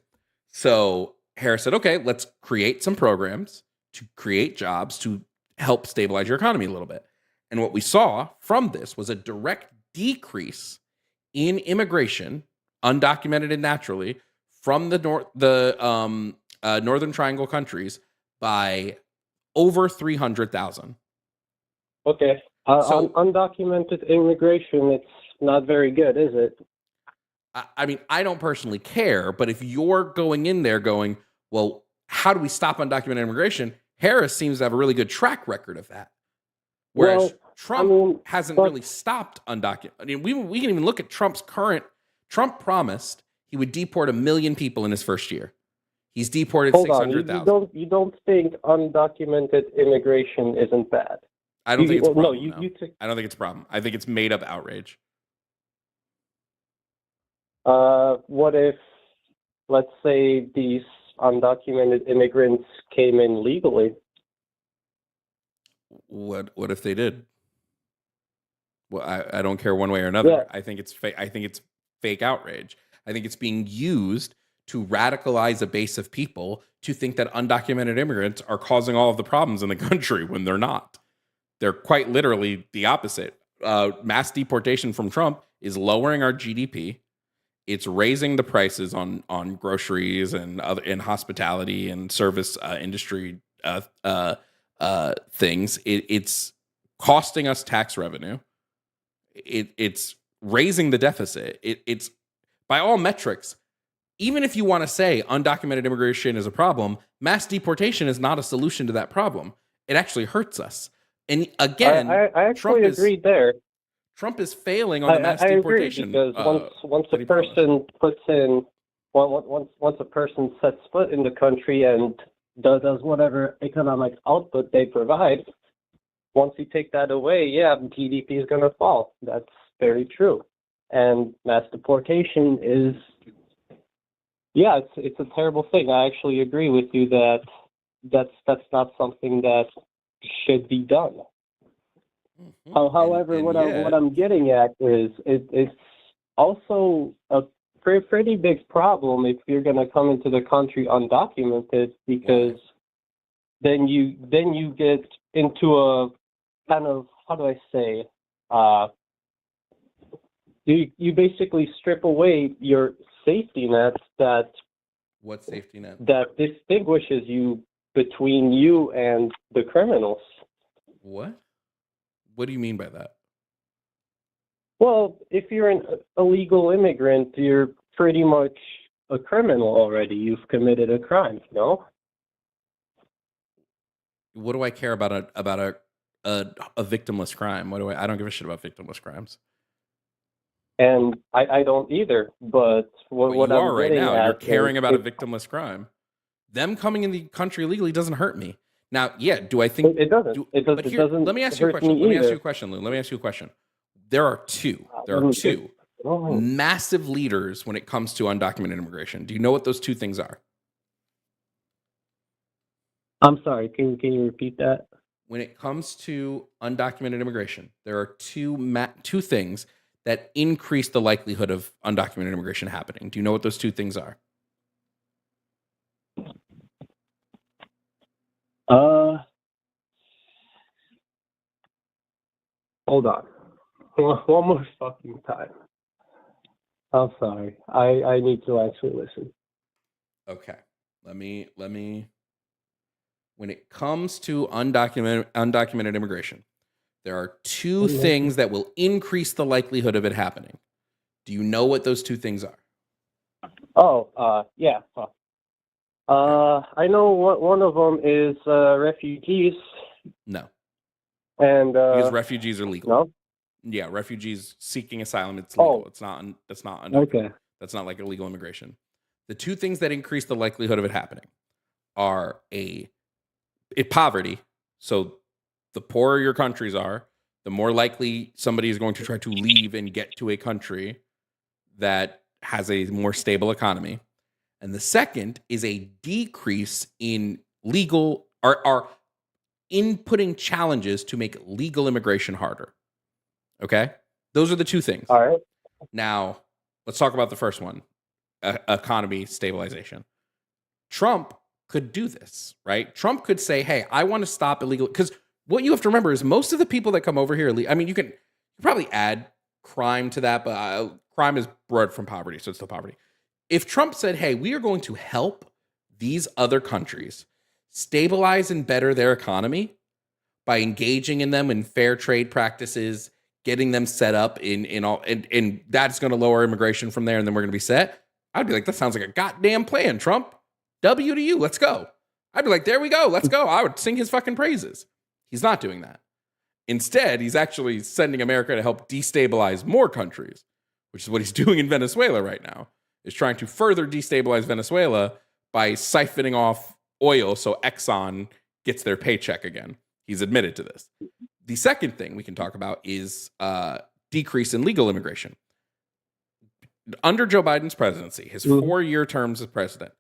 So Harris said, okay, let's create some programs to create jobs to help stabilize your economy a little bit. And what we saw from this was a direct decrease in immigration, undocumented and naturally, from the Northern Triangle countries by over 300,000.
Okay.
So-
Undocumented immigration, it's not very good, is it?
I mean, I don't personally care, but if you're going in there going, well, how do we stop undocumented immigration? Harris seems to have a really good track record of that. Whereas
Well,
Trump hasn't really stopped undocumented. I mean, we can even look at Trump promised he would deport 1 million people in his first year. He's deported
Hold on.
600,000.
You don't think undocumented immigration isn't bad?
I don't think it's a problem.
No,
no. I don't think it's a problem. I think it's made up outrage.
What if, let's say, these undocumented immigrants came in legally?
What if they did? Well, I don't care one way or another.
Yeah.
I think it's fake. I think it's fake outrage. I think it's being used to radicalize a base of people to think that undocumented immigrants are causing all of the problems in the country when they're not. They're quite literally the opposite. Mass deportation from Trump is lowering our GDP. It's raising the prices on groceries and other in hospitality and service industry things. It's costing us tax revenue. It's raising the deficit. It's by all metrics. Even if you want to say undocumented immigration is a problem, mass deportation is not a solution to that problem. It actually hurts us. And again,
I actually agree there.
Trump is failing on the mass deportation.
I agree, because once a person puts in, once a person sets foot in the country and does whatever economic output they provide, once you take that away, yeah, GDP is going to fall. That's very true. And mass deportation is, yeah, it's a terrible thing. I actually agree with you that that's not something that should be done.
Mm-hmm.
However, what I'm getting at is it's also a pretty big problem if you're going to come into the country undocumented, because then you get into a kind of, how do I say, you basically strip away your safety net
What safety net?
that distinguishes you between you and the criminals.
What What do you mean by that?
Well, if you're an illegal immigrant, you're pretty much a criminal already. You've committed a crime, no?
What do I care about a victimless crime? What do I don't give a shit about victimless crimes.
And I don't either. But
But
what
you
I'm
are right
getting
now.
at
You're caring
is
about a victimless crime. Them coming in the country illegally doesn't hurt me. Now, yeah, do I think
it doesn't?
but here,
doesn't
let me ask you a
hurt
question.
me
Let me ask
either.
you a question, Lou. Let me ask you a question. There are two
Oh.
massive leaders when it comes to undocumented immigration. Do you know what those two things are?
I'm sorry. Can you repeat that?
When it comes to undocumented immigration, there are two things that increase the likelihood of undocumented immigration happening. Do you know what those two things are?
Hold on. One more fucking time. I'm sorry. I need to actually listen.
Okay. Let me when it comes to undocumented immigration, there are two things that will increase the likelihood of it happening. Do you know what those two things are?
Yeah. I know one of them is refugees,
No,
and
because refugees are legal.
no.
Yeah, refugees seeking asylum, it's legal.
Oh.
It's not undocumented.
Okay.
That's not like illegal immigration. The two things that increase the likelihood of it happening are poverty. So the poorer your countries are, the more likely somebody is going to try to leave and get to a country that has a more stable economy. And the second is a decrease in legal or inputting challenges to make legal immigration harder. Okay? Those are the two things.
All right.
Now, let's talk about the first one, economy stabilization. Trump could do this, right? Trump could say, hey, I want to stop illegal, because what you have to remember is most of the people that come over here, I mean, you can probably add crime to that, but crime is bred from poverty, so it's still poverty. If Trump said, hey, we are going to help these other countries stabilize and better their economy by engaging in them in fair trade practices, getting them set up in all, and that's going to lower immigration from there, and then we're going to be set. I'd be like, that sounds like a goddamn plan, Trump. W to you, let's go. I'd be like, there we go, let's go. I would sing his fucking praises. He's not doing that. Instead, he's actually sending America to help destabilize more countries, which is what he's doing in Venezuela right now, is trying to further destabilize Venezuela by siphoning off oil so Exxon gets their paycheck again. He's admitted to this. The second thing we can talk about is decrease in legal immigration. Under Joe Biden's presidency, his 4-year terms as president,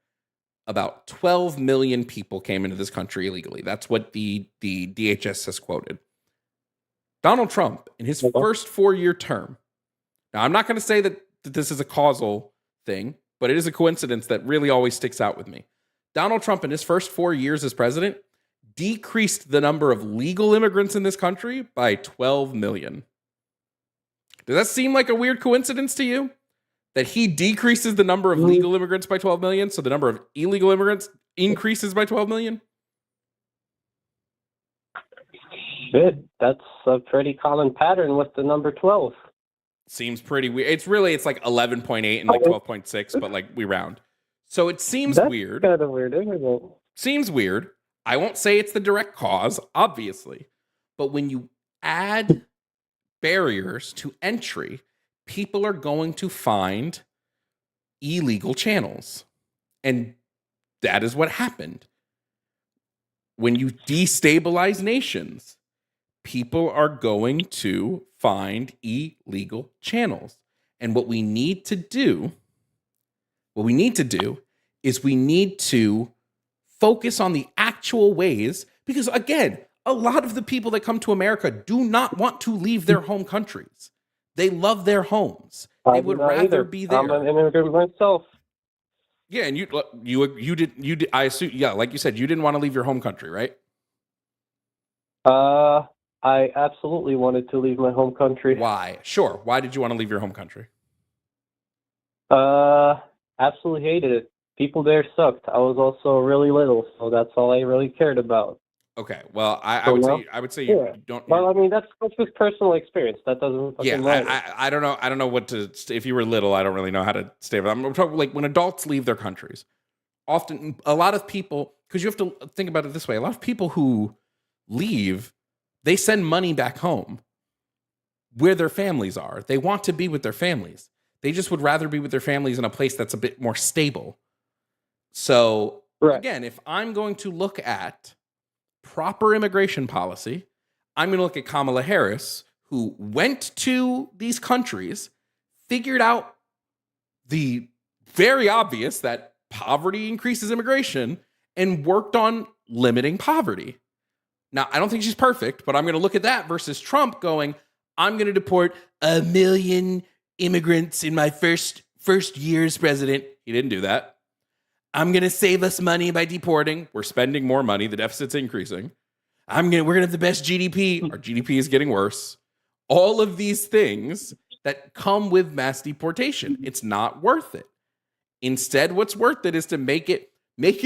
about 12 million people came into this country illegally. That's what the DHS has quoted. Donald Trump, in his first 4-year term, now I'm not going to say that this is a causal thing, but it is a coincidence that really always sticks out with me. Donald Trump, in his first 4 years as president, decreased the number of legal immigrants in this country by 12 million. Does that seem like a weird coincidence to you? That he decreases the number of legal immigrants by 12 million, so the number of illegal immigrants increases by 12 million?
Shit, that's a pretty common pattern with the number 12.
Seems pretty weird. It's like 11.8 and like 12.6, but like we round. So it seems
That's
weird.
kind of weird, isn't it?
Seems weird. I won't say it's the direct cause, obviously. But when you add barriers to entry, people are going to find illegal channels. And that is what happened. When you destabilize nations, people are going to find illegal channels. And what we need to do is we need to focus on the actual ways, because again, a lot of the people that come to America do not want to leave their home countries. They love their homes. They would rather be there.
I'm an immigrant myself.
Yeah, and you did. I assume, yeah, like you said, you didn't want to leave your home country, right?
I absolutely wanted to leave my home country.
Why? Sure. Why did you want to leave your home country?
Absolutely hated it. People there sucked. I was also really little, so that's all I really cared about.
Okay. Well, I
So
would
no?
say
Yeah.
you don't.
Well, I mean, that's just personal experience. That doesn't
Yeah,
fucking matter.
I don't know. I don't know what to. If you were little, I don't really know how to stay. But I'm talking like when adults leave their countries. Often, a lot of people, because you have to think about it this way. A lot of people who leave, they send money back home, where their families are. They want to be with their families. They just would rather be with their families in a place that's a bit more stable. So
Right.
again, if I'm going to look at proper immigration policy, I'm going to look at Kamala Harris, who went to these countries, figured out the very obvious that poverty increases immigration, and worked on limiting poverty. Now, I don't think she's perfect, but I'm going to look at that versus Trump going, I'm going to deport 1 million immigrants in my first year as president. He didn't do that. I'm going to save us money by deporting. We're spending more money. The deficit's increasing. We're going to have the best GDP. Our GDP is getting worse. All of these things that come with mass deportation. It's not worth it. Instead, what's worth it is to make it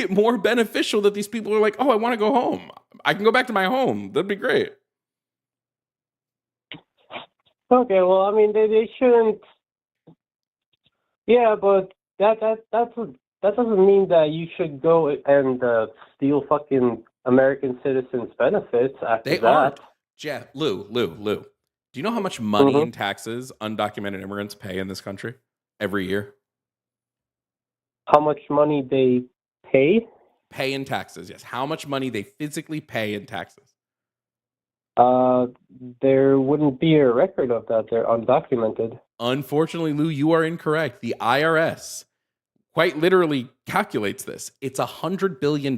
more beneficial that these people are like, oh, I want to go home. I can go back to my home. That'd be great.
Okay, well, I mean, they shouldn't. Yeah, but that doesn't mean that you should go and steal fucking American citizens' benefits after
They
that.
aren't. Jeff, Lou. Do you know how much money
Mhm.
in taxes undocumented immigrants pay in this country every year?
How much money they pay?
Pay in taxes, yes. How much money they physically pay in taxes?
There wouldn't be a record of that. They're undocumented.
Unfortunately, Lou, you are incorrect. The IRS quite literally calculates this. It's $100 billion.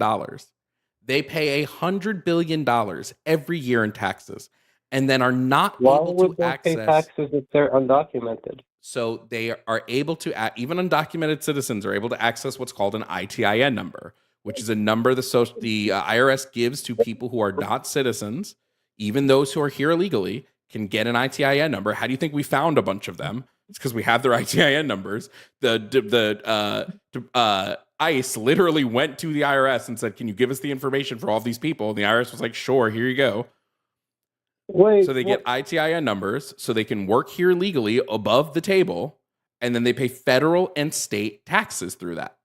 They pay $100 billion every year in taxes, and then are not
Why
able
would
to
they
access.
pay taxes if they're undocumented?
So they are able to, even undocumented citizens are able to access what's called an ITIN number, which is a number the IRS gives to people who are not citizens. Even those who are here illegally can get an ITIN number. How do you think we found a bunch of them? It's because we have their ITIN numbers. ICE literally went to the IRS and said, "Can you give us the information for all these people?" And the IRS was like, "Sure, here you go."
Wait,
So they get ITIN numbers so they can work here legally above the table, and then they pay federal and state taxes through that.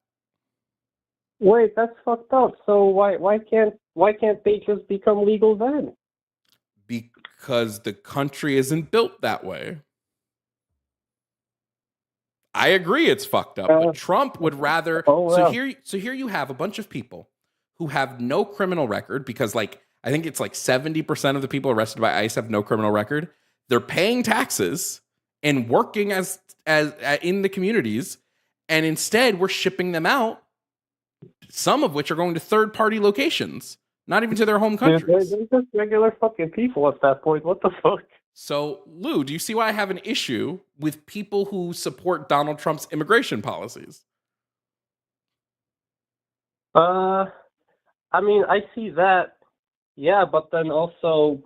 wait, that's fucked up. So why can't they just become legal then?
Because the country isn't built that way. I agree it's fucked up, but Trump would rather. So here you have a bunch of people who have no criminal record because, like, I think it's like 70% of the people arrested by ICE have no criminal record. They're paying taxes and working as in the communities, and instead we're shipping them out. Some of which are going to third-party locations, not even to their home countries.
They're just regular fucking people at that point. What the fuck?
So, Lou, do you see why I have an issue with people who support Donald Trump's immigration policies?
I mean, I see that. Yeah, but then also,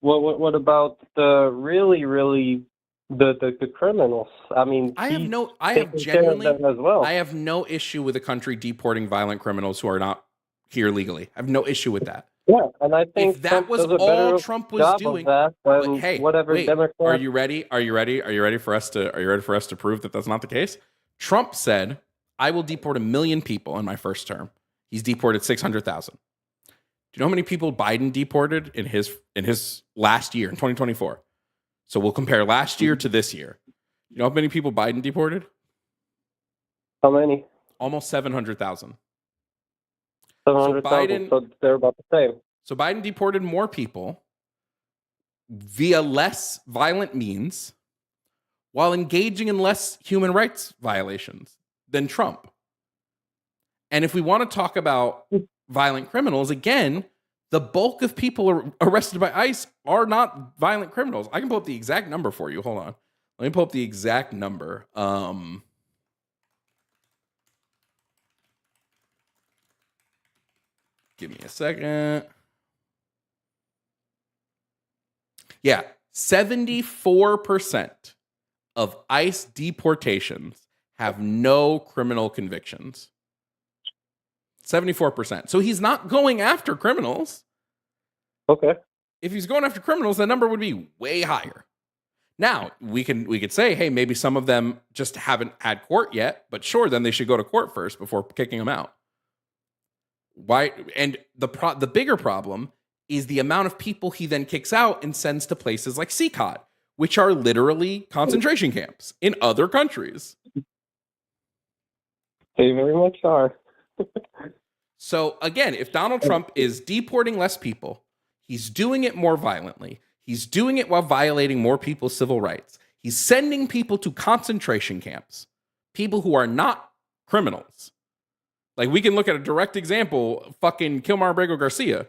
what about the really the criminals? I mean,
I have
taking
genuinely
care of them as well.
I have no issue with a country deporting violent criminals who are not here legally. I have no issue with that.
Yeah, and I think
If that
Trump
was
does a
all
better
Trump was
job
doing,
of that than
but hey,
whatever
wait,
Democrat.
are you ready? Are you ready for us to prove that that's not the case? Trump said, "I will deport 1 million people in my first term." He's deported 600,000. Do you know how many people Biden deported in his last year in 2024? So we'll compare last year to this year. You know how many people Biden deported?
How many?
Almost 700,000.
700,000. So they're about the same.
So Biden deported more people via less violent means while engaging in less human rights violations than Trump. And if we want to talk about violent criminals, again, the bulk of people arrested by ICE are not violent criminals. I can pull up the exact number for you. Hold on. Let me pull up the exact number. Give me a second. Yeah, 74% of ICE deportations have no criminal convictions. 74%. So he's not going after criminals.
Okay.
If he's going after criminals, that number would be way higher. Now, we could say, hey, maybe some of them just haven't had court yet, but sure, then they should go to court first before kicking them out. Why? And the bigger problem is the amount of people he then kicks out and sends to places like CCOT, which are literally concentration camps in other countries.
They very much are.
So again, if Donald Trump is deporting less people, he's doing it more violently. He's doing it while violating more people's civil rights. He's sending people to concentration camps, people who are not criminals. Like, we can look at a direct example, fucking Kilmar Abrego Garcia.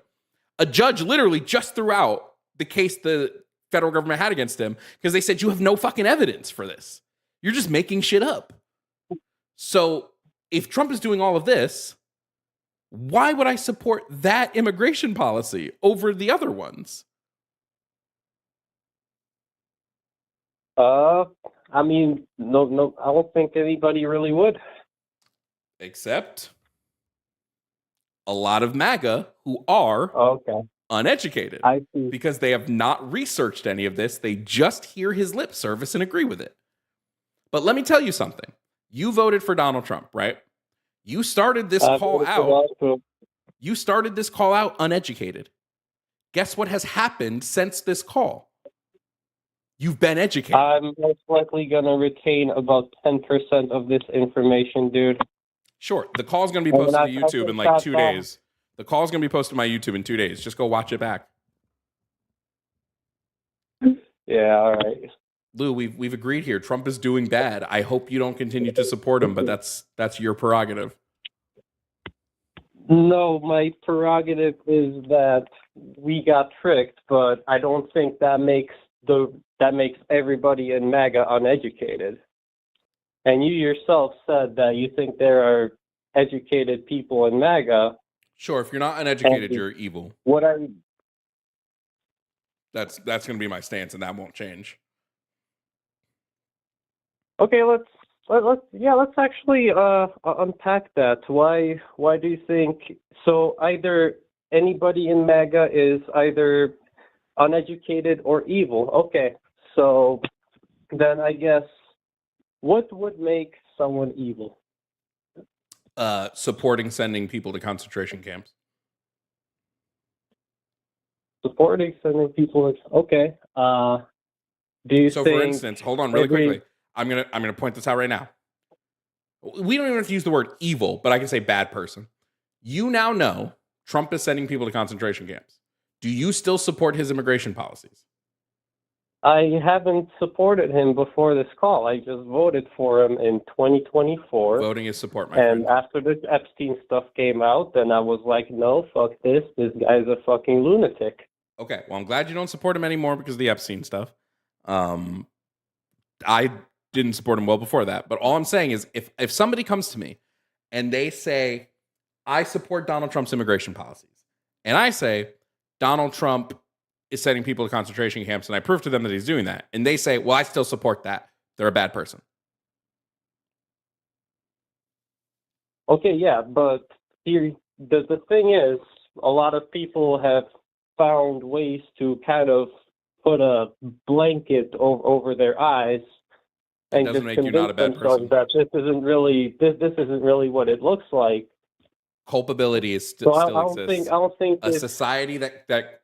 A judge literally just threw out the case the federal government had against him because they said, you have no fucking evidence for this. You're just making shit up. So if Trump is doing all of this, why would I support that immigration policy over the other ones?
I mean, no, I don't think anybody really would.
Except a lot of MAGA who are
Okay.
uneducated
I see.
because they have not researched any of this. They just hear his lip service and agree with it. But let me tell you something. You voted for Donald Trump, right? You started this call out. You started this call out uneducated. Guess what has happened since this call? You've been educated.
I'm most likely going to retain about 10% of this information, dude.
Sure. The call's going to be posted to YouTube in like 2 days. The call's going to be posted to my YouTube in 2 days. Just go watch it back.
Yeah, all right.
Lou, we've agreed here. Trump is doing bad. I hope you don't continue to support him, but that's your prerogative.
No, my prerogative is that we got tricked, but I don't think that makes everybody in MAGA uneducated. And you yourself said that you think there are educated people in MAGA.
Sure, if you're not uneducated, you're evil.
What are
That's going to be my stance, and that won't change.
Okay, let's actually unpack that. Why do you think so? Either anybody in MAGA is either uneducated or evil. Okay, so then I guess what would make someone evil?
Supporting sending people to concentration camps.
Supporting sending people. Okay. Do you think?
For instance, hold on really quickly. I'm gonna point this out right now. We don't even have to use the word evil, but I can say bad person. You now know Trump is sending people to concentration camps. Do you still support his immigration policies?
I haven't supported him before this call. I just voted for him in 2024.
Voting is support, my friend.
And after this Epstein stuff came out, then I was like, no, fuck this. This guy's a fucking lunatic.
Okay, well, I'm glad you don't support him anymore because of the Epstein stuff. I didn't support him well before that. But all I'm saying is if somebody comes to me and they say, I support Donald Trump's immigration policies, and I say, Donald Trump is sending people to concentration camps, and I prove to them that he's doing that, and they say, well, I still support that, they're a bad person.
Okay, yeah, but here, the thing is, a lot of people have found ways to kind of put a blanket over their eyes and
doesn't
just
make you not a bad person.
that this isn't really what it looks like.
Culpability is
So
still exists.
I don't think
A society that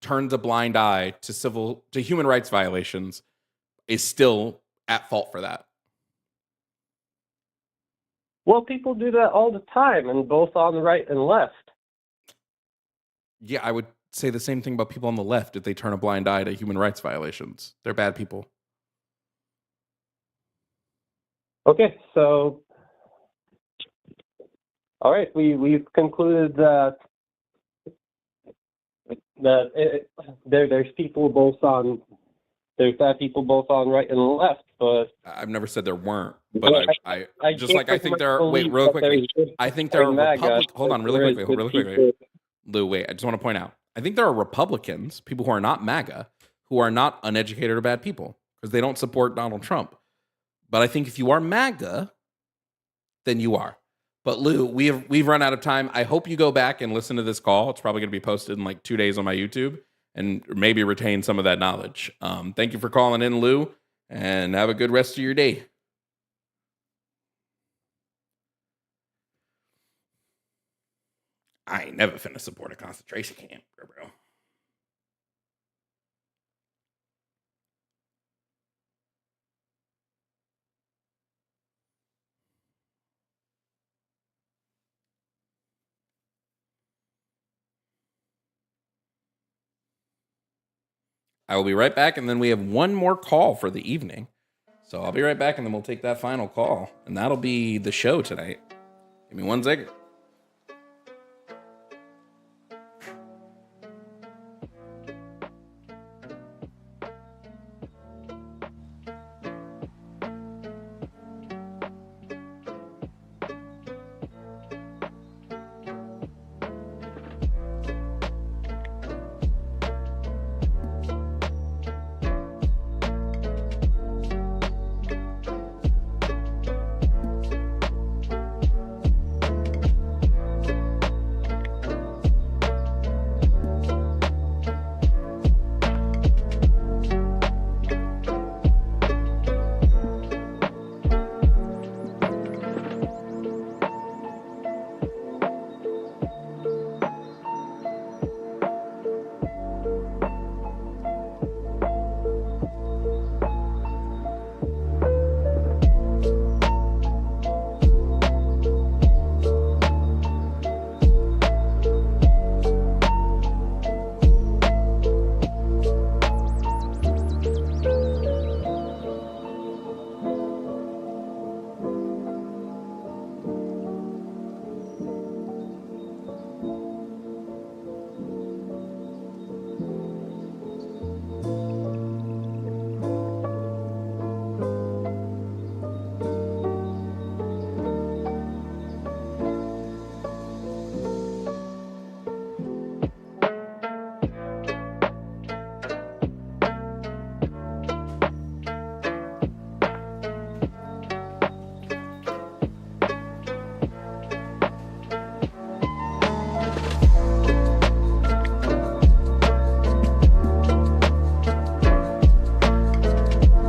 turns a blind eye to human rights violations is still at fault for that.
Well, people do that all the time, and both on the right and left.
Yeah, I would say the same thing about people on the left if they turn a blind eye to human rights violations. They're bad people.
Okay, so all right, we've concluded that there's people both on bad people both on right and left, but
I've never said there weren't, but I just like I think there are. Wait, real
that
quickly.
there's
I think there are
MAGA,
Hold on, really quickly. Lou, wait. I just want to point out. I think there are Republicans, people who are not MAGA, who are not uneducated or bad people because they don't support Donald Trump. But I think if you are MAGA, then you are. But Lou, we've run out of time. I hope you go back and listen to this call. It's probably going to be posted in like 2 days on my YouTube and maybe retain some of that knowledge. Thank you for calling in, Lou, and have a good rest of your day. I ain't never finna support a concentration camp, bro. I will be right back, and then we have one more call for the evening. So I'll be right back, and then we'll take that final call, and that'll be the show tonight. Give me 1 second.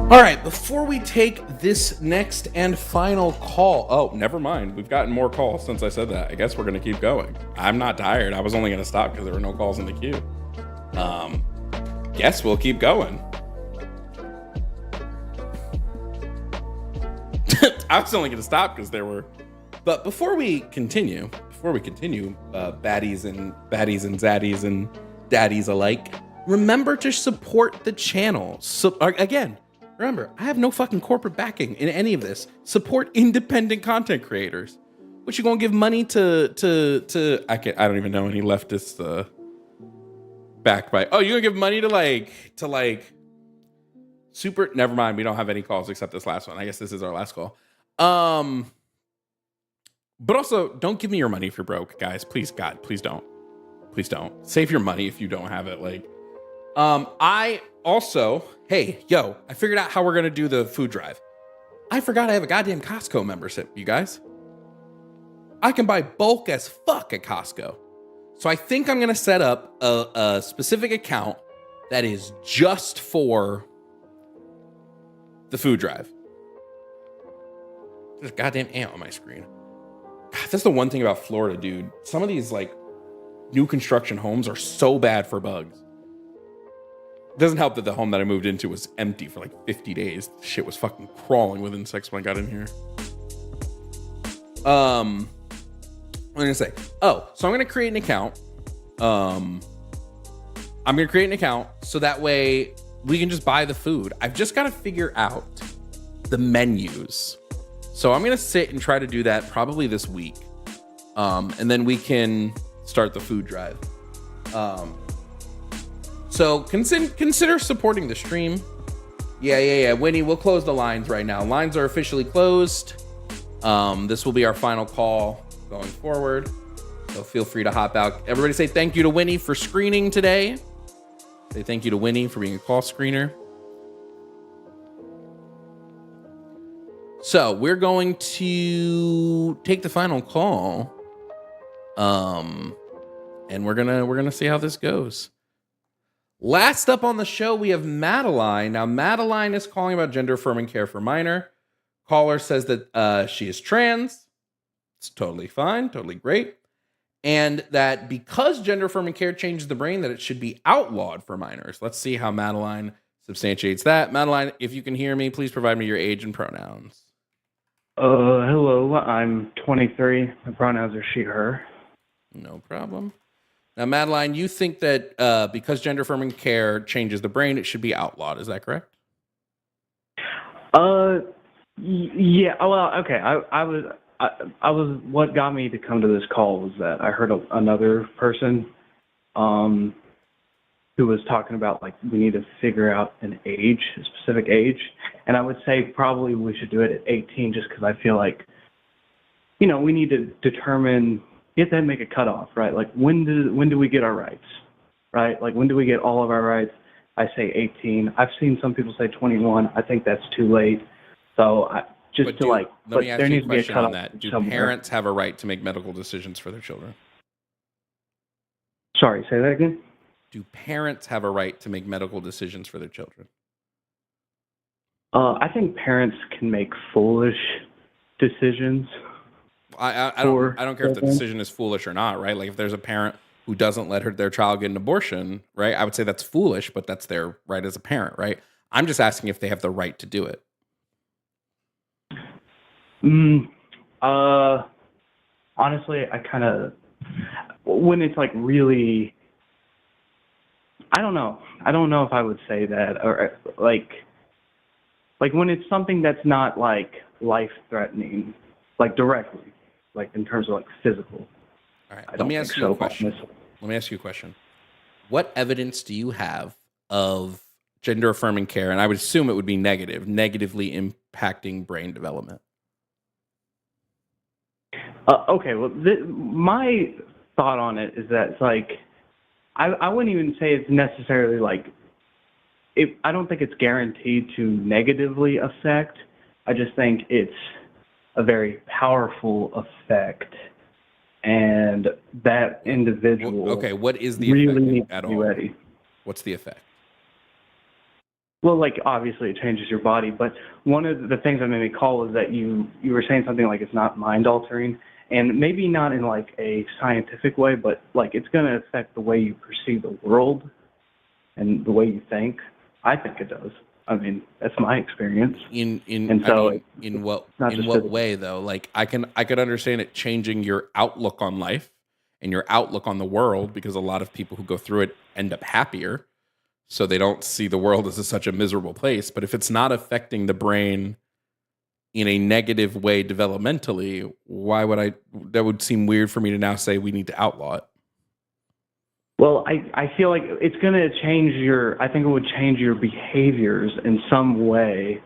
All right, before we take this next and final call, oh, never mind. We've gotten more calls since I said that. I guess we're going to keep going. I'm not tired. I was only going to stop because there were no calls in the queue. Guess we'll keep going. I was only going to stop because there were. But before we continue, baddies and zaddies and daddies alike, remember to support the channel. So, again, remember, I have no fucking corporate backing in any of this. Support independent content creators. What you gonna give money to I don't even know any leftists backed by. Oh, you gonna give money to super, never mind, we don't have any calls except this last one. I guess this is our last call. But also, don't give me your money if you're broke, guys. Please, God, please don't. Please don't. Save your money if you don't have it. I also, hey, I figured out how we're going to do the food drive. I forgot I have a goddamn Costco membership, you guys. I can buy bulk as fuck at Costco. So I think I'm going to set up a specific account that is just for the food drive. There's a goddamn ant on my screen. God, that's the one thing about Florida, dude. Some of these new construction homes are so bad for bugs. It doesn't help that the home that I moved into was empty for 50 days. Shit was fucking crawling with insects when I got in here. What am I gonna say? Oh, so I'm gonna create an account. I'm gonna create an account so that way we can just buy the food. I've just got to figure out the menus. So I'm gonna sit and try to do that probably this week, and then we can start the food drive. So consider supporting the stream. Yeah. Winnie, we'll close the lines right now. Lines are officially closed. This will be our final call going forward. So feel free to hop out. Everybody say thank you to Winnie for screening today. Say thank you to Winnie for being a call screener. So we're going to take the final call. And we're gonna see how this goes. Last up on the show, we have Madeline. Now, Madeline is calling about gender affirming care for minor. Caller says that she is trans. It's totally fine, totally great. And that because gender affirming care changes the brain, that it should be outlawed for minors. Let's see how Madeline substantiates that. Madeline, if you can hear me, please provide me your age and pronouns.
Hello, I'm 23. My pronouns are she, her.
No problem. Now, Madeline, you think that because gender affirming care changes the brain, it should be outlawed. Is that correct?
Yeah. Well, okay. I was. What got me to come to this call was that I heard another person, who was talking about like we need to figure out an age, a specific age, and I would say probably we should do it at 18, just because I feel like, we need to determine. You have to make a cutoff, right? Like when do we get our rights, right? Like when do we get all of our rights? I say 18. I've seen some people say 21. I think that's too late. So
let me ask you a question on that. Do parents have a right to make medical decisions for their children?
Sorry, say that again.
Do parents have a right to make medical decisions for their children?
I think parents can make foolish decisions.
I don't care if the decision is foolish or not, right? Like if there's a parent who doesn't let their child get an abortion, right? I would say that's foolish, but that's their right as a parent, right? I'm just asking if they have the right to do it.
Honestly, when it's like really, I don't know. I don't know if I would say that, or like when it's something that's not like life-threatening, like directly. Like in terms of like physical.
All right. Let me ask you a question. What evidence do you have of gender affirming care? And I would assume it would be negatively impacting brain development.
Okay. Well, my thought on it is that it's like, I wouldn't even say it's necessarily like, I don't think it's guaranteed to negatively affect. I just think it's a very powerful effect, and that individual.
Okay, what is the
really
effect
needs
at
to be
all?
ready.
What's the effect?
Well, like obviously it changes your body, but one of the things that made me call is that you were saying something like it's not mind altering, and maybe not in like a scientific way, but like it's going to affect the way you perceive the world and the way you think. I think it does. I mean, that's my experience.
In what way though? Like I could understand it changing your outlook on life and your outlook on the world, because a lot of people who go through it end up happier, so they don't see the world as such a miserable place. But if it's not affecting the brain in a negative way developmentally, why would that would seem weird for me to now say we need to outlaw it.
Well, I feel like it's going to change I think it would change your behaviors in some way.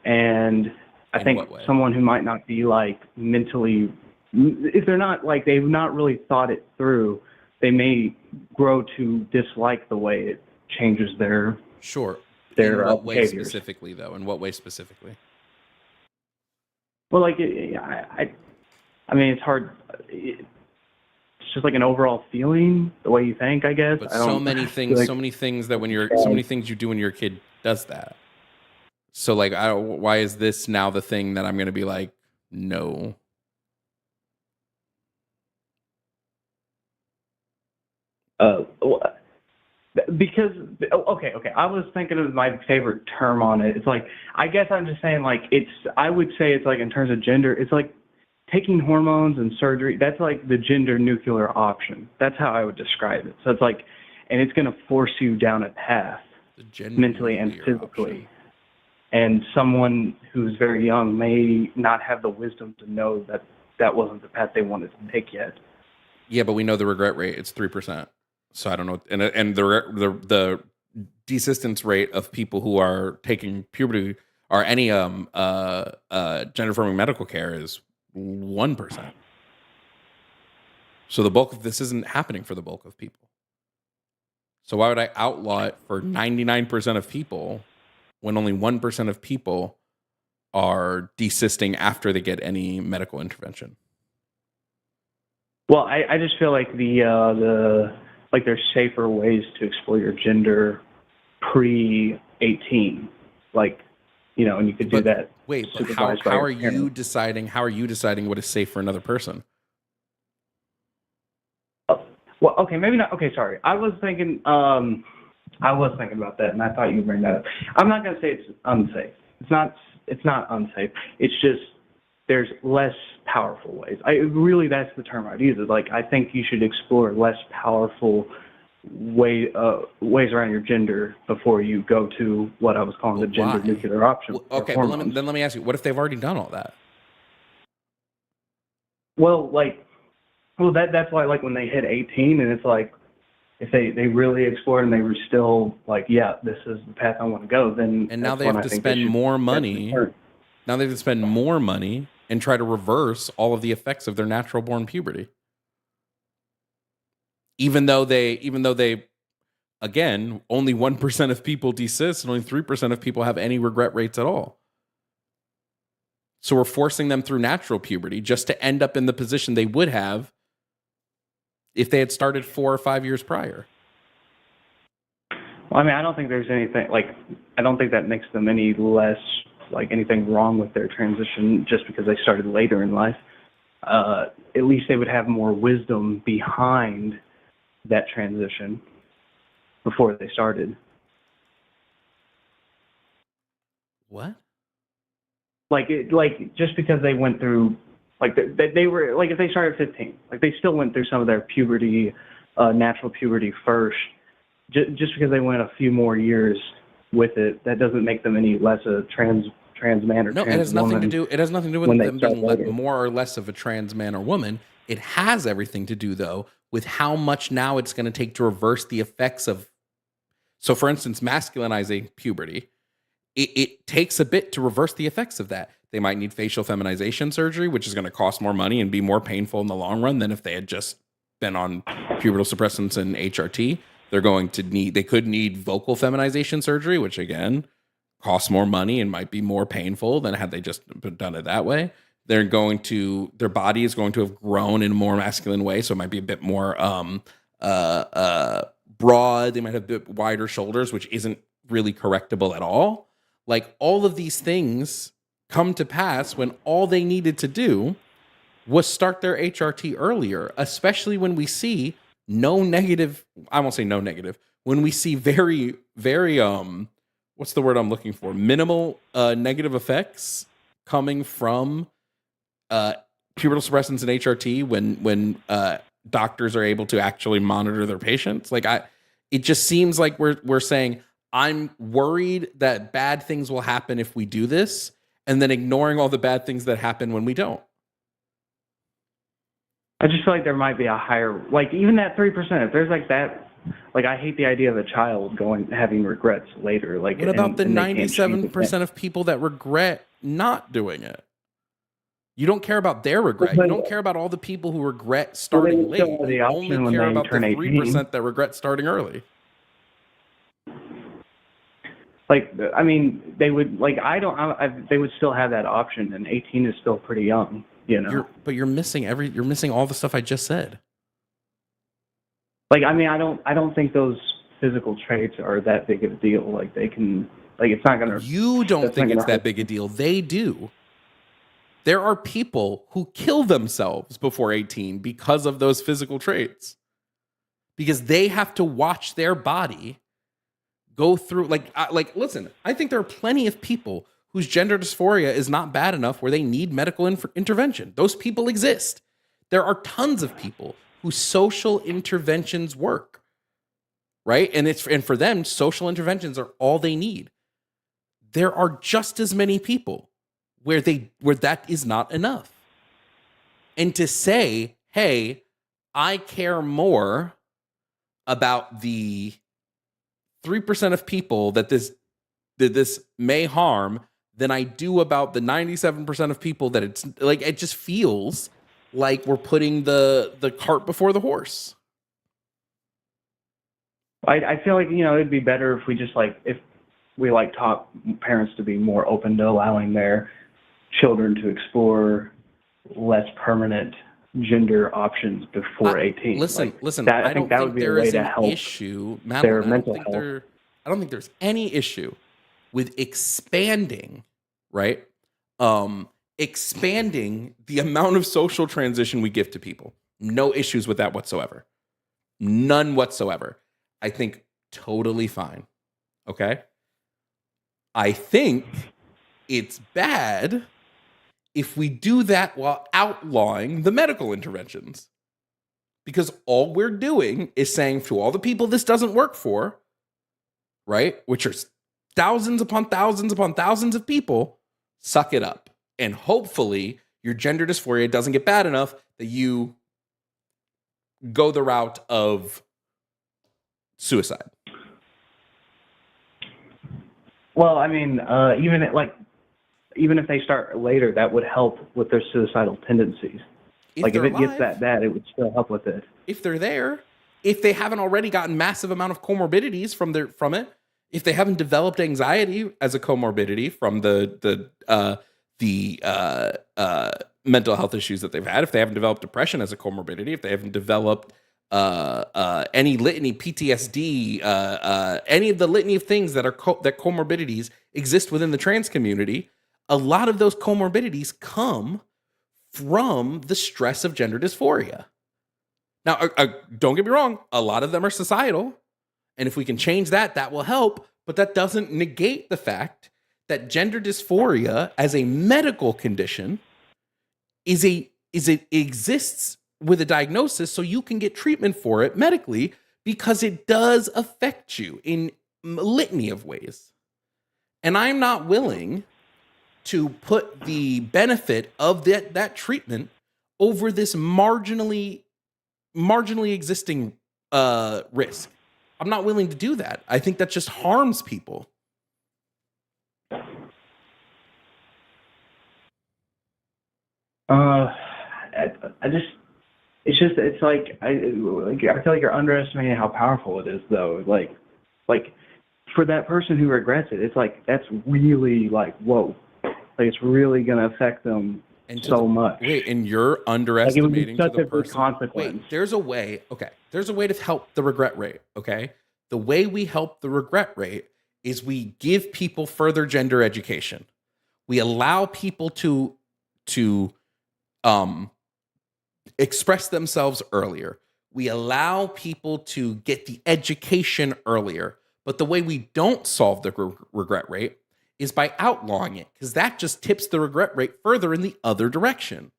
And I think someone who might not be like mentally, if they're not like, they've not really thought it through, they may grow to dislike the way it changes their
In what way specifically though? In what way specifically?
Well, like, I mean, it's hard. It's just like an overall feeling, the way you think, I guess.
But so many things that so many things you do when your kid does that. So like, why is this now the thing that I'm going to be like, no?
Because okay, I was thinking of my favorite term on it. It's like, I guess I'm just saying like I would say it's like in terms of gender, it's like taking hormones and surgery. That's like the gender nuclear option. That's how I would describe it. So it's like, and it's going to force you down a path mentally and physically. Option. And someone who's very young may not have the wisdom to know that that wasn't the path they wanted to take yet.
Yeah, but we know the regret rate, it's 3%. So I don't know, and the desistance rate of people who are taking puberty or any gender affirming medical care is 1%. So the bulk of this isn't happening for the bulk of people. So why would I outlaw it for 99% of people when only 1% of people are desisting after they get any medical intervention?
Well, I just feel like like there's safer ways to explore your gender pre-18, like, and you could do that.
Wait, but
supervised by
how
your
are you
parents.
deciding? How are you deciding what is safe for another person?
Well, okay, maybe not. Okay, sorry. I was thinking about that, and I thought you'd bring that up. I'm not going to say it's unsafe. It's not unsafe. It's just there's less powerful ways. That's the term I'd use. Is like, I think you should explore less powerful ways around your gender before you go to what I was calling the gender
Why?
nuclear option.
Well, okay, but let me ask you: what if they've already done all that?
That's why, like, when they hit 18, and it's like, if they really explored and they were still like, yeah, this is the path I want to go, then
And now they have to spend more money. Now they have to spend more money and try to reverse all of the effects of their natural born puberty. Even though they, again, only 1% of people desist and only 3% of people have any regret rates at all. So we're forcing them through natural puberty just to end up in the position they would have if they had started 4 or 5 years prior.
Well, I mean, I don't think there's anything, I don't think that makes them any less, anything wrong with their transition just because they started later in life. At least they would have more wisdom behind that transition before they started.
What?
Just because they went through, they were, if they started at 15, they still went through some of their puberty, natural puberty first. Just because they went a few more years with it, that doesn't make them any less a trans man or
no,
trans
it has nothing
woman
to do. It has nothing to do with them being more or less of a trans man or woman. It has everything to do, though, with how much now it's going to take to reverse the effects of. So, for instance, masculinizing puberty. It takes a bit to reverse the effects of that. They might need facial feminization surgery, which is going to cost more money and be more painful in the long run than if they had just been on pubertal suppressants and HRT. They could need vocal feminization surgery, which again costs more money and might be more painful than had they just done it that way. Their body is going to have grown in a more masculine way, so it might be a bit more broad. They might have a bit wider shoulders, which isn't really correctable at all. All of these things come to pass when all they needed to do was start their HRT earlier, especially when we see when we see very, very, what's the word I'm looking for? Minimal negative effects coming from pubertal suppressants and HRT when doctors are able to actually monitor their patients. It just seems like we're saying, I'm worried that bad things will happen if we do this, and then ignoring all the bad things that happen when we don't.
I just feel like there might be a higher, even that 3%, if there's that, I hate the idea of a child having regrets later. What
about the 97% of people that regret not doing it? You don't care about their regret. You don't care about all the people who regret starting late. You only care about the 3% that regret starting early.
They would, they would still have that option, and 18 is still pretty young,
But you're missing all the stuff I just said.
I don't think those physical traits are that big of a deal. They can, it's not going to.
You don't think it's that big a deal. They do. There are people who kill themselves before 18 because of those physical traits. Because they have to watch their body go through, listen, I think there are plenty of people whose gender dysphoria is not bad enough where they need medical intervention. Those people exist. There are tons of people whose social interventions work, right? And for them, social interventions are all they need. There are just as many people where that is not enough. And to say, hey, I care more about the 3% of people that this may harm than I do about the 97% of people that it's it just feels like we're putting the cart before the horse.
I feel like, it'd be better if we just if we taught parents to be more open to allowing their children to explore less permanent gender options before 18.
Listen.
That,
I
I think
don't
that
think
would be a
there
way
is
to
an
help
issue,
their
Madeline.
mental health.
I don't think there's any issue with expanding, right? Expanding the amount of social transition we give to people. No issues with that whatsoever. None whatsoever. I think totally fine. Okay? I think it's bad if we do that while outlawing the medical interventions. Because all we're doing is saying to all the people this doesn't work for, right? Which are thousands upon thousands upon thousands of people, suck it up. And hopefully your gender dysphoria doesn't get bad enough that you go the route of suicide.
Well, I mean, even if they start later, that would help with their suicidal tendencies.
If
Like if
they're
it gets
alive,
that bad, it would still help with it.
if they're there, if they haven't already gotten massive amount of comorbidities from it, if they haven't developed anxiety as a comorbidity from the mental health issues that they've had, if they haven't developed depression as a comorbidity, if they haven't developed any litany, PTSD, any of the litany of things that that comorbidities exist within the trans community, a lot of those comorbidities come from the stress of gender dysphoria. Now, don't get me wrong, a lot of them are societal, and if we can change that, that will help, but that doesn't negate the fact that gender dysphoria as a medical condition exists with a diagnosis so you can get treatment for it medically, because it does affect you in a litany of ways. And I'm not willing to put the benefit of that treatment over this marginally existing risk. I'm not willing to do that. I think that just harms people.
I feel like you're underestimating how powerful it is, though. Like for that person who regrets it, it's like, that's really like, whoa. Like, it's really going to affect them so much.
Wait, and you're underestimating
such
to the
a big
person.
consequence.
Wait, there's a way. Okay, there's a way to help the regret rate. Okay, the way we help the regret rate is we give people further gender education. We allow people to express themselves earlier. We allow people to get the education earlier. But the way we don't solve the regret rate is by outlawing it, because that just tips the regret rate further in the other direction.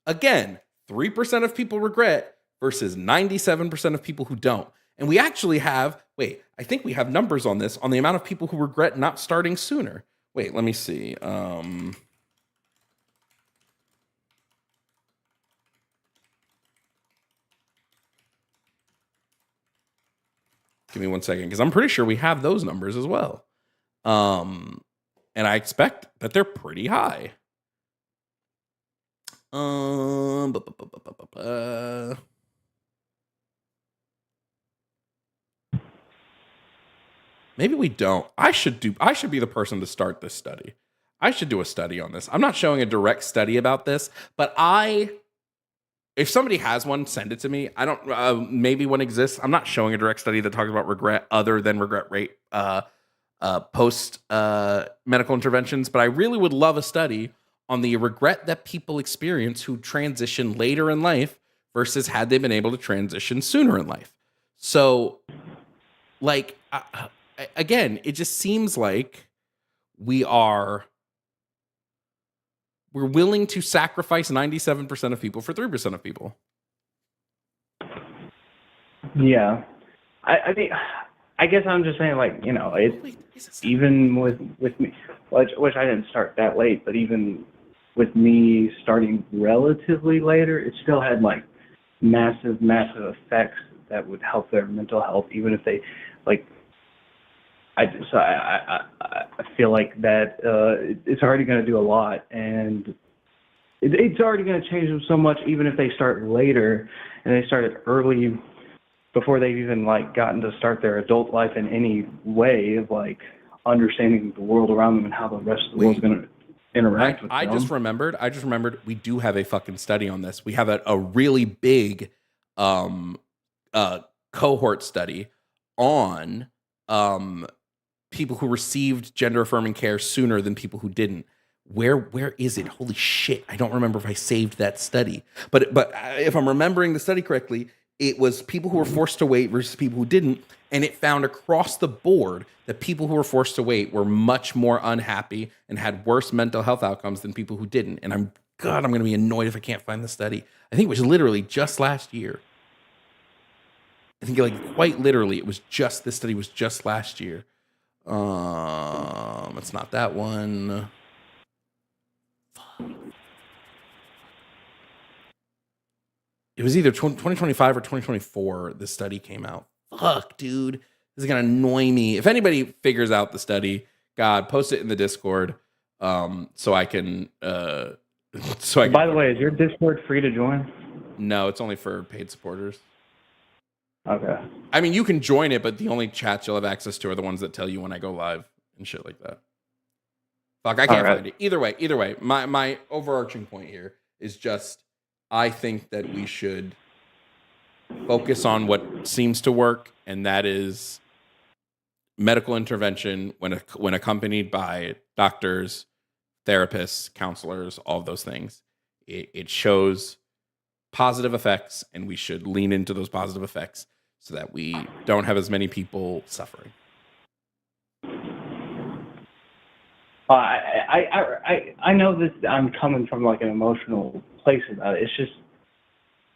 Again, 3% of people regret versus 97% of people who don't. And we actually have, I think we have numbers on this, on the amount of people who regret not starting sooner. Wait, let me see. Give me 1 second, because I'm pretty sure we have those numbers as well. And I expect that they're pretty high. Maybe we don't. I should be the person to start this study. I should do a study on this. I'm not showing a direct study about this, but if somebody has one, send it to me. I don't, maybe one exists. I'm not showing a direct study that talks about regret other than regret rate post medical interventions, but I really would love a study on the regret that people experience who transition later in life versus had they been able to transition sooner in life. So, again, it just seems like we're willing to sacrifice 97% of people for 3% of people.
Yeah. I mean, I guess I'm just saying, like, you know, even with me, which I didn't start that late, but even with me starting relatively later, it still had, like, massive effects that would help their mental health, even if they, like, I feel like that it's already going to do a lot, and it's already going to change them so much, even if they start later and they started early before they've even like gotten to start their adult life in any way of like understanding the world around them and how the rest of the world's going to interact with them.
I just remembered we do have a fucking study on this. We have a really big cohort study on people who received gender affirming care sooner than people who didn't. Where is it? Holy shit. I don't remember if I saved that study. But if I'm remembering the study correctly, it was people who were forced to wait versus people who didn't. And it found across the board that people who were forced to wait were much more unhappy and had worse mental health outcomes than people who didn't. And I'm going to be annoyed if I can't find the study. I think it was literally just last year. I think like quite literally, this study was just last year. It's not that one. It was either 2025 or 2024 this study came out. Fuck, dude. This is going to annoy me. If anybody figures out the study, God, post it in the Discord so I can... By
the way, is your Discord free to join?
No, it's only for paid supporters.
Okay.
I mean, you can join it, but the only chats you'll have access to are the ones that tell you when I go live and shit like that. Fuck, I can't find it. Either way, my overarching point here is just... I think that we should focus on what seems to work, and that is medical intervention when accompanied by doctors, therapists, counselors, all of those things. It shows positive effects, and we should lean into those positive effects so that we don't have as many people suffering.
I know this. I'm coming from like an emotional place about it. It's just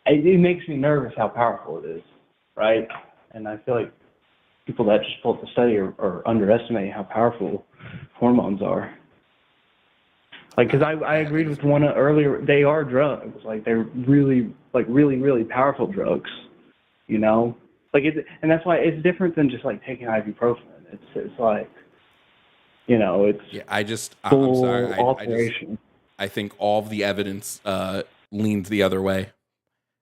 it makes me nervous how powerful it is, right? And I feel like people that just pull up the study are underestimating how powerful hormones are. Like, because I agreed with one earlier. They are drugs. Like they're really powerful drugs. You know, like and that's why it's different than just like taking ibuprofen. It's like. You know, it's
I'm sorry. I think all of the evidence leans the other way,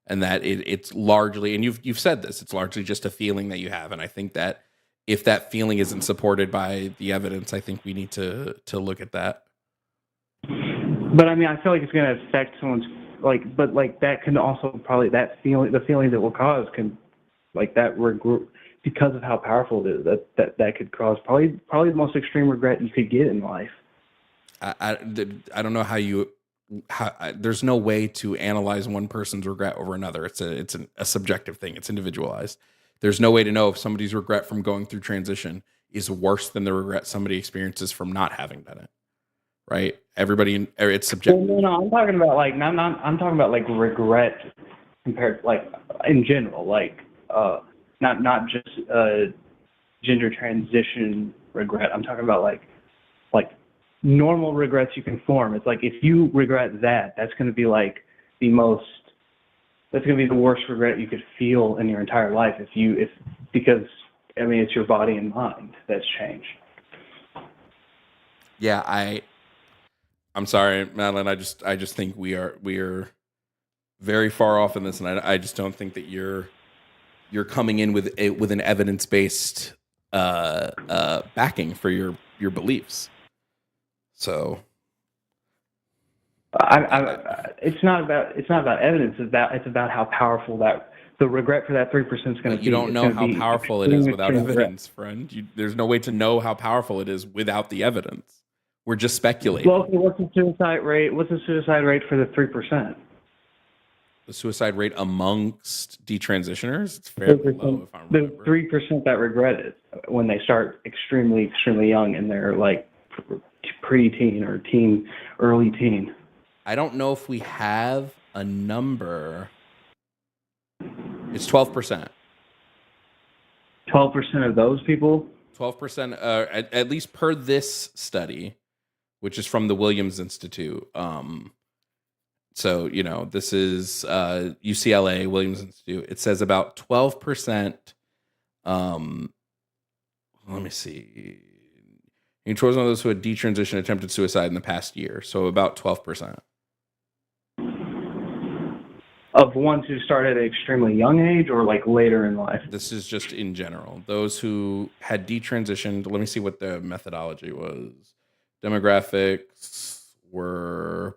and that it's largely, and you've said this, it's largely just a feeling that you have, and I think that if that feeling isn't supported by the evidence, I think we need to look at that.
But I mean, I feel like it's going to affect someone's that can also probably the feelings it will cause can because of how powerful it is, that could cause probably the most extreme regret you could get in life.
I don't know how there's no way to analyze one person's regret over another. It's a subjective thing. It's individualized. There's no way to know if somebody's regret from going through transition is worse than the regret somebody experiences from not having done it. Right? It's subjective.
No, I'm talking about I'm talking about like regret compared like in general, like not just gender transition regret. I'm talking about like normal regrets you can form. It's like if you regret that's going to be like that's going to be the worst regret you could feel in your entire life because I mean it's your body and mind that's changed.
Yeah, I'm sorry, Madeline. I just think we are very far off in this, and I just don't think that you're coming in with an evidence-based backing for your beliefs. So,
it's not about evidence. It's about how powerful the regret for that 3% is going to be.
You don't know how powerful it is without evidence, friend. There's no way to know how powerful it is without the evidence. We're just speculating.
Well, what's the suicide rate? What's the suicide rate for the 3%?
The suicide rate amongst detransitioners, it's fairly low, if I remember.
The 3% that regret it when they start extremely, extremely young and they're like pre-teen or early teen.
I don't know if we have a number. It's 12%.
12% of those people?
12%, at least per this study, which is from the Williams Institute. So, this is UCLA, Williams Institute. It says about 12%. Let me see. He chose one of those who had detransition attempted suicide in the past year. So about 12%.
of ones who start at an extremely young age or like later in life?
This is just in general. Those who had detransitioned, let me see what the methodology was. Demographics were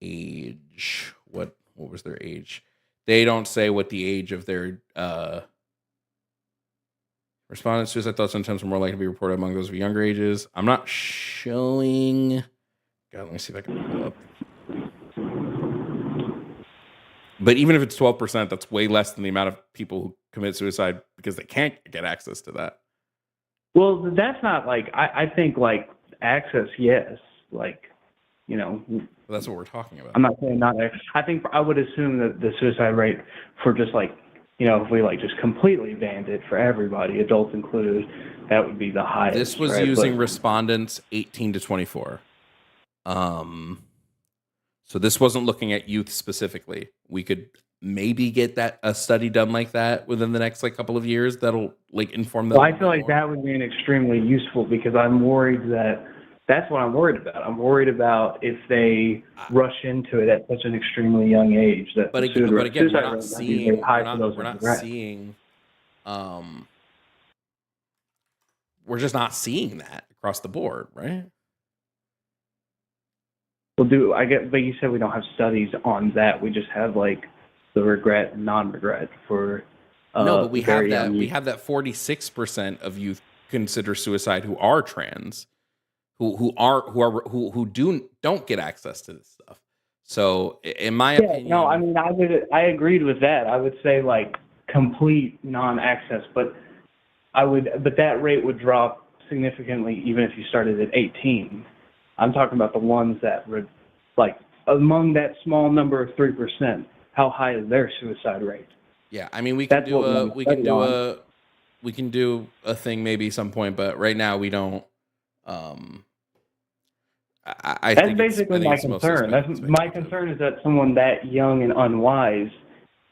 age. What was their age? They don't say what the age of their respondents. Suicide thoughts sometimes are more likely to be reported among those of younger ages. I'm not showing. God, let me see if I can pull up. But even if it's 12%, that's way less than the amount of people who commit suicide because they can't get access to that.
Well, that's not like, I think like access, yes. Like, you know.
Well, that's what we're talking about.
I'm not saying not. I think I would assume that the suicide rate for just like, you know, if we like just completely banned it for everybody, adults included, that would be the highest.
This was
right?
using respondents 18 to 24. So this wasn't looking at youth specifically. We could maybe get a study done like that within the next like couple of years that'll like inform them.
Well, I feel like that would be extremely useful because I'm worried that's what I'm worried about. I'm worried about if they rush into it at such an extremely young age that.
But again, we're not seeing. We're just not seeing that across the board, right?
Well, I get, but you said we don't have studies on that. We just have like the regret and non-regret for.
No, but we have that. We have that 46% of youth consider suicide who are trans, who don't get access to this stuff. So, in my opinion,
no, I mean, I agreed with that. I would say like complete non-access, but that rate would drop significantly even if you started at 18. I'm talking about the ones that were like among that small number of 3%. How high is their suicide rate?
Yeah, I mean we can do a thing maybe some point, but right now we don't. I
that's
think
basically my concern. My concern is that someone that young and unwise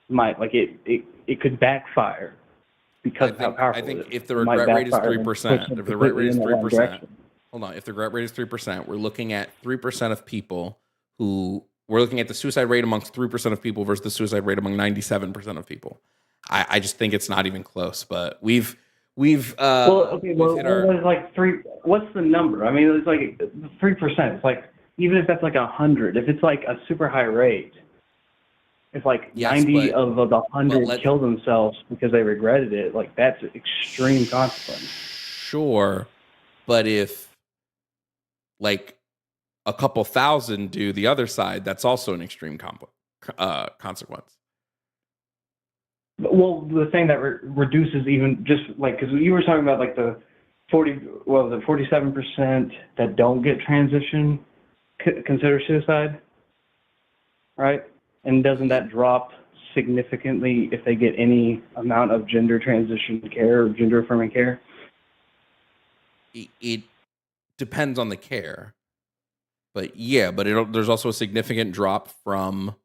might like it could backfire because of how powerful.
I think if the regret rate is 3%, if the regret rate is 3%. Hold on. If the regret rate is 3%, we're looking at 3% of people we're looking at the suicide rate amongst 3% of people versus the suicide rate among 97% of people. I just think it's not even close, but we've hit
there's like what's the number? I mean, it's like 3%. It's like, even if that's like 100, if it's like a super high rate, if like 90 of the 100 kill themselves because they regretted it, like that's extreme consequence.
Sure. But if like a couple thousand do the other side, that's also an extreme consequence.
Well, the thing that reduces even just like, because you were talking about like the 47% that don't get transition consider suicide, right? And doesn't that drop significantly if they get any amount of gender transition care or gender affirming care?
It depends on the care, but there's also a significant drop from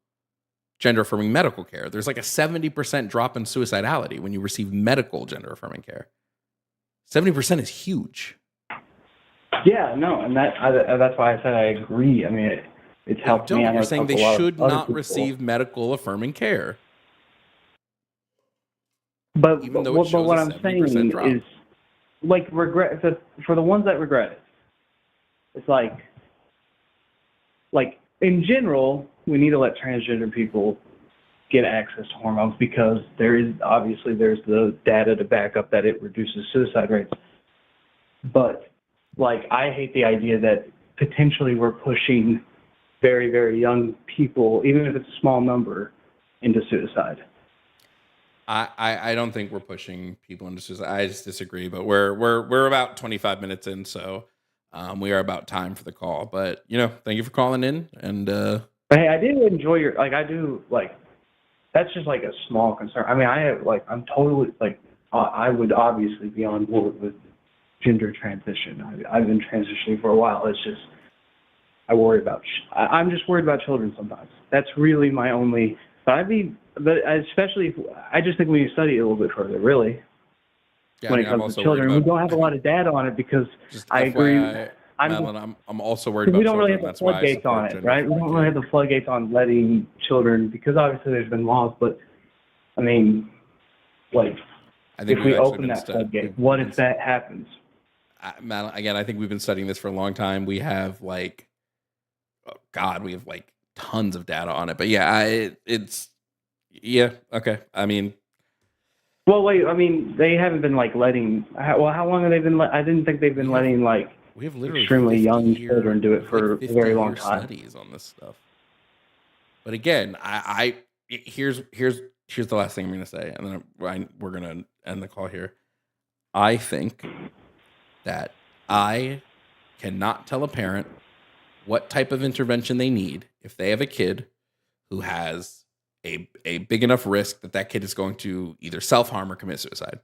gender affirming medical care. There's like a 70% drop in suicidality when you receive medical gender affirming care. 70% is huge.
Yeah, no, and that's why I said I agree. I mean, it's helped me.
You're saying they should not receive medical affirming care.
But what I'm saying is, like, regret for the ones that regret it. It's like in general, we need to let transgender people get access to hormones because there's the data to back up that it reduces suicide rates. But like, I hate the idea that potentially we're pushing very, very young people, even if it's a small number, into suicide.
I don't think we're pushing people into suicide. I just disagree. But we're about 25 minutes in, so we are about time for the call. But thank you for calling in. And
hey, I did enjoy that's just like a small concern. I mean, I'm totally I would obviously be on board with gender transition. I've been transitioning for a while. It's just I'm just worried about children sometimes. That's really my only. But especially I just think we need to study it a little bit further, really. Yeah, when it comes to children, we don't have a lot of data on it because I agree.
Madeline, I'm also worried about
we don't really
children.
have the
That's why I
floodgates
support
on it,
gender
right? We don't really have the floodgates on letting children, because obviously there's been laws, but I mean, like,
I think
if
we've
we
actually
open
been
that floodgate, what if that happens?
Madeline, again, I think we've been studying this for a long time. We have like, oh God, we have like tons of data on it. But yeah, it's yeah, okay. I mean,
Well, wait, I mean, they haven't been like letting. Well, how long have they been? I didn't think they've been letting like
we have literally
extremely young
50-year
children do it for a very long
50-year
time.
studies on this stuff. But again, here's the last thing I'm going to say, and then we're going to end the call here. I think that I cannot tell a parent what type of intervention they need if they have a kid who has a big enough risk that kid is going to either self-harm or commit suicide.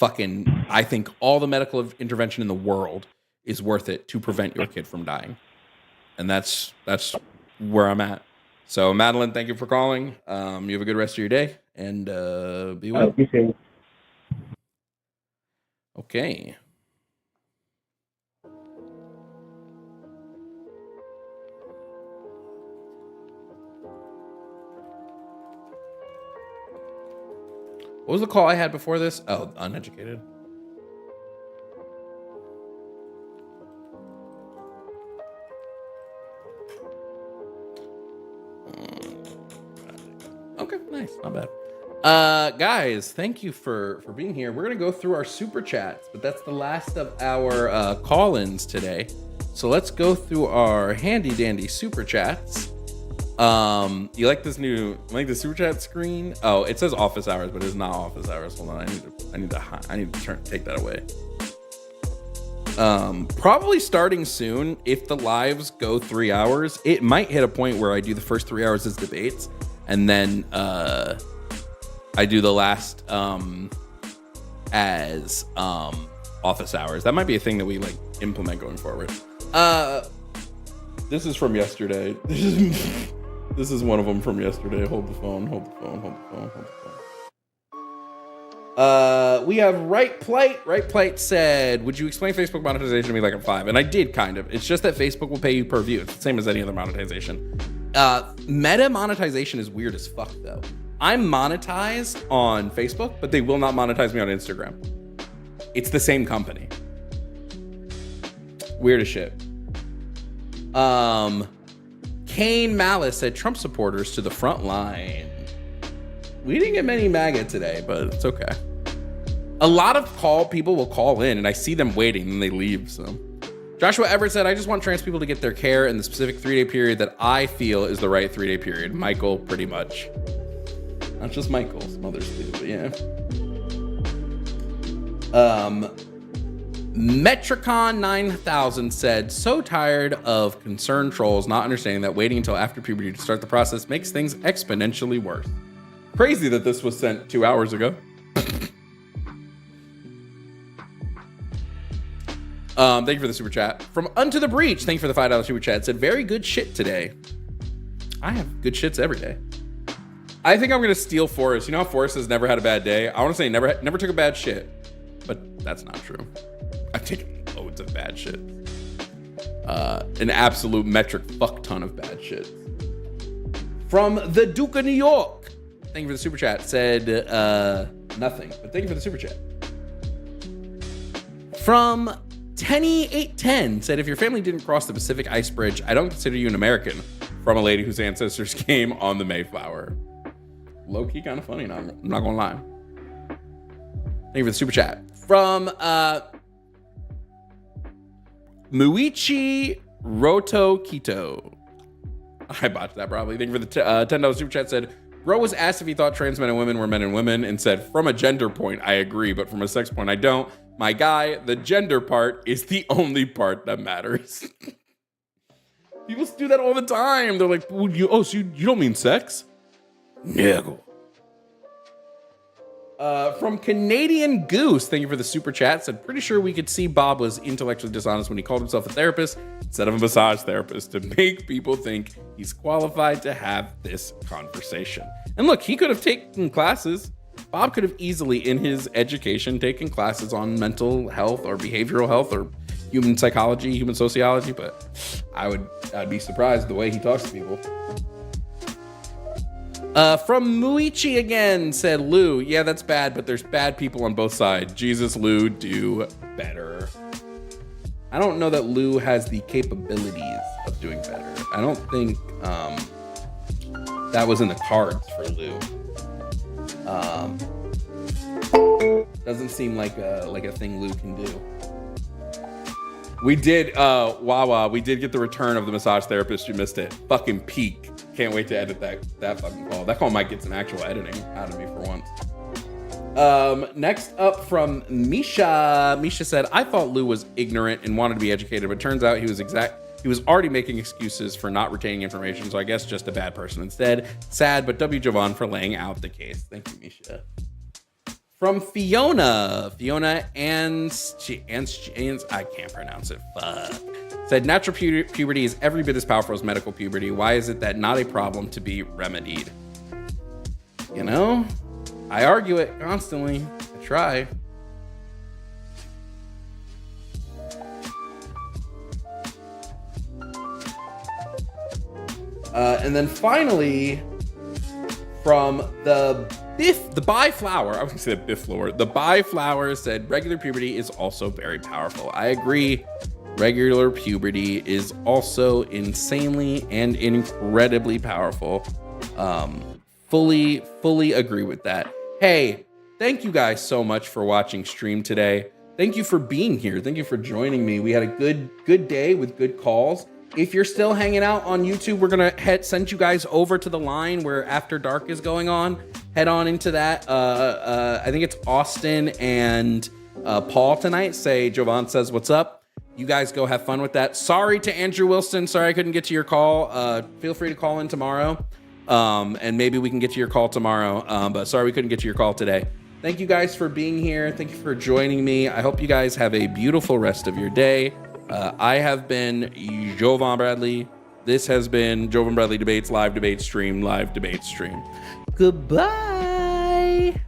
I think all the medical intervention in the world is worth it to prevent your kid from dying. And that's where I'm at. So Madeline, thank you for calling. You have a good rest of your day, and be well.
You too.
Okay. What was the call I had before this? Oh, uneducated. Okay, nice. Not bad. Guys, thank you for being here. We're going to go through our super chats, but that's the last of our call-ins today. So let's go through our handy dandy super chats. You like this the super chat screen? Oh, it says office hours, but it's not office hours. Hold on, I need to take that away. Probably starting soon. If the lives go 3 hours, it might hit a point where I do the first 3 hours as debates, and then I do the last as office hours. That might be a thing that we like implement going forward. This is from yesterday. This is one of them from yesterday. Hold the phone. We have Right Plate. Right Plate said, would you explain Facebook monetization to me like I'm 5? And I did, kind of. It's just that Facebook will pay you per view. It's the same as any other monetization. Meta monetization is weird as fuck, though. I'm monetized on Facebook, but they will not monetize me on Instagram. It's the same company. Weird as shit. Kane Malice said, Trump supporters to the front line. We didn't get many MAGA today, but it's okay. A lot of people will call in, and I see them waiting, and they leave. So, Joshua Everett said, I just want trans people to get their care in the specific 3-day period that I feel is the right 3-day period. Michael, pretty much. Not just Michael, some others do, but yeah. Metricon 9000 said, so tired of concerned trolls not understanding that waiting until after puberty to start the process makes things exponentially worse. Crazy that this was sent 2 hours ago. Thank you for the super chat. From Unto the Breach, thank you for the $5 super chat. Said, very good shit today. I have good shits every day. I think I'm going to steal Forrest. You know how Forrest has never had a bad day? I want to say never took a bad shit. But that's not true. I've taken loads of bad shit. An absolute metric fuck ton of bad shit. From the Duke of New York, thank you for the super chat. Said nothing, but thank you for the super chat. From Tenny810 said, if your family didn't cross the Pacific Ice Bridge, I don't consider you an American. From a lady whose ancestors came on the Mayflower. Low-key kind of funny, I'm not gonna lie. Thank you for the super chat. From Muichi Roto Kito. I botched that probably. Thank you for the $10 super chat. Said, Bro was asked if he thought trans men and women were men and women and said, from a gender point, I agree, but from a sex point, I don't. My guy, the gender part is the only part that matters. People do that all the time. They're like, so you don't mean sex? Nigga. From Canadian Goose, thank you for the super chat. Said, pretty sure we could see Bob was intellectually dishonest when he called himself a therapist instead of a massage therapist to make people think he's qualified to have this conversation. And look, he could have taken classes. Bob could have easily, in his education, taken classes on mental health or behavioral health, or human psychology, human sociology, but I'd be surprised the way he talks to people. From Muichi again, said Lou, yeah, that's bad, but there's bad people on both sides. Jesus, Lou, do better. I don't know that Lou has the capabilities of doing better. I don't think that was in the cards for Lou. Doesn't seem like a thing Lou can do. We did, Wawa, we did get the return of the massage therapist. You missed it. Fucking peak. Can't wait to edit that fucking call. That call might get some actual editing out of me for once. Next up from Misha. Misha said, I thought Lou was ignorant and wanted to be educated, but turns out he was already making excuses for not retaining information, so I guess just a bad person instead. Sad, but W. Jovan for laying out the case. Thank you, Misha. From Fiona and I can't pronounce it. Fuck. Said natural puberty is every bit as powerful as medical puberty. Why is it that not a problem to be remedied? You know, I argue it constantly. I try. And then finally, from the Biflower, I was gonna say the Bifflower. The Biflower said regular puberty is also very powerful. I agree. Regular puberty is also insanely and incredibly powerful. Fully agree with that. Hey, thank you guys so much for watching stream today. Thank you for being here. Thank you for joining me. We had a good day with good calls. If you're still hanging out on YouTube, we're gonna send you guys over to the line where After Dark is going on. Head on into that. I think it's Austin and Paul tonight. Say Jovan says what's up. You guys go have fun with that. Sorry to Andrew Wilson. Sorry I couldn't get to your call. Feel free to call in tomorrow. And maybe we can get to your call tomorrow. But sorry we couldn't get to your call today. Thank you guys for being here. Thank you for joining me. I hope you guys have a beautiful rest of your day. I have been Jovan Bradley. This has been Jovan Bradley Debates, live debate stream. Goodbye.